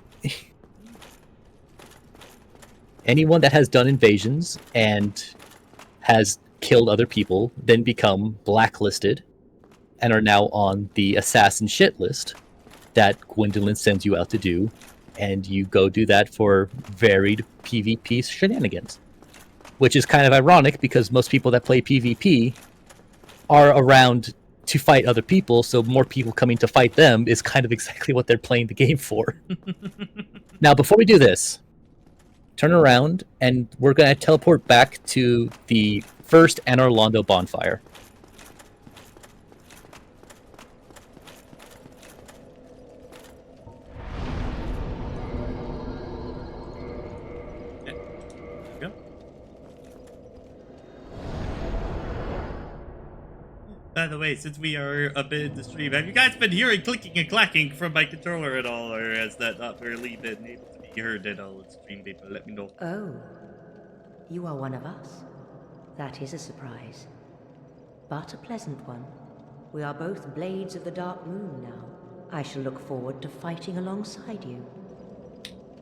Anyone that has done invasions and has killed other people then become blacklisted and are now on the assassin shit list that Gwendolyn sends you out to do, and you go do that for varied PvP shenanigans. Which is kind of ironic because most people that play PvP are around to fight other people, so more people coming to fight them is kind of exactly what they're playing the game for. Now, before we do this, turn around and we're going to teleport back to the first Anor Londo bonfire. Go. By the way, since we are a bit in the stream, have you guys been hearing clicking and clacking from my controller at all, or has that not really been able to be heard at all in stream? People, let me know. Oh, you are one of us. That is a surprise, but a pleasant one. We are both Blades of the Dark Moon now. I shall look forward to fighting alongside you.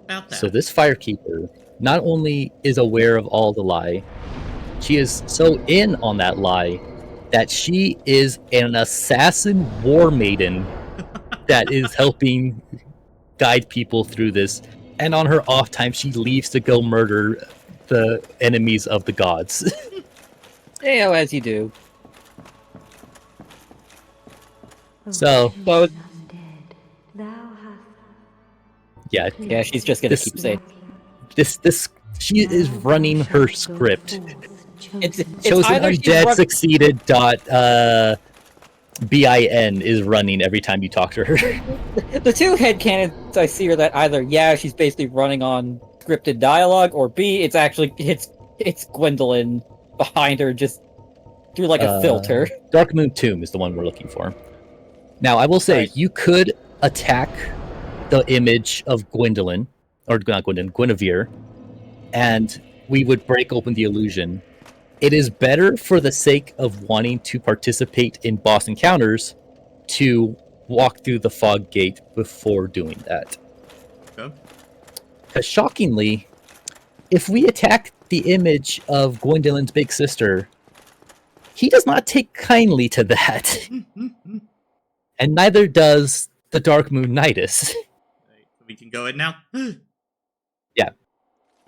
About that. So this Firekeeper not only is aware of all the lie, she is so in on that lie that she is an assassin war maiden that is helping guide people through this. And on her off time, she leaves to go murder the enemies of the gods. yeah, as you do. So, Undead, thou hast yeah, she's just gonna keep saying. she is running her script. It's Chosen either she's Undead succeeded. BIN is running every time you talk to her. The two headcanons I see are that either she's basically running on scripted dialogue, or B, it's Gwendolyn behind her just through like a filter. Dark Moon Tomb is the one we're looking for. Now, I will say, Right. you could attack the image of Gwendolyn, or not Gwendolyn, Guinevere, and we would break open the illusion. It is better for the sake of wanting to participate in boss encounters to walk through the fog gate before doing that. Okay. Because shockingly, if we attack the image of Gwendolyn's big sister, he does not take kindly to that. And neither does the Dark Moon Nidus. Right, so we can go in now. Yeah.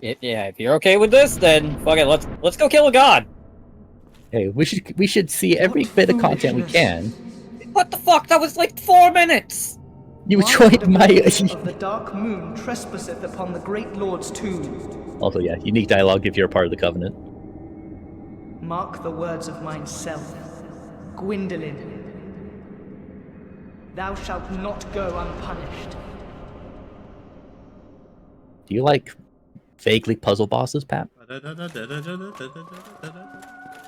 Yeah, if you're okay with this, then fuck it, let's go kill a god. Hey, we should see every bit of content we can. What the fuck? That was like 4 minutes! You Why joined would a my... warrior of the Dark Moon trespasseth upon the Great Lord's tomb. Also, yeah, unique dialogue if you're a part of the Covenant. Mark the words of mine self, Gwyndolin. Thou shalt not go unpunished. Do you like vaguely puzzle bosses, Pat?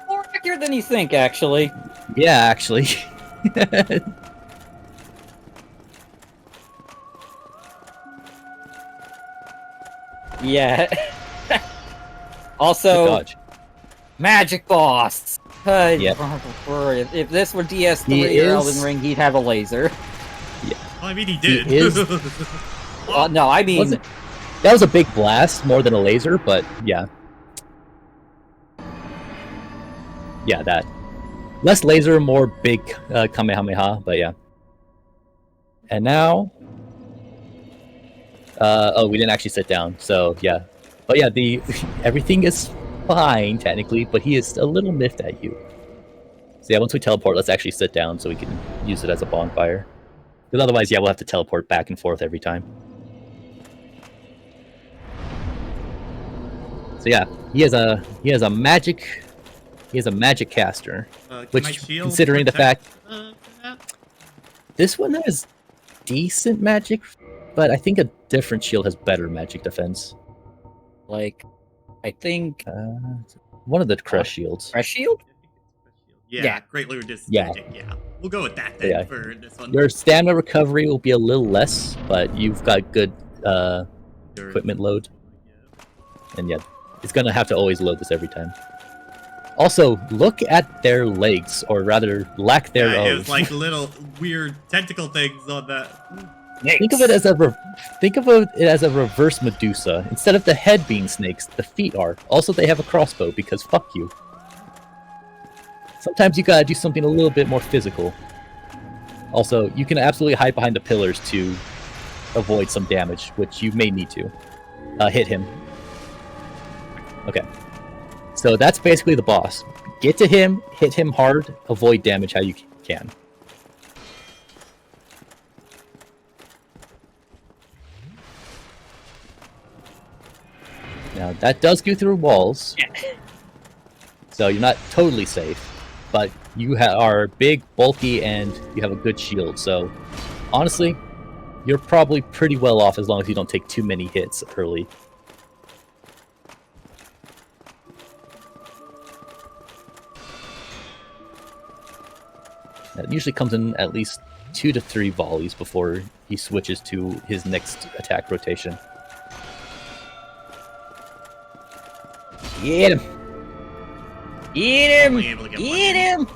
More accurate than you think, actually. Yeah, actually. Yeah. Good Also, dodge. magic boss. Yep. If this were He DS3 or is- Elden Ring, he'd have a laser. Well, I mean, he did. He is- No, I mean, Wasn't- That was a big blast, more than a laser, but yeah. Yeah, that. Less laser, more big Kamehameha, but yeah. And now... oh, we didn't actually sit down, so yeah. But yeah, everything is fine, technically, but he is a little miffed at you. So yeah, once we teleport, let's actually sit down so we can use it as a bonfire. Because otherwise, yeah, we'll have to teleport back and forth every time. So yeah, he has a magic caster, Can my which, shield considering the protect, fact that? this one has decent magic, but I think a different shield has better magic defense. like, I think One of the crush shields. Fresh Shield? Yeah, Yeah. Great Lord is Yeah. magic, yeah. We'll go with that then Yeah. for this one. Your stamina recovery will be a little less, but you've got good Your- equipment load, and yeah, it's gonna have to always load this every time. Also, look at their legs, or rather, lack Yeah, thereof. it was like little weird tentacle things on that. Think of it as a reverse Medusa. Instead of the head being snakes, the feet are. Also, they have a crossbow because fuck you. Sometimes you gotta do something a little bit more physical. Also, you can absolutely hide behind the pillars to avoid some damage, which you may need to. Hit him. Okay. So that's basically the boss. Get to him, hit him hard, avoid damage how you can. Now, that does go through walls, so you're not totally safe, but you are big, bulky, and you have a good shield, so honestly, you're probably pretty well off as long as you don't take too many hits early. That usually comes in at least 2 to 3 volleys before he switches to his next attack rotation. Get him! Eat him! Only able to get one Eat hit. him!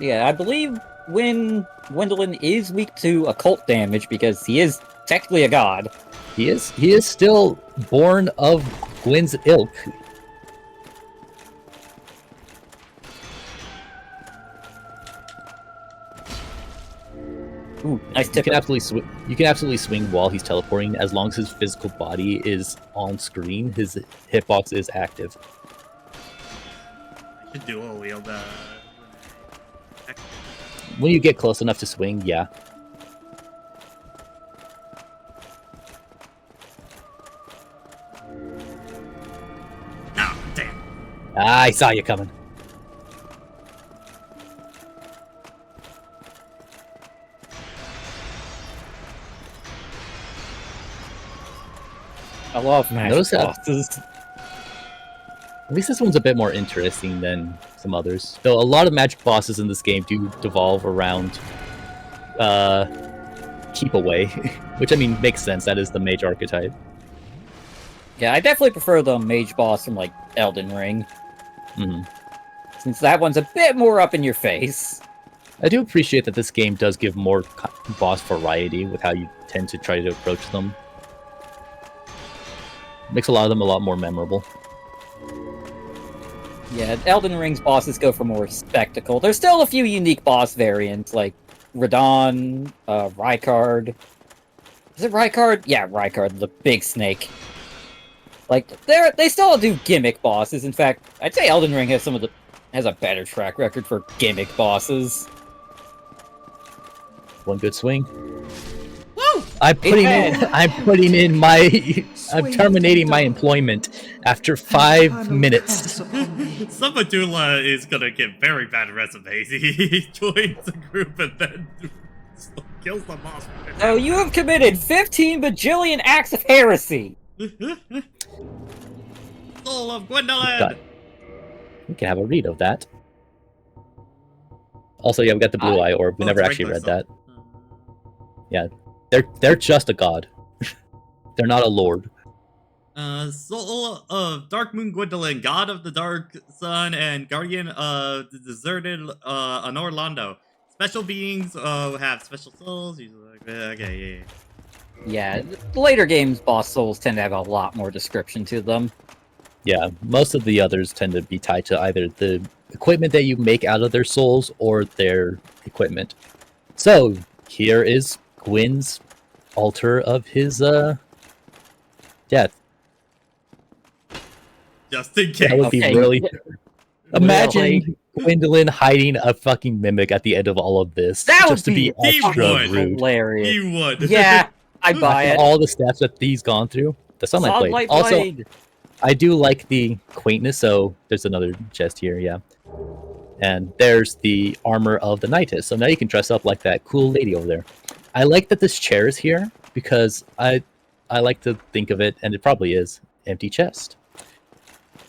Yeah, I believe when Gwyndolin is weak to occult damage because he is technically a god. He is still born of Gwyn's ilk. Ooh, nice You tip. can absolutely swing while he's teleporting as long as his physical body is on screen. His hitbox is active. I should dual wield When you get close enough to swing, yeah. Oh, damn. I saw you coming. I love magic Notice how- bosses. At least this one's a bit more interesting than some others. Though a lot of magic bosses in this game do devolve around keep away, which I mean makes sense. That is the mage archetype. Yeah, I definitely prefer the mage boss from like Elden Ring, Mhm. since that one's a bit more up in your face. I do appreciate that this game does give more boss variety with how you tend to try to approach them. Makes a lot of them a lot more memorable. Yeah, Elden Ring's bosses go for more spectacle. There's still a few unique boss variants, like Radon, Rykard. Is it Rykard? Yeah, Rykard, the big snake. Like, they still do gimmick bosses. In fact, I'd say Elden Ring has has a better track record for gimmick bosses. One good swing. Woo! I'm putting terminating my employment after 5 minutes. Sabatula is gonna get very bad resumes. He joins the group and then kills the boss. Oh, you have committed 15 bajillion acts of heresy! Soul of Gwendolyn! God. We can have a read of that. Also, yeah, we got the blue eye orb. We never actually read that. Yeah, they're just a god. They're not a lord. Soul of Dark Moon Gwendolyn, god of the dark sun and guardian of the deserted Honor Londo. Special beings have special souls. Okay, Yeah, the later games boss souls tend to have a lot more description to them. Yeah, most of the others tend to be tied to either the equipment that you make out of their souls or their equipment. So, here is Gwyn's altar of his death. just in case. That would be really... Imagine Gwendolyn hiding a fucking mimic at the end of all of this. That just would to be he extra would. rude. Hilarious. He would. Yeah, I'd buy After it. all the steps that he's gone through. The Sunlight Blade. Sunlight Also, Blade. I do like the quaintness, so there's another chest here, yeah. And there's the armor of the Knightess, so now you can dress up like that cool lady over there. I like that this chair is here, because I like to think of it, and it probably is, empty chest.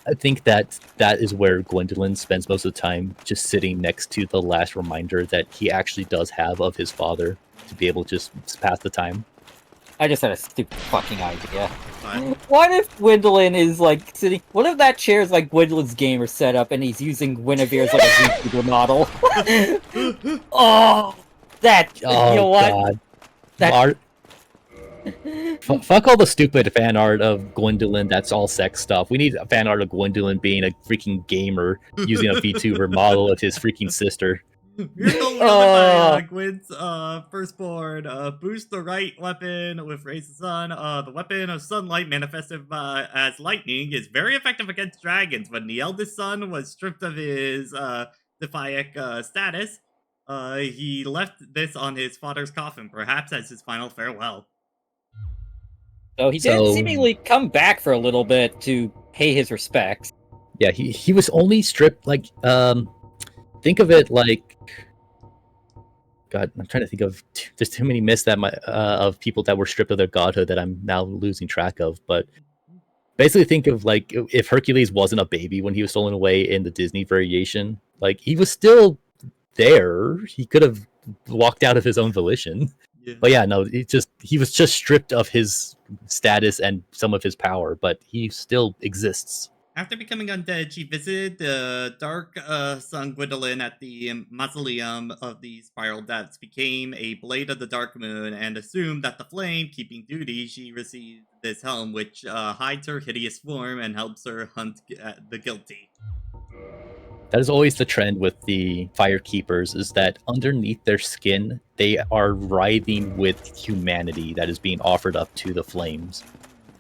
I think that is where Gwendolyn spends most of the time, just sitting next to the last reminder that he actually does have of his father, to be able to just pass the time. I just had a stupid fucking idea. Fine. What if Gwendolyn is like sitting? What if that chair is like Gwendolyn's gamer setup and he's using Guinevere as like a VTuber model? Oh, that. Oh, you know what? God. That- Art. Fuck all the stupid fan art of Gwendolyn that's all sex stuff. We need a fan art of Gwendolyn being a freaking gamer using a VTuber model of his freaking sister. You're totally by Gwyn's firstborn. Boost the right weapon with Raise the Sun. The weapon of sunlight manifested as lightning is very effective against dragons. When the eldest son was stripped of his Defiac status, he left this on his father's coffin, perhaps as his final farewell. So he did seemingly come back for a little bit to pay his respects. Yeah, he was only stripped, like, think of it like... God, I'm trying to think of... There's too many myths that of people that were stripped of their godhood that I'm now losing track of, but... Basically think of, like, if Hercules wasn't a baby when he was stolen away in the Disney variation, like, he was still there. He could have walked out of his own volition. Yeah. But yeah, no, he was just stripped of his status and some of his power, but he still exists. After becoming undead, she visited the Dark Sun Gwendolyn at the Mausoleum of the Spiral Depths, became a Blade of the Dark Moon, and assumed that the Flame, keeping duty, she received this helm, which hides her hideous form and helps her hunt the guilty. That is always the trend with the Fire Keepers, is that underneath their skin, they are writhing with humanity that is being offered up to the flames.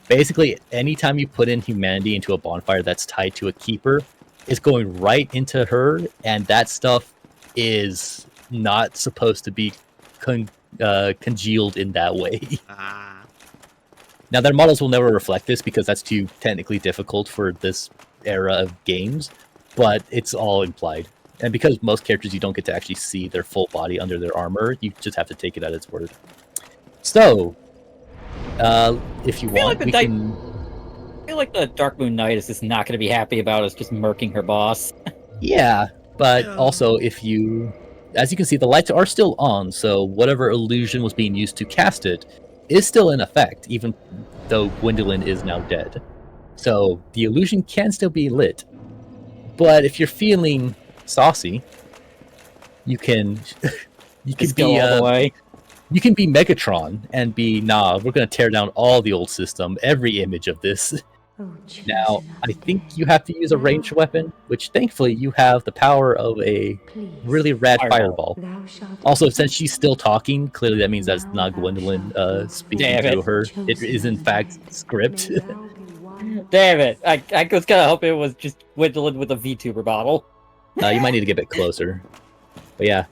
Basically, anytime you put in humanity into a bonfire that's tied to a keeper, it's going right into her, and that stuff is not supposed to be congealed in that way. Now, their models will never reflect this because that's too technically difficult for this era of games, but it's all implied. And because most characters you don't get to actually see their full body under their armor, you just have to take it at its word. So, if you want, we can... I feel like the Dark Moon Knight is just not going to be happy about us just murking her boss. Yeah, but also if you... As you can see, the lights are still on, so whatever illusion was being used to cast it is still in effect, even though Gwendolyn is now dead. So the illusion can still be lit. But if you're feeling saucy, you can just go all the way. You can be Megatron and be, nah, we're going to tear down all the old system, every image of this, Now, I think you have to use a ranged weapon, which thankfully you have the power of a really rad fireball. Also, since she's still talking, clearly that means that's not Gwendolyn speaking to her. It is in fact script. Damn it! I was kind of hoping it was just Gwendolyn with a VTuber bottle. You might need to get a bit closer. But yeah,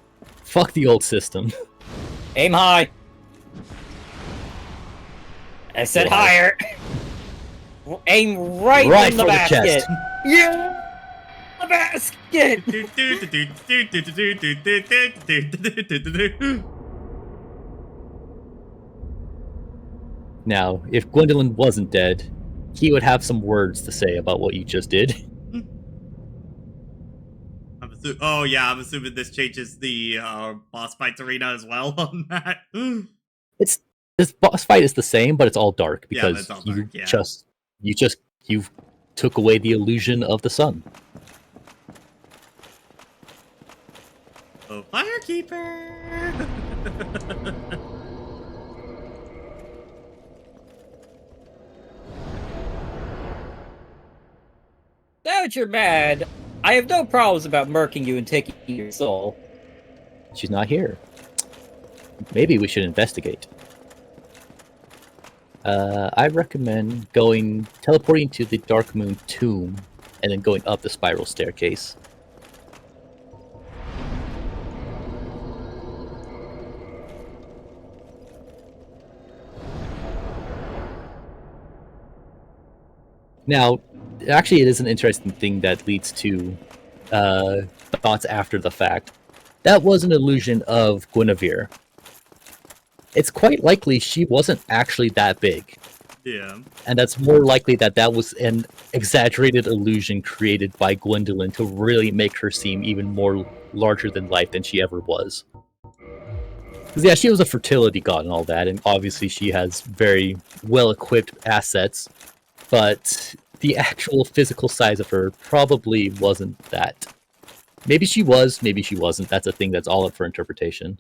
fuck the old system. Aim high. I said higher. Aim right in the basket. Chest. Yeah, the basket. Now, if Gwendolyn wasn't dead, he would have some words to say about what you just did. Oh yeah, I'm assuming this changes the boss fights arena as well on that. This boss fight is the same, but it's all dark because all you dark, you took away the illusion of the sun. Oh, Firekeeper! Now that you're mad, I have no problems about murking you and taking your soul. She's not here. Maybe we should investigate. I recommend teleporting to the Dark Moon tomb, and then going up the spiral staircase. Now, actually, it is an interesting thing that leads to thoughts after the fact. That was an illusion of Guinevere. It's quite likely she wasn't actually that big. Yeah. And that's more likely that was an exaggerated illusion created by Gwendolyn to really make her seem even more larger than life than she ever was. Because yeah, she was a fertility god and all that, and obviously she has very well-equipped assets, but the actual physical size of her probably wasn't that. Maybe she was, maybe she wasn't. That's a thing that's all up for interpretation.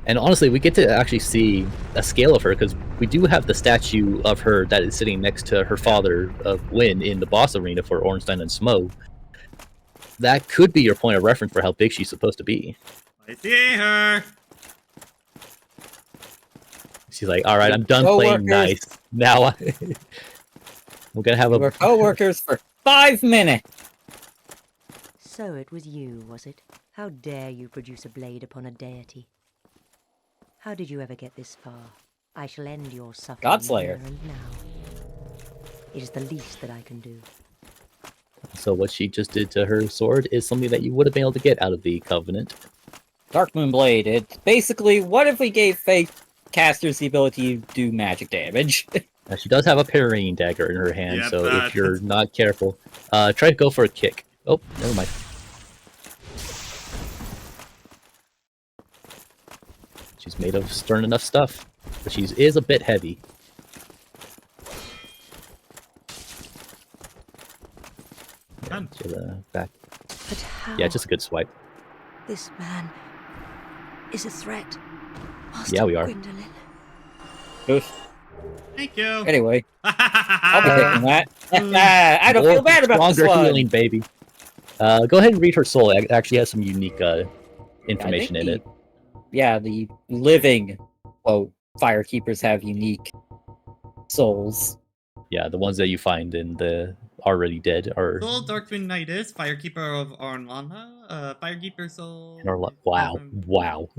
And honestly, we get to actually see a scale of her, because we do have the statue of her that is sitting next to her father, Gwyn, in the boss arena for Ornstein and Smo. That could be your point of reference for how big she's supposed to be. I see her! She's like, alright, I'm done playing nice. Now we're gonna have We're co-workers for 5 minutes! So it was you, was it? How dare you produce a blade upon a deity? How did you ever get this far? I shall end your suffering Godslayer. here and now. It is the least that I can do. So what she just did to her sword is something that you would have been able to get out of the Covenant. Dark Moon Blade. It's basically, what if we gave Faith casters the ability to do magic damage? Now, she does have a parrying dagger in her hand, Yep, so if you're not careful, try to go for a kick. Oh, never mind. She's made of stern enough stuff, but she is a bit heavy. Yeah, to the back. But how? Yeah, just a good swipe. This man is a threat. Master Yeah, we are. Gwendolyn. Oof. Thank you. Anyway, I'll be taking that. I don't feel bad about this Stronger one. healing, baby. Go ahead and read her soul. It actually has some unique information in it. Yeah, the living, firekeepers have unique souls. Yeah, the ones that you find in the already dead are... Soul Darkwing Knight is Firekeeper of Ornlana, Firekeeper Soul... Wow. Wow.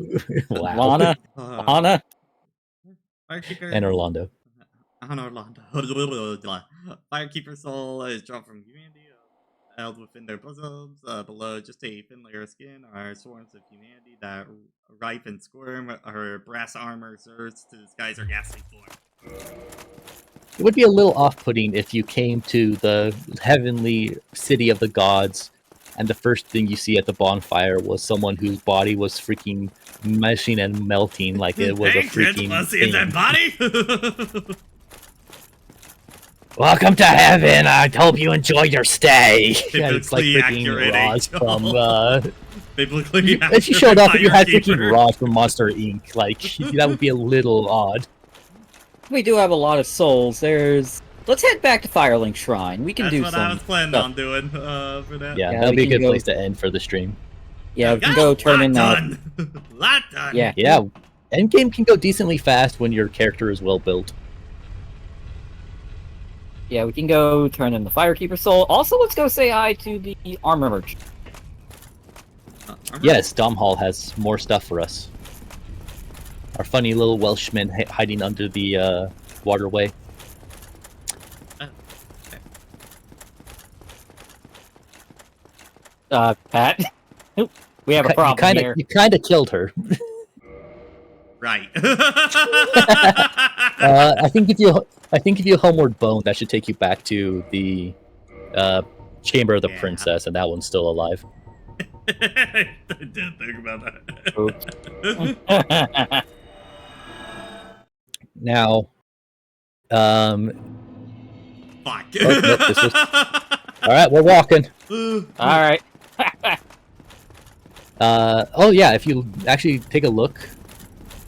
Lana? Lana? Firekeeper... And Orlando. Orlando. Firekeeper Soul is drawn from humanity, held within their bosoms. Below just a thin layer of skin are swarms of humanity that ripe and squirm. Her brass armor serves to disguise her ghastly form. It would be a little off-putting if you came to the heavenly city of the gods, and the first thing you see at the bonfire was someone whose body was freaking meshing and melting like it was a freaking in that body? Welcome to heaven. I hope you enjoy your stay. Yeah, it's like Biblically freaking accurate, Roz Angel. from. Biblically If she showed up and you had freaking Firekeeper. Roz from Monster Inc., like that would be a little odd. we do have a lot of souls. Let's head back to Firelink Shrine. We can That's do what some I was planning stuff. on doing for that. Yeah, Yeah, that'll we be a can good go- place to end for the stream. Yeah, we can Got go a turn lot in that. done. Lot done. Yeah. Yeah, endgame can go decently fast when your character is well built. Yeah, we can go turn in the Firekeeper soul. Also, let's go say hi to the armor merchant. Yes, Domhall has more stuff for us. Our funny little Welshman hiding under the waterway. Pat, we have a problem here. You kind of killed her. Right. I think if you homeward bone, that should take you back to the chamber of the princess, and that one's still alive. I didn't think about that. Oops. Now, Fuck. Oh, nope, this was... All right, we're walking. All right. Oh yeah, if you actually take a look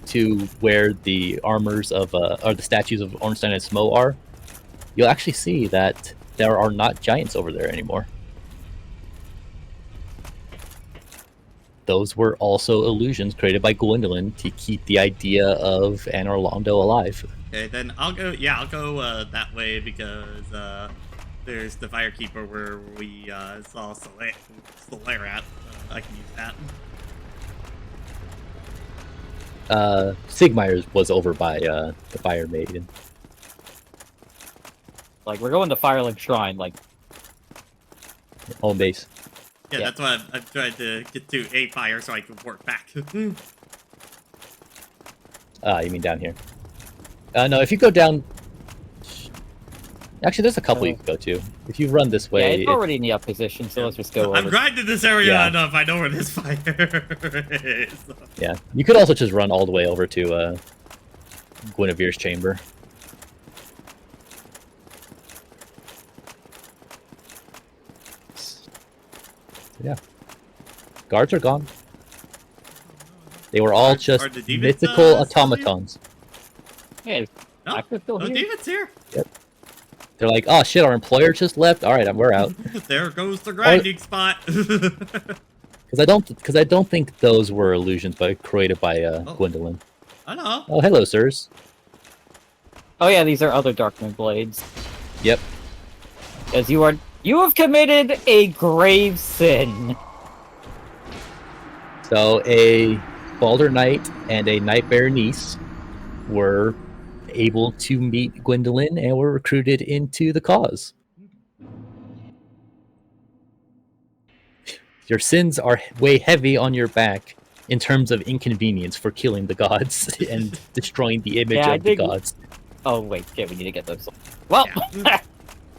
to where the armors of or the statues of Ornstein and Smo are, you'll actually see that there are not giants over there anymore. Those were also illusions created by Gwendolyn to keep the idea of Anne Orlando alive. Okay, then I'll go. Yeah, I'll go that way because there's the Firekeeper where we saw Solaire at. I can use that. Sigmeyer's was over by the Fire Maiden. Like, we're going to Firelink Shrine, like... Home base. Yeah, that's why I'm trying to get to a fire so I can work back. You mean down here? No, if you go down... Actually, there's a couple you can go to. If you run this way... Yeah, it's already in the up position, so let's just go over. I'm grinding this area enough. I know where this fire is. Yeah, you could also just run all the way over to Guinevere's chamber. Yeah. Guards are gone. They were all just mythical automatons. Yeah, no, still here. David's here. Yep. They're like, oh shit, our employer just left. All right, we're out. There goes the grinding spot. Because I don't think those were illusions, but created by Gwendolyn. I know. Oh, hello, sirs. Oh yeah, these are other Darkmoon blades. Yep. Because you have committed a grave sin. So a Balder Knight and a Nightbearer niece were able to meet Gwendolyn and were recruited into the cause. Your sins are way heavy on your back in terms of inconvenience for killing the gods and destroying the image of the gods. Oh wait, yeah, we need to get those. Well,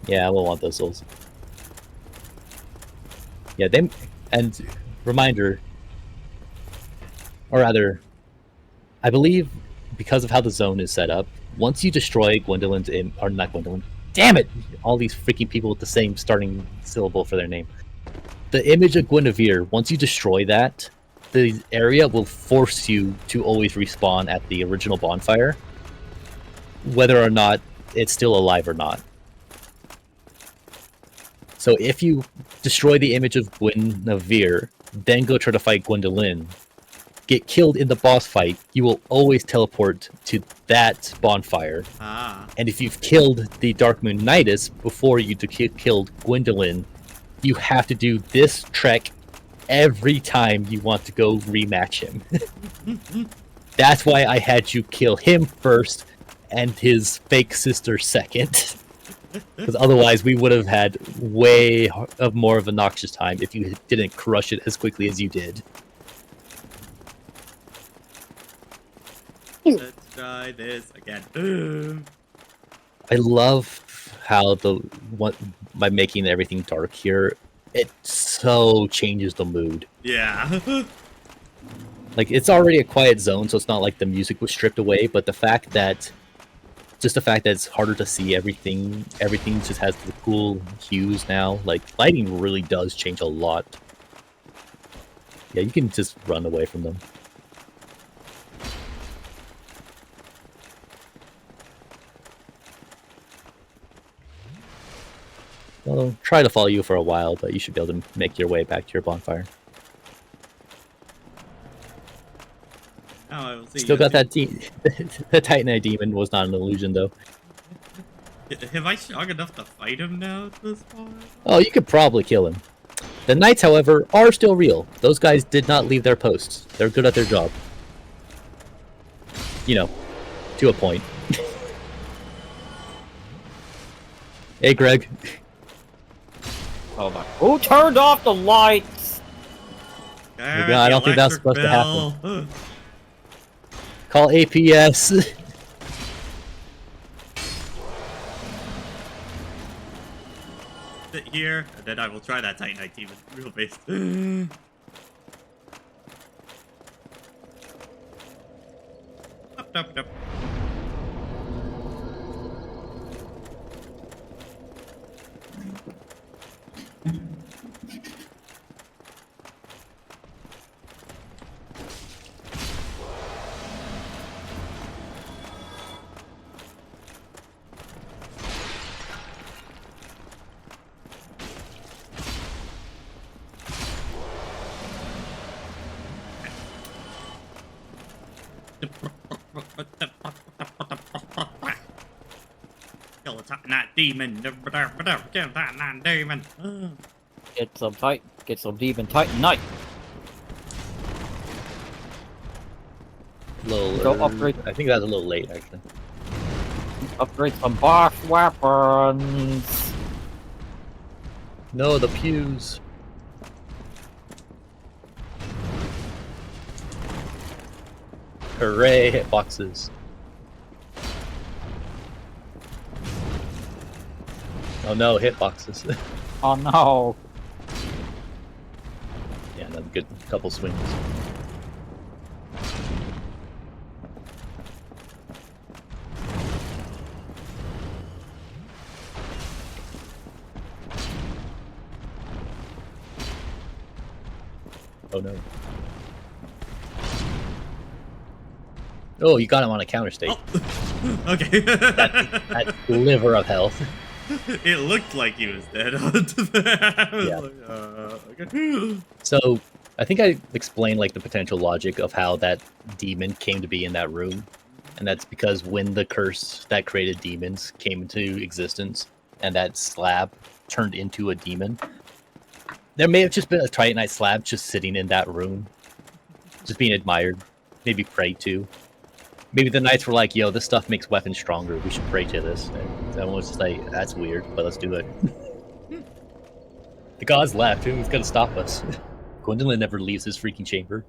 yeah, we'll want those souls. Yeah, and reminder, or rather, I believe because of how the zone is set up, once you destroy Gwendolyn's or not Gwendolyn, damn it! All these freaking people with the same starting syllable for their name. The image of Guinevere, once you destroy that, the area will force you to always respawn at the original bonfire, whether or not it's still alive or not. So if you destroy the image of Guinevere, then go try to fight Gwendolyn, get killed in the boss fight, you will always teleport to that bonfire. And if you've killed the Darkmoon Nidus before you killed Gwendolyn, you have to do this trek every time you want to go rematch him. That's why I had you kill him first and his fake sister second. Because otherwise we would have had way more of a noxious time if you didn't crush it as quickly as you did. Let's try this again. I love how by making everything dark here, it so changes the mood. Yeah. Like, it's already a quiet zone, so it's not like the music was stripped away, but the fact that it's harder to see everything just has the cool hues now. Like, lighting really does change a lot. Yeah, you can just run away from them. Well, try to follow you for a while, but you should be able to make your way back to your bonfire. Oh, we'll see. Still got that the Titanite demon was not an illusion, though. Am I strong enough to fight him now at this point? Oh, you could probably kill him. The knights, however, are still real. Those guys did not leave their posts. They're good at their job. You know, to a point. Hey, Greg. Oh my! Who turned off the lights? I don't think that's supposed to happen. Call APS. Sit here, and then I will try that Titanite demon real based. Up. Kill a Titanite demon. Kill a Titanite demon. Get some demon Titanite. Go upgrade. I think that's a little late, actually. Upgrade some boss weapons. No, the pews. Hooray, hitboxes. Oh no, hitboxes. Oh no. Yeah, another good couple swings. Oh no. Oh, you got him on a counter state. Oh. Okay. that liver of health. It looked like he was dead. Yeah. Like, okay. So, I think I explained like the potential logic of how that demon came to be in that room. And that's because when the curse that created demons came into existence and that slab turned into a demon, there may have just been a Titanite slab just sitting in that room, just being admired, maybe prayed to. Maybe the knights were like, yo, this stuff makes weapons stronger, we should pray to this. And everyone was just like, that's weird, but let's do it. The gods left, who's gonna stop us? Gwendolyn never leaves his freaking chamber.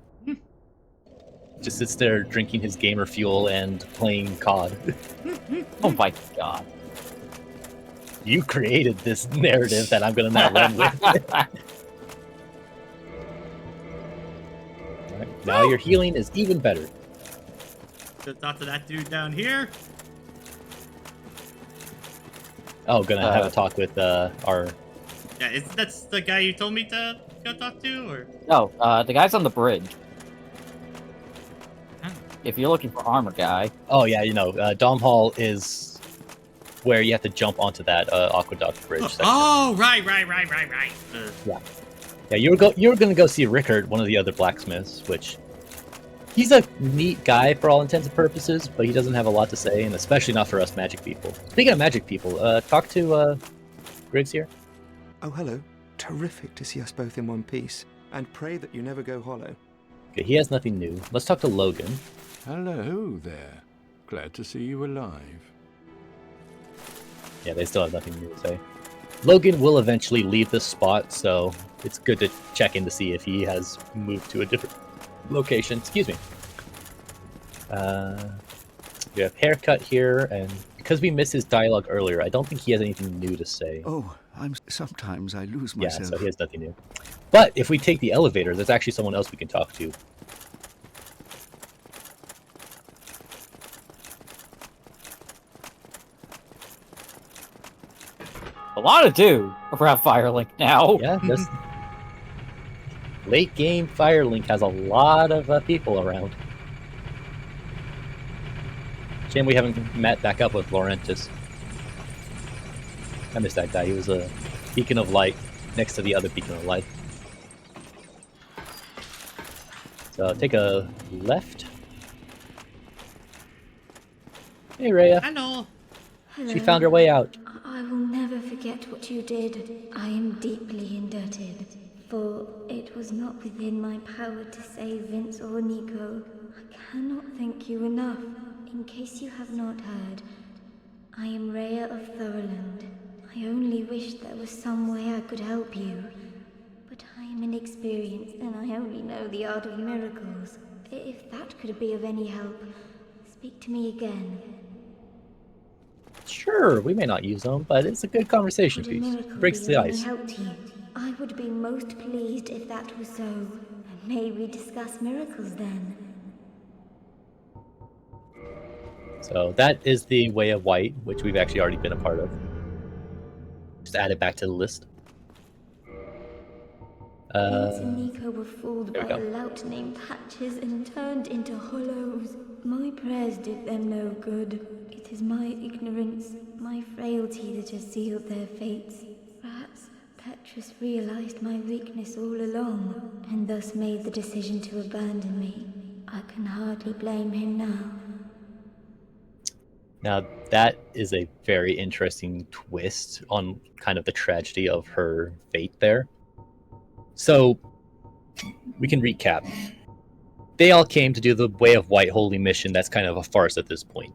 Just sits there drinking his gamer fuel and playing COD. Oh my god. You created this narrative that I'm gonna now run with. Right, now your healing is even better. Good talk to that dude down here. Oh, gonna have a talk with our... Yeah, that's the guy you told me to go talk to, or? No, the guy's on the bridge. If you're looking for armor guy. Oh yeah, you know, Dom Hall is where you have to jump onto that aqueduct bridge section. Oh, right. Yeah, you were gonna go see Rickard, one of the other blacksmiths, which he's a neat guy for all intents and purposes, but he doesn't have a lot to say, and especially not for us magic people. Speaking of magic people, talk to Griggs here. Oh, hello. Terrific to see us both in one piece, and pray that you never go hollow. Okay, he has nothing new. Let's talk to Logan. Hello there. Glad to see you alive. Yeah, they still have nothing new to say. Logan will eventually leave this spot, so it's good to check in to see if he has moved to a different location. Excuse me. We have haircut here, and because we missed his dialogue earlier, I don't think he has anything new to say. Oh, sometimes I lose Yeah, myself. so he has nothing new. But if we take the elevator, there's actually someone else we can talk to. A lot to do around Firelink now. Yeah, this late game Firelink has a lot of people around. Shame we haven't met back up with Laurentis. I miss that guy. He was a beacon of light next to the other beacon of light. So take a left. Hey, Rhea. Hello. She found her way out. I will never forget what you did. I am deeply indebted, for it was not within my power to save Vince or Nico. I cannot thank you enough. In case you have not heard, I am Rhea of Thorland. I only wish there was some way I could help you. But I am inexperienced and I only know the art of miracles. If that could be of any help, speak to me again. Sure, we may not use them, but it's a good conversation piece. Breaks the ice. Help to you. I would be most pleased if that was so. May we discuss miracles then? So that is the Way of White, which we've actually already been a part of. Just add it back to the list. Vince and Nico were fooled by we go. a lout named Patches and turned into hollows. My prayers did them no good. It is my ignorance, my frailty that has sealed their fates. Perhaps Petrus realized my weakness all along, and thus made the decision to abandon me. I can hardly blame him now. Now, that is a very interesting twist on kind of the tragedy of her fate there. So, we can recap. They all came to do the Way of White holy mission that's kind of a farce at this point.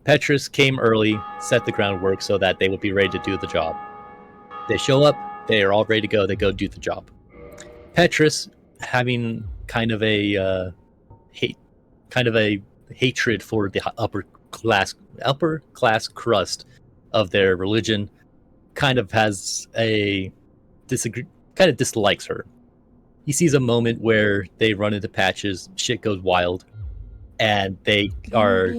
Petrus came early, set the groundwork so that they would be ready to do the job. They show up, they are all ready to go, they go do the job. Petrus, having kind of a hatred for the upper class crust of their religion, kind of has kind of dislikes her. He sees a moment where they run into Patches, shit goes wild, and they are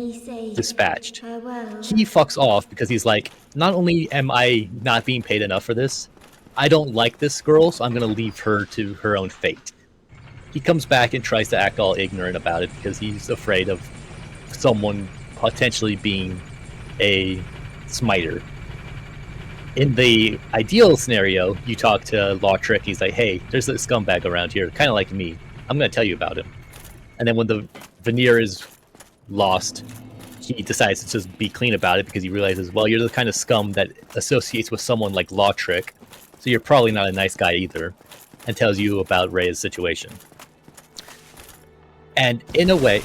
dispatched. He fucks off because he's like, not only am I not being paid enough for this, I don't like this girl, so I'm going to leave her to her own fate. He comes back and tries to act all ignorant about it because he's afraid of someone potentially being a smiter. In the ideal scenario, you talk to Lautrec, he's like, hey, there's a scumbag around here, kind of like me. I'm going to tell you about him. And then when the veneer is lost, he decides to just be clean about it because he realizes, well, you're the kind of scum that associates with someone like Lautrec, so you're probably not a nice guy either, and tells you about Rhea's situation. And in a way,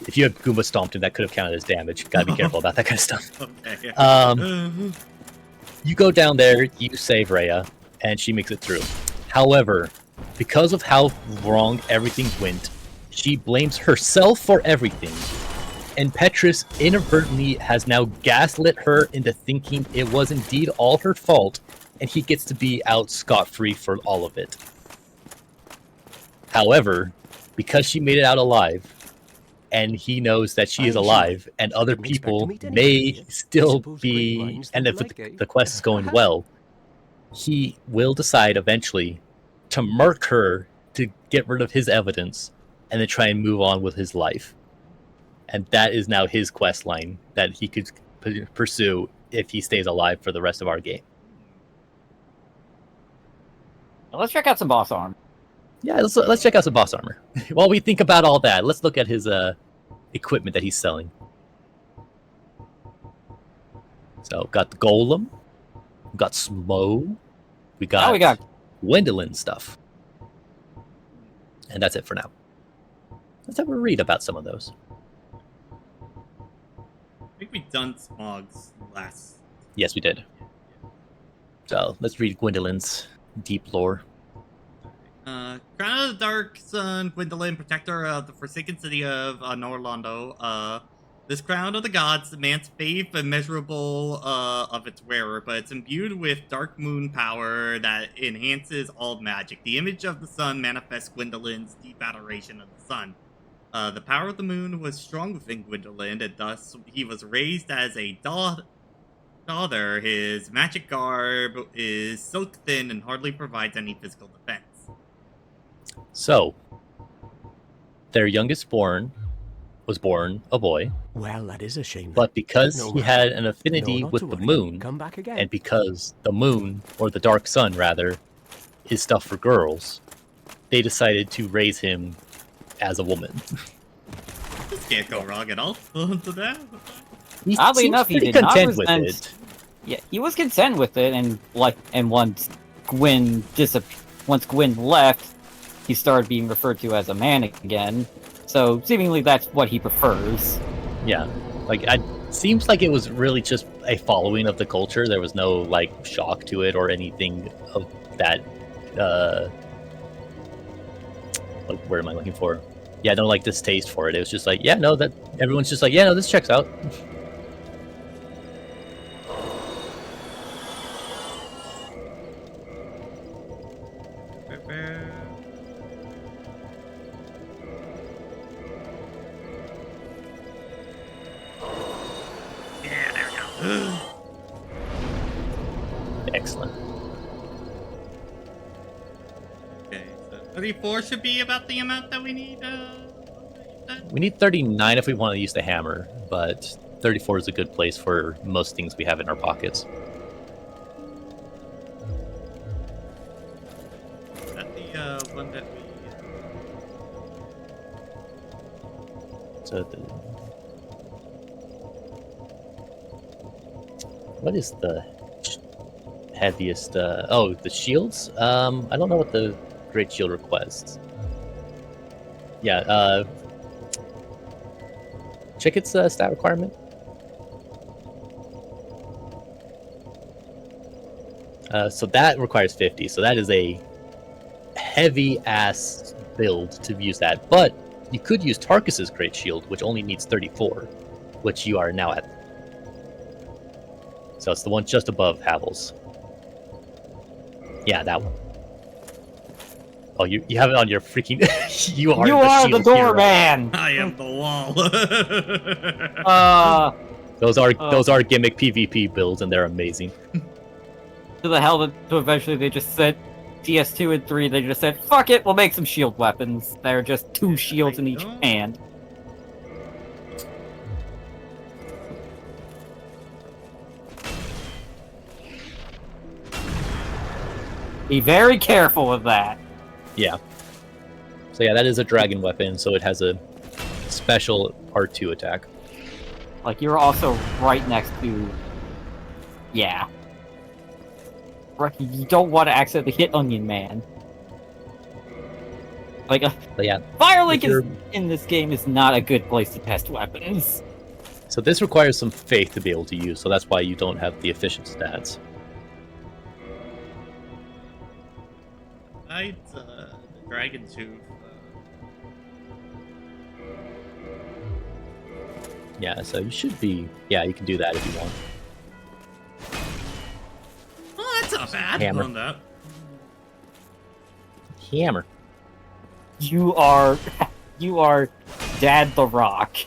if you had Goomba stomped him, that could have counted as damage. Gotta be careful about that kind of stuff. Okay. You go down there, you save Rhea, and she makes it through. However, because of how wrong everything went, she blames herself for everything, and Petrus inadvertently has now gaslit her into thinking it was indeed all her fault, and he gets to be out scot-free for all of it. However, because she made it out alive, and he knows that she is alive, and other people may still be, and if the quest is going well, he will decide eventually to mark her to get rid of his evidence, and then try and move on with his life. And that is now his quest line that he could pursue if he stays alive for the rest of our game. Well, let's check out some boss armor. Yeah, let's check out some boss armor. While we think about all that, let's look at his equipment that he's selling. So, got the Golem, we got Smo, we got Gwendolyn stuff. And that's it for now. Let's have a read about some of those. I think we've done Smog's last. Yes, we did. So, let's read Gwendolyn's deep lore. Crown of the Dark Sun, Gwendolyn, protector of the forsaken city of Norlondo. This crown of the gods demands faith immeasurable of its wearer, but it's imbued with dark moon power that enhances all magic. The image of the sun manifests Gwendolyn's deep adoration of the sun. The power of the moon was strong within Gwendolyn, and thus he was raised as a daughter. His magic garb is silk thin and hardly provides any physical defense. So, their youngest born was born a boy. Well, that is a shame. But because No he matter. had an affinity No, not with to the worry. moon, Come back again. and because the moon, or the dark sun rather, is stuff for girls, they decided to raise him as a woman. This can't go wrong at all. To that. He Oddly seems enough, he pretty did not content with resent. it. Yeah, he was content with it, and once Gwyn left, he started being referred to as a man again. So seemingly that's what he prefers. Yeah, like seems like it was really just a following of the culture. There was no like shock to it or anything of that. What word am I looking for? Yeah, no, like distaste for it. It was just like, yeah, no, that everyone's just like, yeah, no, this checks out. Yeah, there we go. Excellent. Okay, so 34 should be about the amount that we need. We need 39 if we want to use the hammer, but 34 is a good place for most things we have in our pockets. Is that the one that we? So what is the heaviest? Oh, the shields. I don't know what the great shield requests. Yeah. Check its stat requirement. So that requires 50. So that is a heavy ass build to use that. But you could use Tarkus's great shield, which only needs 34, which you are now at. So it's the one just above Havel's. Yeah, that one. Oh, you have it on your freaking. You are the shield hero. doorman. I am the wall. Those are gimmick PvP builds, and they're amazing. To the hell that eventually they just said DS2 and 3. They just said, "Fuck it, we'll make some shield weapons." They're just 2 shields in each hand. Be very careful with that. Yeah. So yeah, that is a dragon weapon, so it has a special R2 attack. Like, you're also right next to... Yeah. Right, you don't want to accidentally hit Onion Man. Like, but yeah, Firelink in this game is not a good place to test weapons. So this requires some faith to be able to use, so that's why you don't have the efficient stats. The dragon tooth. Yeah, so you should be... Yeah, you can do that if you want. Oh, that's not bad. Hammer. On that. Hammer. You are Dad the Rock.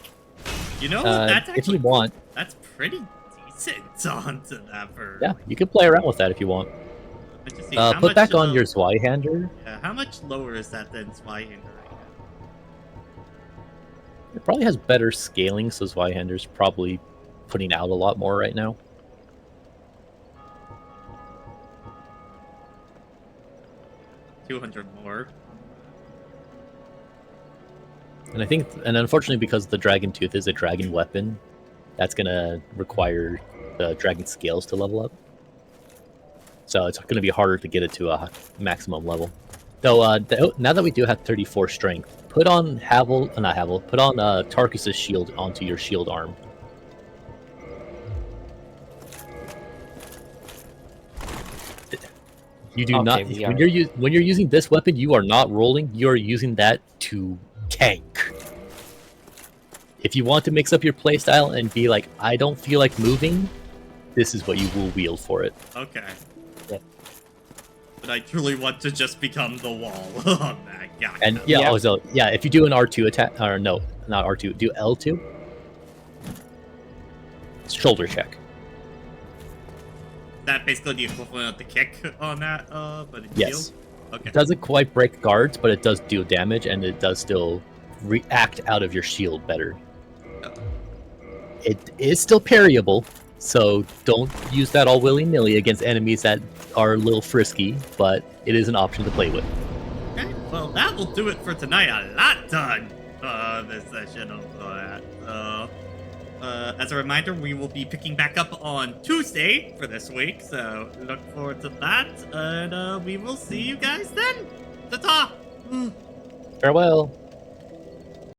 You know what? That's actually, if you want. That's pretty decent onto that for. Yeah, you can play around with that if you want. Let's see, Put back on your Zweihander. Yeah, how much lower is that than Zweihander right now? It probably has better scaling, so Zweihander's probably putting out a lot more right now. $200 more. And I think, and unfortunately, because the Dragon Tooth is a dragon weapon, that's gonna require the dragon scales to level up. So it's gonna be harder to get it to a maximum level. Though, now that we do have 34 strength, put on put on Tarkus's shield onto your shield arm. You do not. When you're using this weapon, you are not rolling. You are using that to tank. If you want to mix up your playstyle and be like, I don't feel like moving, this is what you will wield for it. Okay. Yeah. But I truly want to just become the wall on that guy. And yeah, also, yeah, if you do an R2 attack, or no, not R2, do L2. Shoulder check. That basically the equivalent of the kick on that, but it Yes. heals? Okay. It doesn't quite break guards, but it does do damage, and it does still react out of your shield better. It is still parryable, so don't use that all willy-nilly against enemies that are a little frisky, but it is an option to play with. Okay, well, that will do it for tonight. A lot done this session of that. As a reminder, we will be picking back up on Tuesday for this week, so look forward to that, and we will see you guys then. Ta-ta! Farewell!